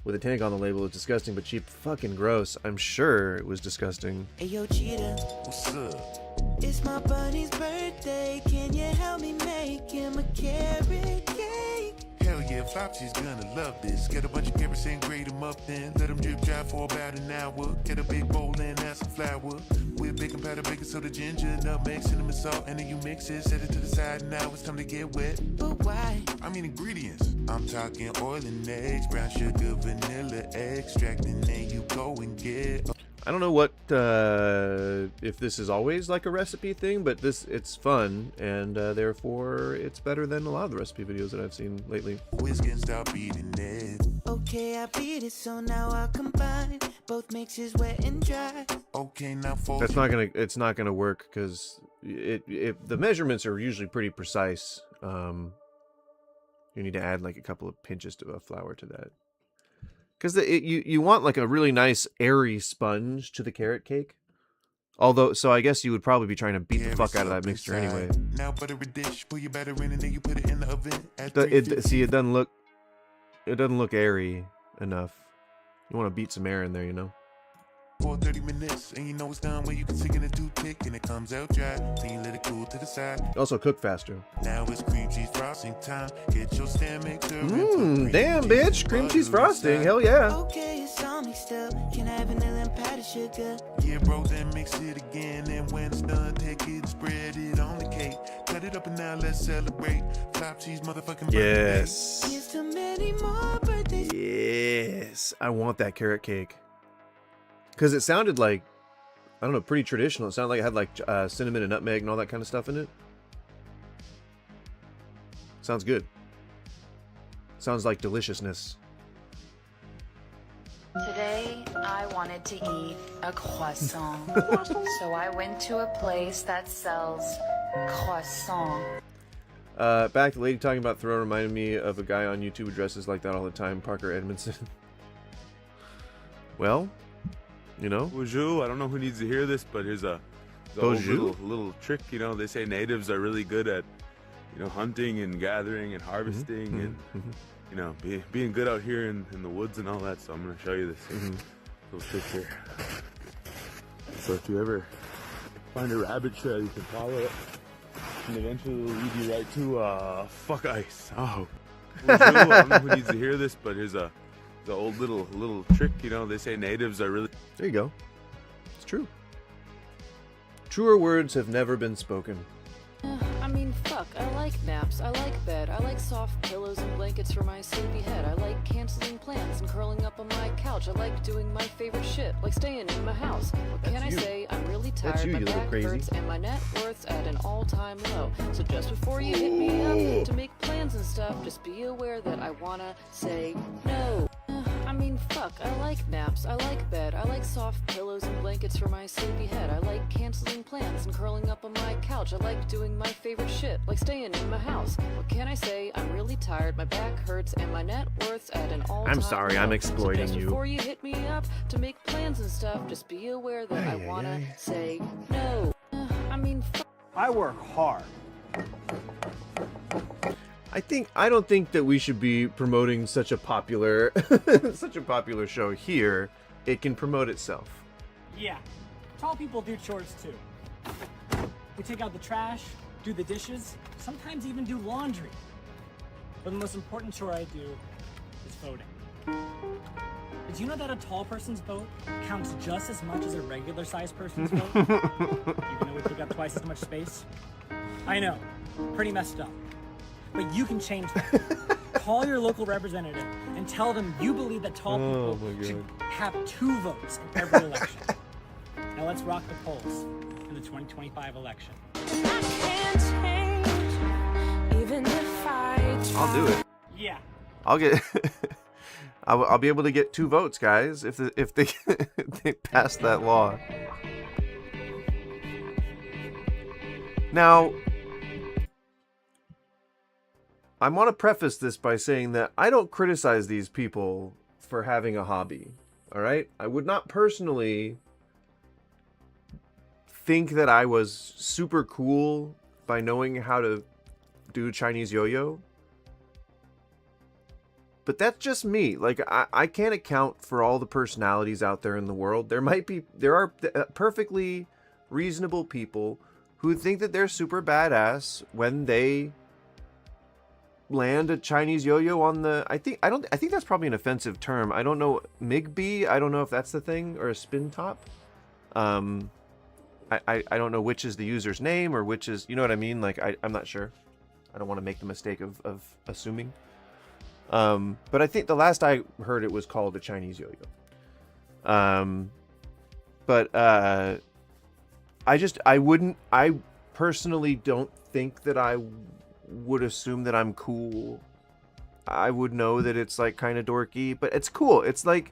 with a tank on the label. It's disgusting but cheap. Fucking gross. I'm sure it was disgusting. Hey yo, Cheetah. What's up? It's my buddy's birthday. Can you help me make him a carrot cake? Hell yeah, Flopsy's gonna love this. Get a bunch of carrots and grate them up then. Let them drip dry for about an hour. Get a big bowl and add some flour. With baking powder, baking soda, ginger, nutmeg, cinnamon, salt. And then you mix it, set it to the side. Now it's time to get wet. But why? I mean ingredients. I'm talking oil and eggs, brown sugar, vanilla extract. And then you go and get... I don't know what if this is always like a recipe thing, but it's fun, and therefore it's better than a lot of the recipe videos that I've seen lately. Whiskey and stop eating it. Okay, I beat it, so now I'll combine both mixes wet and dry. Okay, now fold. It's not gonna work because the measurements are usually pretty precise. You need to add like a couple of pinches of flour to that. Because you want like a really nice airy sponge to the carrot cake. Although, so I guess you would probably be trying to beat the fuck out of that mixture anyway. Now butter a dish, put your batter in, and then you put it in the oven. See, it doesn't look airy enough. You want to beat some air in there, you know. For 30 minutes, and you know it's done when you can stick in a toothpick and it comes out dry. Then you let it cool to the side. Also cook faster. Now it's cream cheese frosting time. Get your stand mixer. Damn, bitch, cream cheese frosting. Hell yeah. Okay, it's on me still. Can I have vanilla and powdered sugar? Yeah, bro, then mix it again. And when it's done, take it and spread it on the cake. Cut it up and now let's celebrate. Flopsy's motherfucking birthday. Yes. Here's to many more birthdays. Yes. I want that carrot cake. Because it sounded like, I don't know, pretty traditional. It sounded like it had like cinnamon and nutmeg and all that kind of stuff in it. Sounds good. Sounds like deliciousness. Today, I wanted to eat a croissant. So I went to a place that sells croissant. Back to the lady talking about Thoreau reminded me of a guy on YouTube who dresses like that all the time, Parker Edmondson. Well... You know? Bonjour. I don't know who needs to hear this, but here's a little trick. You know, they say natives are really good at, you know, hunting and gathering and harvesting you know, being good out here in the woods and all that. So I'm going to show you this little trick here. So if you ever find a rabbit trail, you can follow it, and eventually it'll lead you right to fuck ice. Oh. I don't know who needs to hear this, but here's a old little trick. You know, they say natives are really. There you go. It's true. Truer words have never been spoken. I mean, fuck, I like naps, I like bed, I like soft pillows and blankets for my sleepy head, I like canceling plans and curling up on my couch, I like doing my favorite shit, like staying in my house. What can I say? I'm really tired, my back hurts, and my net worth's at an all-time low. So just before you hit me up to make plans and stuff, just be aware that I wanna say no. I mean, fuck, I like naps, I like bed, I like soft pillows and blankets for my sleepy head, I like canceling plans and curling up on my couch, I like doing my favorite shit, like staying in my house. What can I say? I'm really tired, my back hurts, and my net worth's at an all-time I'm sorry, I'm exploiting so just you. before you hit me up to make plans and stuff, just be aware that I wanna say no. I mean, I work hard. I don't think that we should be promoting such a popular show here. It can promote itself. Yeah, tall people do chores too. We take out the trash, do the dishes, sometimes even do laundry. But the most important chore I do is voting. Did you know that a tall person's vote counts just as much as a regular sized person's vote? Even though we take up twice as much space? I know, pretty messed up. But you can change that. Call your local representative and tell them you believe that tall people should have 2 votes in every election. Now let's rock the polls in the 2025 election. I'll do it. Yeah. I'll get. I'll be able to get 2 votes, guys, if they if they pass that law. Now, I want to preface this by saying that I don't criticize these people for having a hobby. All right, I would not personally think that I was super cool by knowing how to do Chinese yo-yo. But that's just me. Like, I can't account for all the personalities out there in the world. There are perfectly reasonable people who think that they're super badass when they land a Chinese yo-yo on the... I think that's probably an offensive term. I don't know. Migby? I don't know if that's the thing, or a spin top. I don't know which is the user's name or which is... You know what I mean? Like, I'm not sure. I don't want to make the mistake of assuming. But I think the last I heard it was called a Chinese yo-yo. I personally don't think that I would assume that I'm cool. I would know that it's like kind of dorky, but it's cool. It's like,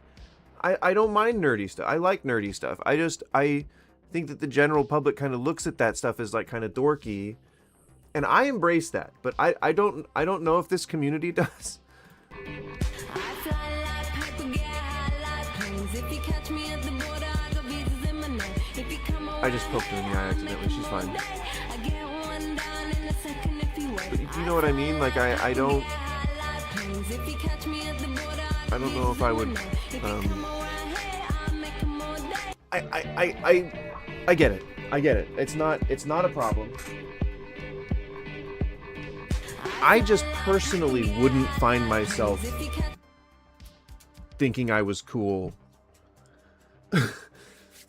I don't mind nerdy stuff. I like nerdy stuff. I think that the general public kind of looks at that stuff as like kind of dorky, and I embrace that, but I don't know if this community does. I just poked her in the eye accidentally. She's fine. But you know what I mean? Like, I don't know if I would, I get it. I get it. It's not a problem. I just personally wouldn't find myself thinking I was cool.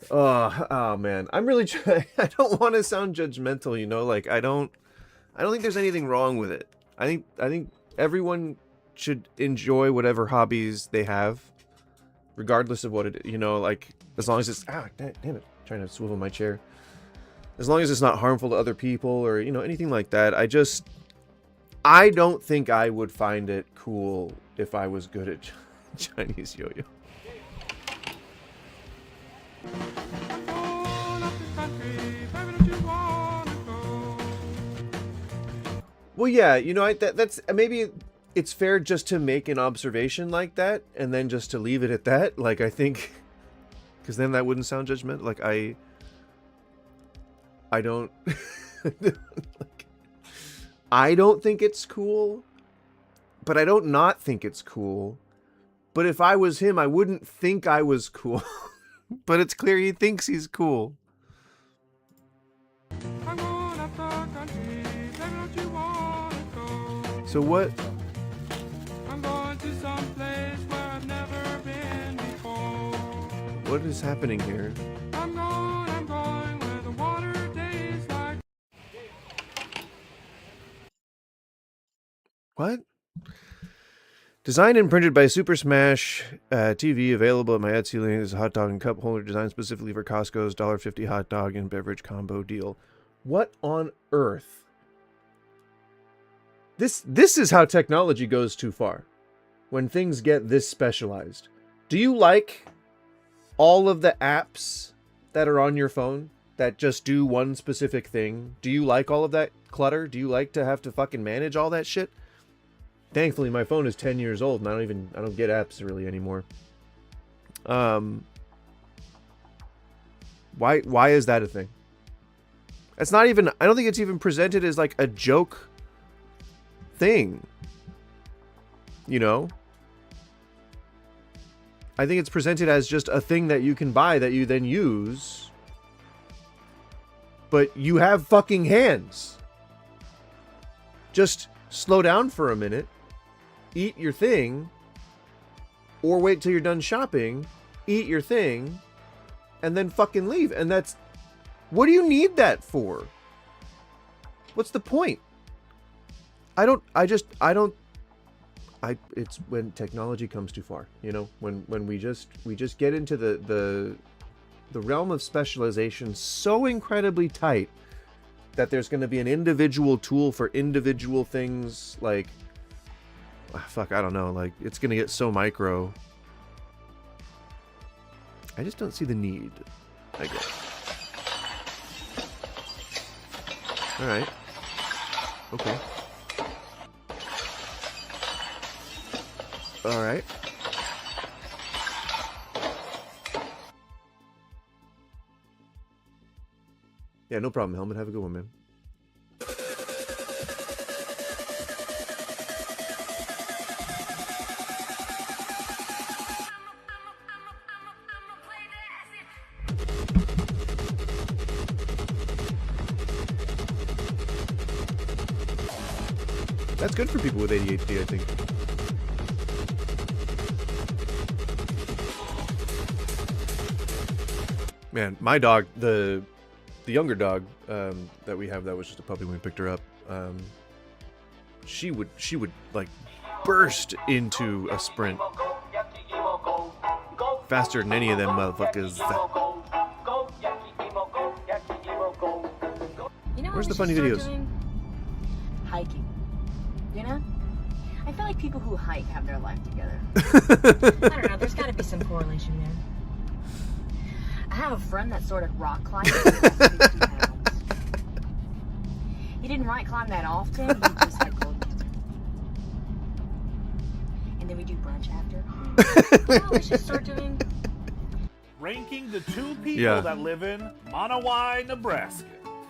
Oh man, I'm really trying. I don't want to sound judgmental, you know. Like, I don't think there's anything wrong with it. I think everyone should enjoy whatever hobbies they have, regardless of what it, you know, like, as long as it's damn it, I'm trying to swivel my chair. As long as it's not harmful to other people or, you know, anything like that. I don't think I would find it cool if I was good at Chinese yo-yo. Well, yeah, you know, that's maybe it's fair just to make an observation like that and then just to leave it at that. Like, I think, because then that wouldn't sound judgmental. Like, I don't, like, I don't think it's cool, but I don't not think it's cool. But if I was him, I wouldn't think I was cool. But it's clear he thinks he's cool. So what to some place where I've never been before. What is happening here? I'm going where the water tastes like. What? Designed and printed by Super Smash TV, available at my Etsy link. This is a hot dog and cup holder designed specifically for Costco's $1.50 hot dog and beverage combo deal. What on earth? This is how technology goes too far. When things get this specialized. Do you like all of the apps that are on your phone that just do one specific thing? Do you like all of that clutter? Do you like to have to fucking manage all that shit? Thankfully, my phone is 10 years old and I don't get apps really anymore. Why is that a thing? It's not even, I don't think it's even presented as like a joke thing. You know? I think it's presented as just a thing that you can buy that you then use. But you have fucking hands. Just slow down for a minute. Eat your thing, or wait till you're done shopping, eat your thing, and then fucking leave. And that's, what do you need that for? What's the point? It's when technology comes too far, you know, when we just get into the realm of specialization so incredibly tight that there's going to be an individual tool for individual things, like, fuck, I don't know, like, it's gonna get so micro. I just don't see the need, I guess. Alright. Okay. Alright. Yeah, no problem, Helmet. Have a good one, man. That's good for people with ADHD, I think. Man, my dog, the younger dog that we have, that was just a puppy when we picked her up. She would like burst into a sprint faster than any of them motherfuckers. You know, where's the funny videos? Hiking. You know? I feel like people who hike have their life together. I don't know, there's gotta be some correlation there. I have a friend that started rock climbing at 50 pounds. He didn't rock climb that often, he just had cold cancer. And then we do brunch after. You know, we should start doing... Ranking the 2 people that live in Manawai, Nebraska.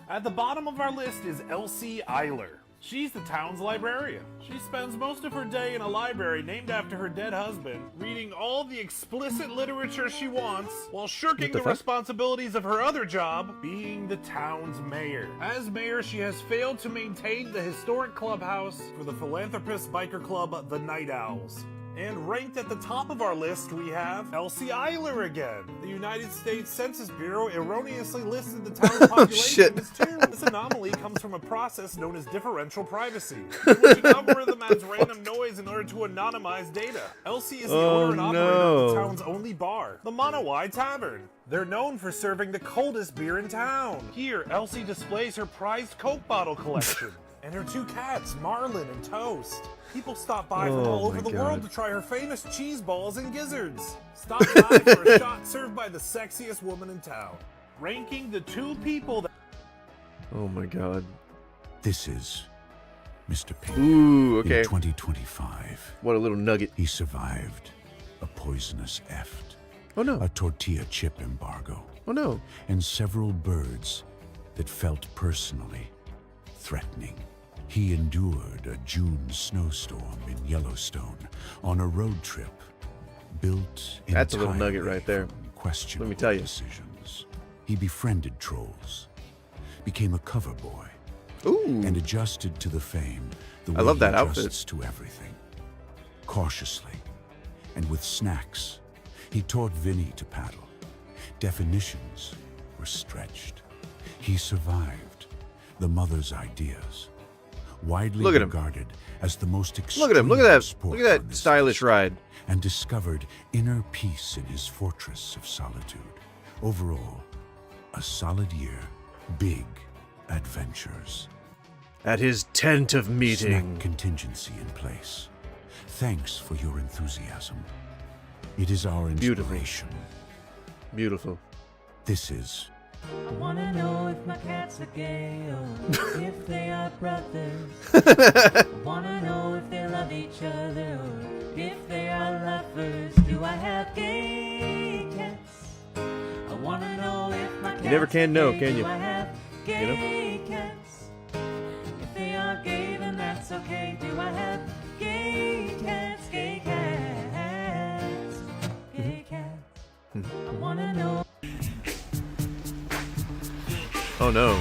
At the bottom of our list is Elsie Eiler. She's the town's librarian. She spends most of her day in a library named after her dead husband, reading all the explicit literature she wants, while shirking the responsibilities of her other job, being the town's mayor. As mayor, she has failed to maintain the historic clubhouse for the philanthropist biker club, the Night Owls. And ranked at the top of our list, we have Elsie Eiler again. The United States Census Bureau erroneously listed the town's population as 2. This anomaly comes from a process known as differential privacy, in which an algorithm adds random noise in order to anonymize data. Elsie is the owner and operator of the town's only bar, the Manawai Tavern. They're known for serving the coldest beer in town. Here, Elsie displays her prized Coke bottle collection. And her 2 cats, Marlin and Toast. People stop by from all over the world to try her famous cheese balls and gizzards. Stop by for a shot served by the sexiest woman in town. Ranking the 2 people that... Oh my god. This is Mr. Pink. Ooh, okay. In 2025. What a little nugget. He survived a poisonous eft. Oh no. A tortilla chip embargo. Oh no. And several birds that felt personally threatening. He endured a June snowstorm in Yellowstone on a road trip built entirely That's a little nugget right there. Questionable Let me tell you. decisions. He befriended trolls, became a cover boy, Ooh. and adjusted to the fame the way I love that he outfit. adjusts to everything. cautiously, and with snacks. He taught Vinny to paddle. Definitions were stretched. He survived the mother's ideas, widely Look at him. regarded as the most extreme Look at him. Look at that. sport Look at on that this stylish ride. and discovered inner peace in his fortress of solitude. Overall, a solid year, big adventures. At his tent of meeting. Snack contingency in place. Thanks for your enthusiasm. It is our inspiration. Beautiful. This is I wanna know if my cats are gay or if they are brothers. I wanna know if they love each other or if they are lovers. Do I have gay cats? I wanna know if my cats You never can know, are gay. can you? Do I have gay You know? cats? If they are gay, then that's okay. Do I have gay cats? Gay cats? Gay cats? I wanna know. Oh no.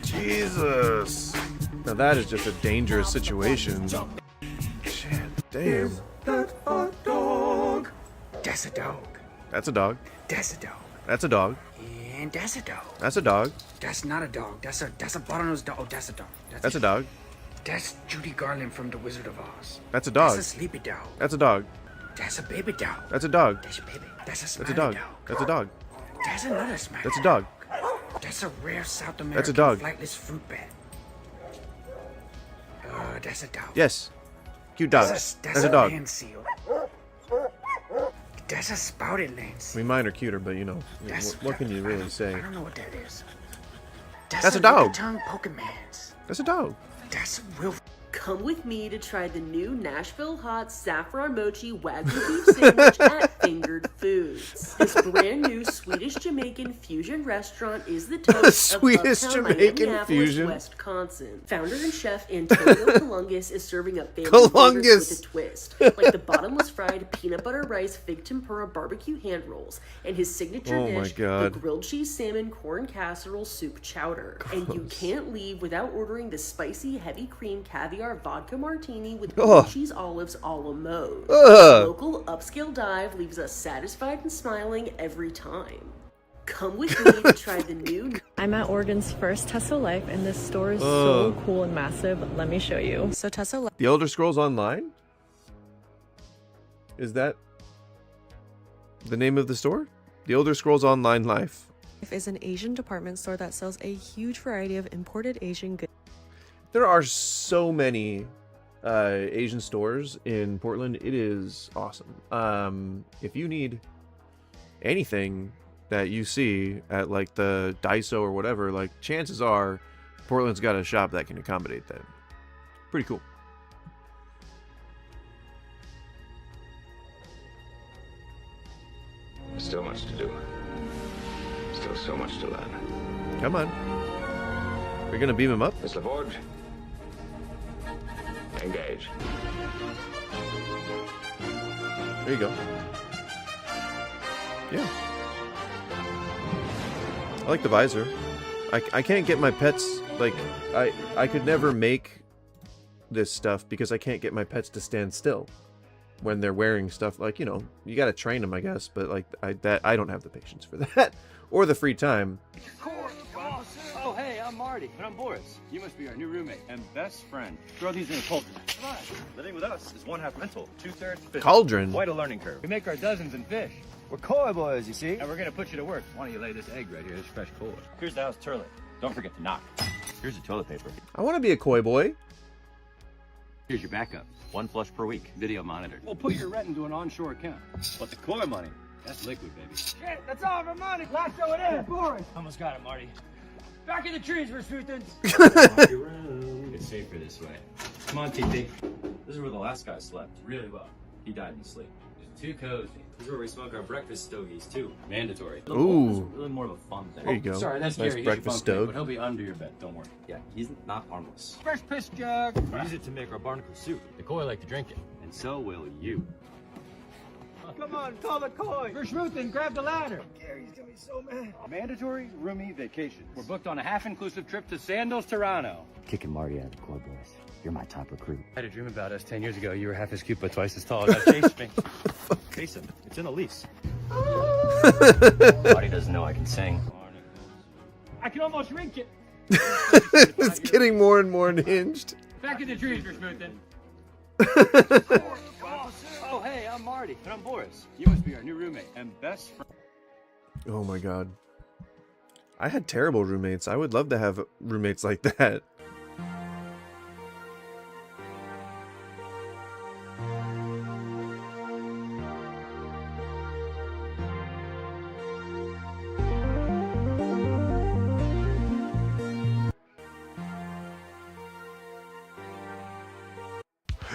Jesus. Now that is just a dangerous situation. Shit, damn. That a dog. That's a dog. That's a dog. That's a dog. That's a dog. And that's a dog. That's a dog. That's not a dog. That's a bottlenose dog. Oh, that's a dog. That's a dog. That's Judy Garland from The Wizard of Oz. That's a dog. That's a sleepy dog. That's a dog. That's a baby dog. That's a dog. That's a baby. That's a That's smiley a dog. dog. That's a dog. That's another smiley That's a dog. That's a rare South American That's a dog. flightless fruit bat. That's a dog. Yes. Cute dog. That's That's a dog. land seal. That's a spouted land I seal. mean, mine are cuter, but you know, That's- what can you really say? I don't know what that is. That's a dog. Tongue Pokemans. That's a dog. That's a real. Come with me to try the new Nashville Hot Saffron Mochi Wagyu beef sandwich at Fingered Foods. This brand new Swedish Jamaican fusion restaurant is the toast of Swedish uptown Jamaican Minneapolis, fusion? Wisconsin. Founder and chef Antonio Colungus is serving up family Colungus. favorites with a twist, like the bottomless fried peanut butter rice fig tempura barbecue hand rolls, and his signature Oh my dish, God. the grilled cheese salmon corn casserole soup chowder. And you can't leave without ordering the spicy heavy cream caviar vodka martini with grilled Ugh. cheese olives a la mode. Ugh. Local upscale dive leaves us satisfied and smiling every time. Come with me to try the new. I'm at Oregon's first Tesla Life, and this store is so Ugh. cool and massive. Let me show you. So Tesla Life. The Elder Scrolls Online? Is that the name of the store? The Elder Scrolls Online Life. Is an Asian department store that sells a huge variety of imported Asian goods. There are so many Asian stores in Portland. It is awesome. If you need anything that you see at like the Daiso or whatever, like chances are Portland's got a shop that can accommodate that. Pretty cool. Still much to do. Still so much to learn. Come on. We're gonna beam him up? Miss LaForge, engage. There you go. Yeah. I like the visor. I can't get my pets, like, I could never make this stuff because I can't get my pets to stand still when they're wearing stuff. Like, you know, you gotta train them, I guess, but like, I don't have the patience for that. Or the free time. Oh, hey, I'm Marty. And I'm Boris. You must be our new roommate and best friend. Throw these in a cauldron. Come on. Living with us is 1/2 mental, 2/3 physical. Cauldron? Quite a learning curve. We make our dozens in fish. We're koi boys, you see? And we're gonna put you to work. Why don't you lay this egg right here? This fresh koi. Here's the house turlet. Don't forget to knock. Here's the toilet paper. I want to be a koi boy. Here's your backup. 1 flush per week. Video monitored. We'll put your rent into an onshore account. But the koi money, that's liquid, baby. Shit, that's all of our money. Lasso it in. Boris. Almost got it, Marty. Back in the trees, Rasputin. It's safer this way. Come on, TT. This is where the last guy slept. Really well. He died in his sleep. It's too cozy. This is where we smoke our breakfast stogies, too. Mandatory. Ooh. This is really more of a fun thing. There you go. Sorry, that's Nice Gary. breakfast He's your bunk mate, stove. But he'll be under your bed, don't worry. Yeah, he's not harmless. Fresh piss jug. We use it to make our barnacle soup. The koi like to drink it. And so will you. Come on, call the coin. Verschmuthen, grab the ladder. Gary's gonna be so mad. Mandatory roomie vacations. We're booked on a half-inclusive trip to Sandals, Toronto. Kicking Marty out of the club, boys. You're my top recruit. I had a dream about us 10 years ago. You were half as cute, but twice as tall. Now chase me. Chase him. It's in a lease. Marty doesn't know I can sing. I can almost reach it. It's getting more and more unhinged. Back in the trees, Verschmuthen. Oh, hey, I'm Marty. And I'm Boris. You must be our new roommate and best friend. Oh my god. I had terrible roommates. I would love to have roommates like that.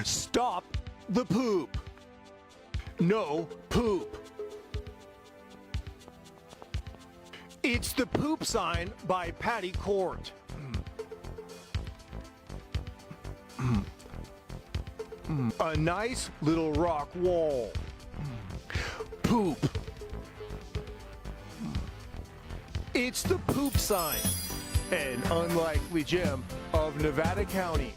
Stop the poop. No poop. It's the poop sign by Patty Court. A nice little rock wall. Poop. It's the poop sign. An unlikely gem of Nevada County.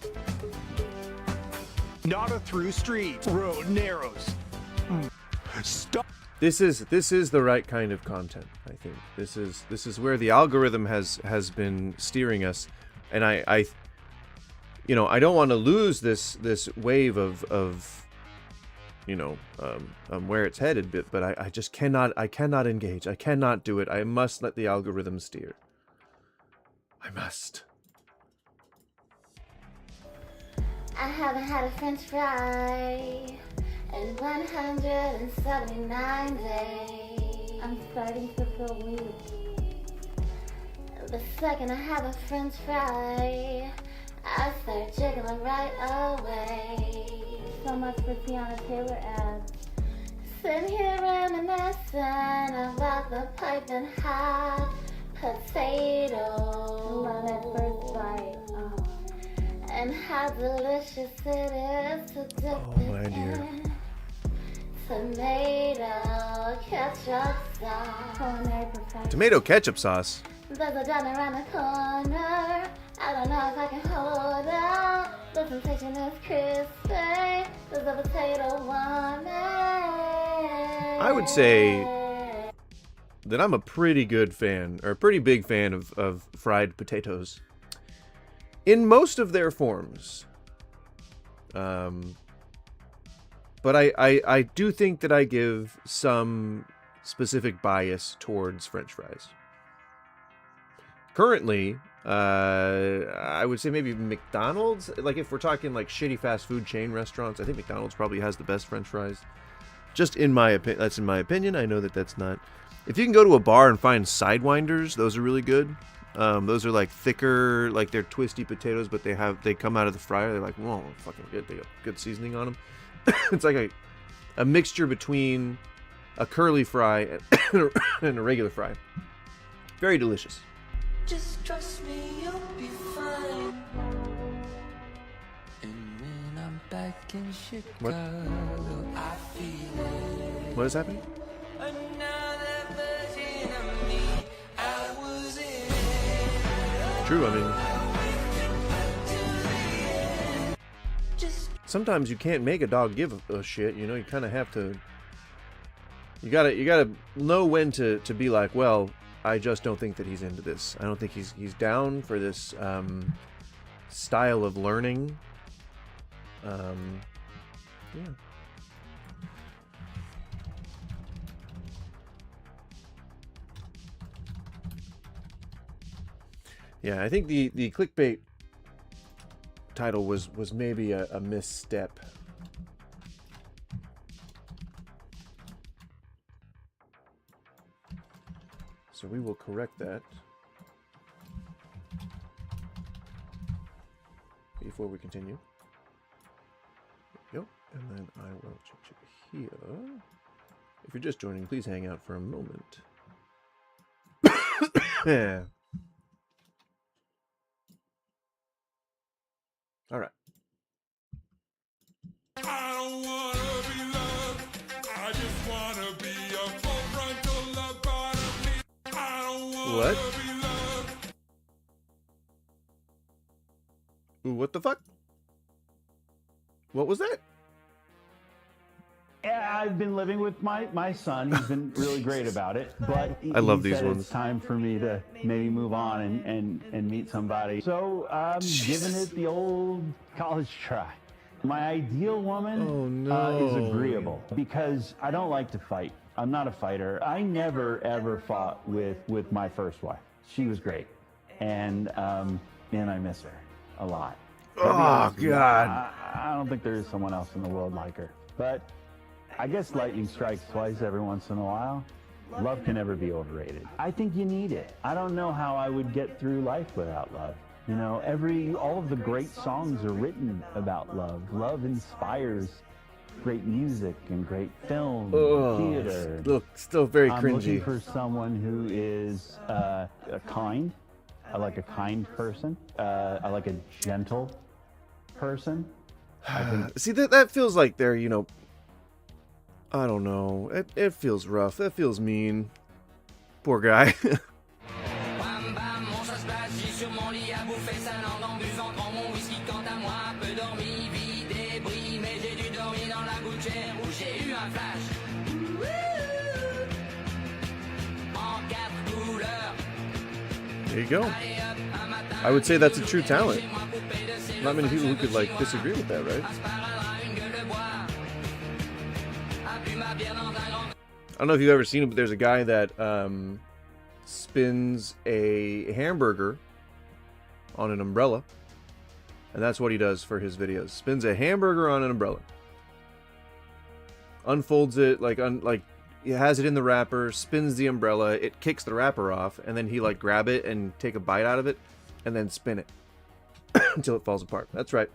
Not a through street. Road narrows. Stop. This is the right kind of content, I think. This is where the algorithm has been steering us, and I you know, I don't want to lose this wave of you know, where it's headed, but I just cannot engage. I cannot do it. I must let the algorithm steer. I must. I haven't had a french fry in 179 days. I'm starting to feel weak. The second I have a french fry, I start jiggling right away. So much for Tiana Taylor ads. Sitting here reminiscing about the piping hot potato. Love that first bite. Oh. And how delicious it is to dip it in tomato ketchup sauce. Culinary perfection. Tomato ketchup sauce. There's a gun around the corner. I don't know if I can hold out. The sensation is crispy. There's a potato warming. I would say that I'm a pretty good fan, or a pretty big fan of fried potatoes. In most of their forms. But I do think that I give some specific bias towards French fries. Currently, I would say maybe McDonald's. Like if we're talking like shitty fast food chain restaurants, I think McDonald's probably has the best French fries. Just in my opinion, that's in my opinion. I know that that's not. If you can go to a bar and find Sidewinders, those are really good. Those are like thicker, like they're twisty potatoes, but they come out of the fryer. They're like, whoa, fucking good. They got good seasoning on them. It's like a mixture between a curly fry and a regular fry. Very delicious. Just trust me, you'll be fine. And when I'm back in Chicago, I feel it. What is happening? Another version of me, I was in it. True, I mean, sometimes you can't make a dog give a shit, you know, you kind of have to, you gotta know when to be like, well, I just don't think that he's into this. I don't think he's down for this style of learning. Yeah. Yeah, I think the clickbait title was maybe a misstep. So we will correct that before we continue. There we go. And then I will change it here. If you're just joining, please hang out for a moment. Yeah. All right. I don't wanna be loved. I just What? Ooh, what the fuck? What was that? Yeah, I've been living with my son. He's been really great about it. But I love he these said ones. It's time for me to maybe move on and meet somebody. So I'm giving it the old college try. My ideal woman is agreeable because I don't like to fight. I'm not a fighter. I never ever fought with my first wife. She was great, and I miss her a lot. Oh God! I don't think there is someone else in the world like her. But I guess lightning strikes twice every once in a while. Love can never be overrated. I think you need it. I don't know how I would get through life without love. You know, all of the great songs are written about love. Love inspires great music and great film, and theater. Look, still very I'm cringy. looking for someone who is kind. I like a kind person. I like a gentle person. I think. See, that feels like they're, you know, I don't know. It feels rough. That feels mean. Poor guy. There you go. I would say that's a true talent. Not many people who could, like, disagree with that, right? I don't know if you've ever seen it, but there's a guy that spins a hamburger on an umbrella. And that's what he does for his videos. Spins a hamburger on an umbrella. Unfolds it, he has it in the wrapper, spins the umbrella, it kicks the wrapper off, and then he like grab it and take a bite out of it, and then spin it until it falls apart. That's right.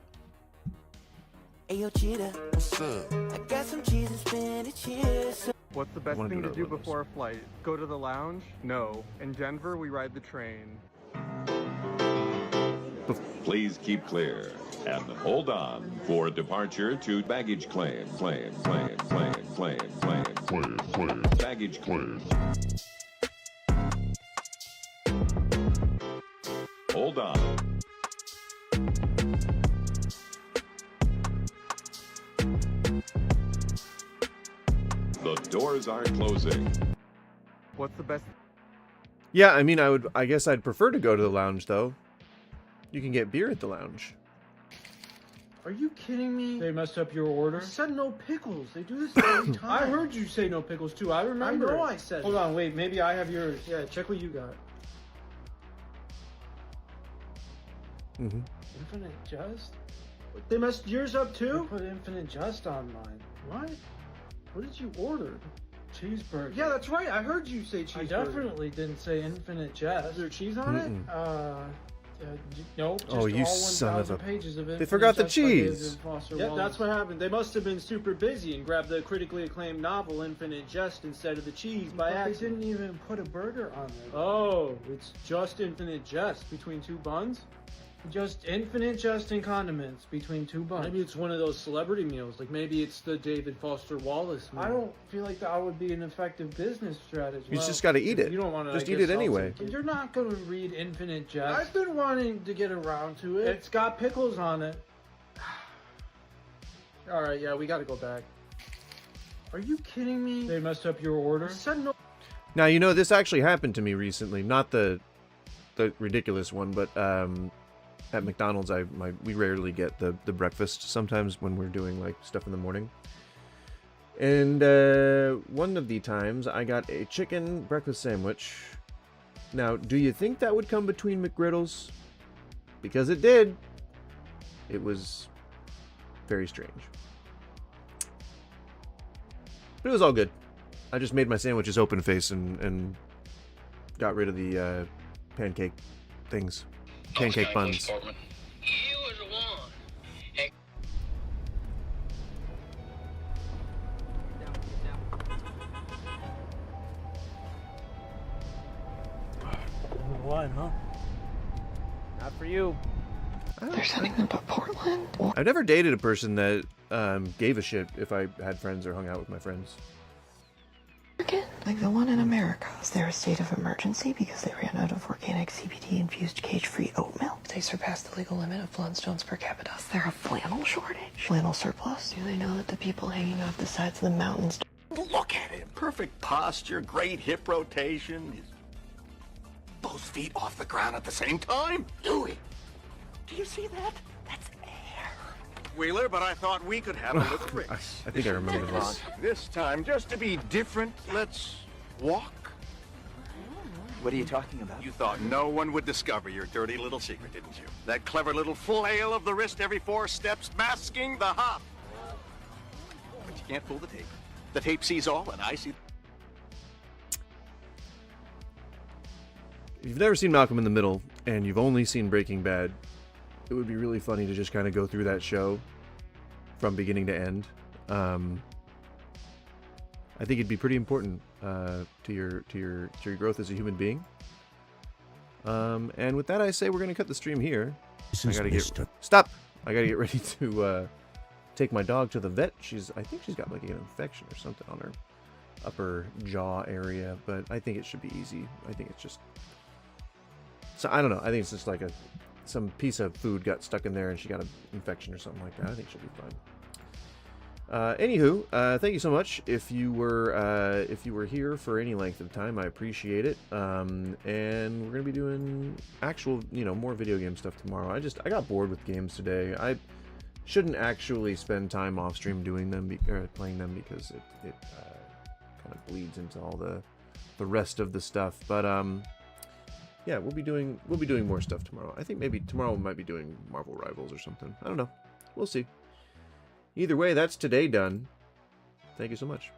Hey, yo, cheetah, what's up? I got some cheese and spinach here. What's the best thing to do before a flight? Go to the lounge? No. In Denver, we ride the train. Please keep clear and hold on for departure to baggage claim. Baggage claim. Hold on. The doors are closing. What's the best? Yeah, I mean, I guess I'd prefer to go to the lounge, though. You can get beer at the lounge. Are you kidding me? They messed up your order? I said no pickles. They do this every time. I heard you say no pickles too. I remember. I know I said. Hold on, wait. Maybe I have yours. Yeah, check what you got. Mm-hmm. Infinite Jest? They messed yours up too? They put Infinite Jest on mine. What? What did you order? Cheeseburger. Yeah, that's right. I heard you say cheeseburger. I definitely didn't say Infinite Jest. Is there cheese on it? Nope. Oh, you son of a... Pages of They forgot the cheese. Yeah, that's what happened. They must have been super busy and grabbed the critically acclaimed novel Infinite Jest instead of the cheese by accident. They didn't even put a burger on there. Oh, it's just Infinite Jest between two buns? Just Infinite Jest and condiments between two buns. Maybe it's one of those celebrity meals. Like maybe it's the David Foster Wallace meal. I don't feel like that would be an effective business strategy. You just got to eat it. You don't want to just eat it anyway. You're not going to read Infinite Jest. I've been wanting to get around to it. It's got pickles on it. All right, yeah, we got to go back. Are you kidding me? They messed up your order? I said no. Now, you know, this actually happened to me recently. Not the ridiculous one, but at McDonald's, we rarely get the breakfast. Sometimes when we're doing like stuff in the morning. And one of the times I got a chicken breakfast sandwich. Now, do you think that would come between McGriddles? Because it did. It was very strange. But it was all good. I just made my sandwiches open face and got rid of the pancake things. Pancake buns. One, huh? Not for you. There's anything but Portland. I've never dated a person that gave a shit if I had friends or hung out with my friends. Like the one in America. Is there a state of emergency because they ran out of organic CBD-infused cage-free oat milk? They surpassed the legal limit of Flintstones per capita. Is there a flannel shortage? Flannel surplus? Do they know that the people hanging off the sides of the mountains... Look at him. Perfect posture, great hip rotation. Both feet off the ground at the same time. Louie, do you see that? That's air. Wheeler, but I thought we could have a little race. I think I remember this. This time, just to be different, let's walk. What are you talking about? You thought no one would discover your dirty little secret, didn't you? That clever little flail of the wrist every 4 steps, masking the hop. But you can't fool the tape. The tape sees all, and I see... If you've never seen Malcolm in the Middle, and you've only seen Breaking Bad, it would be really funny to just kind of go through that show from beginning to end. I think it'd be pretty important to your growth as a human being. And with that, I say we're going to cut the stream here. I gotta get ready to take my dog to the vet. I think she's got like an infection or something on her upper jaw area, but I think it should be easy. I think it's just... So I don't know. I think it's just like some piece of food got stuck in there and she got an infection or something like that. I think she'll be fine. Anywho, thank you so much. If you were here for any length of time, I appreciate it. And we're gonna be doing actual, more video game stuff tomorrow. I got bored with games today. I shouldn't actually spend time off stream doing them, playing them, because it kind of bleeds into all the rest of the stuff. But yeah, we'll be doing more stuff tomorrow. I think maybe tomorrow we might be doing Marvel Rivals or something. I don't know. We'll see. Either way, that's today done. Thank you so much.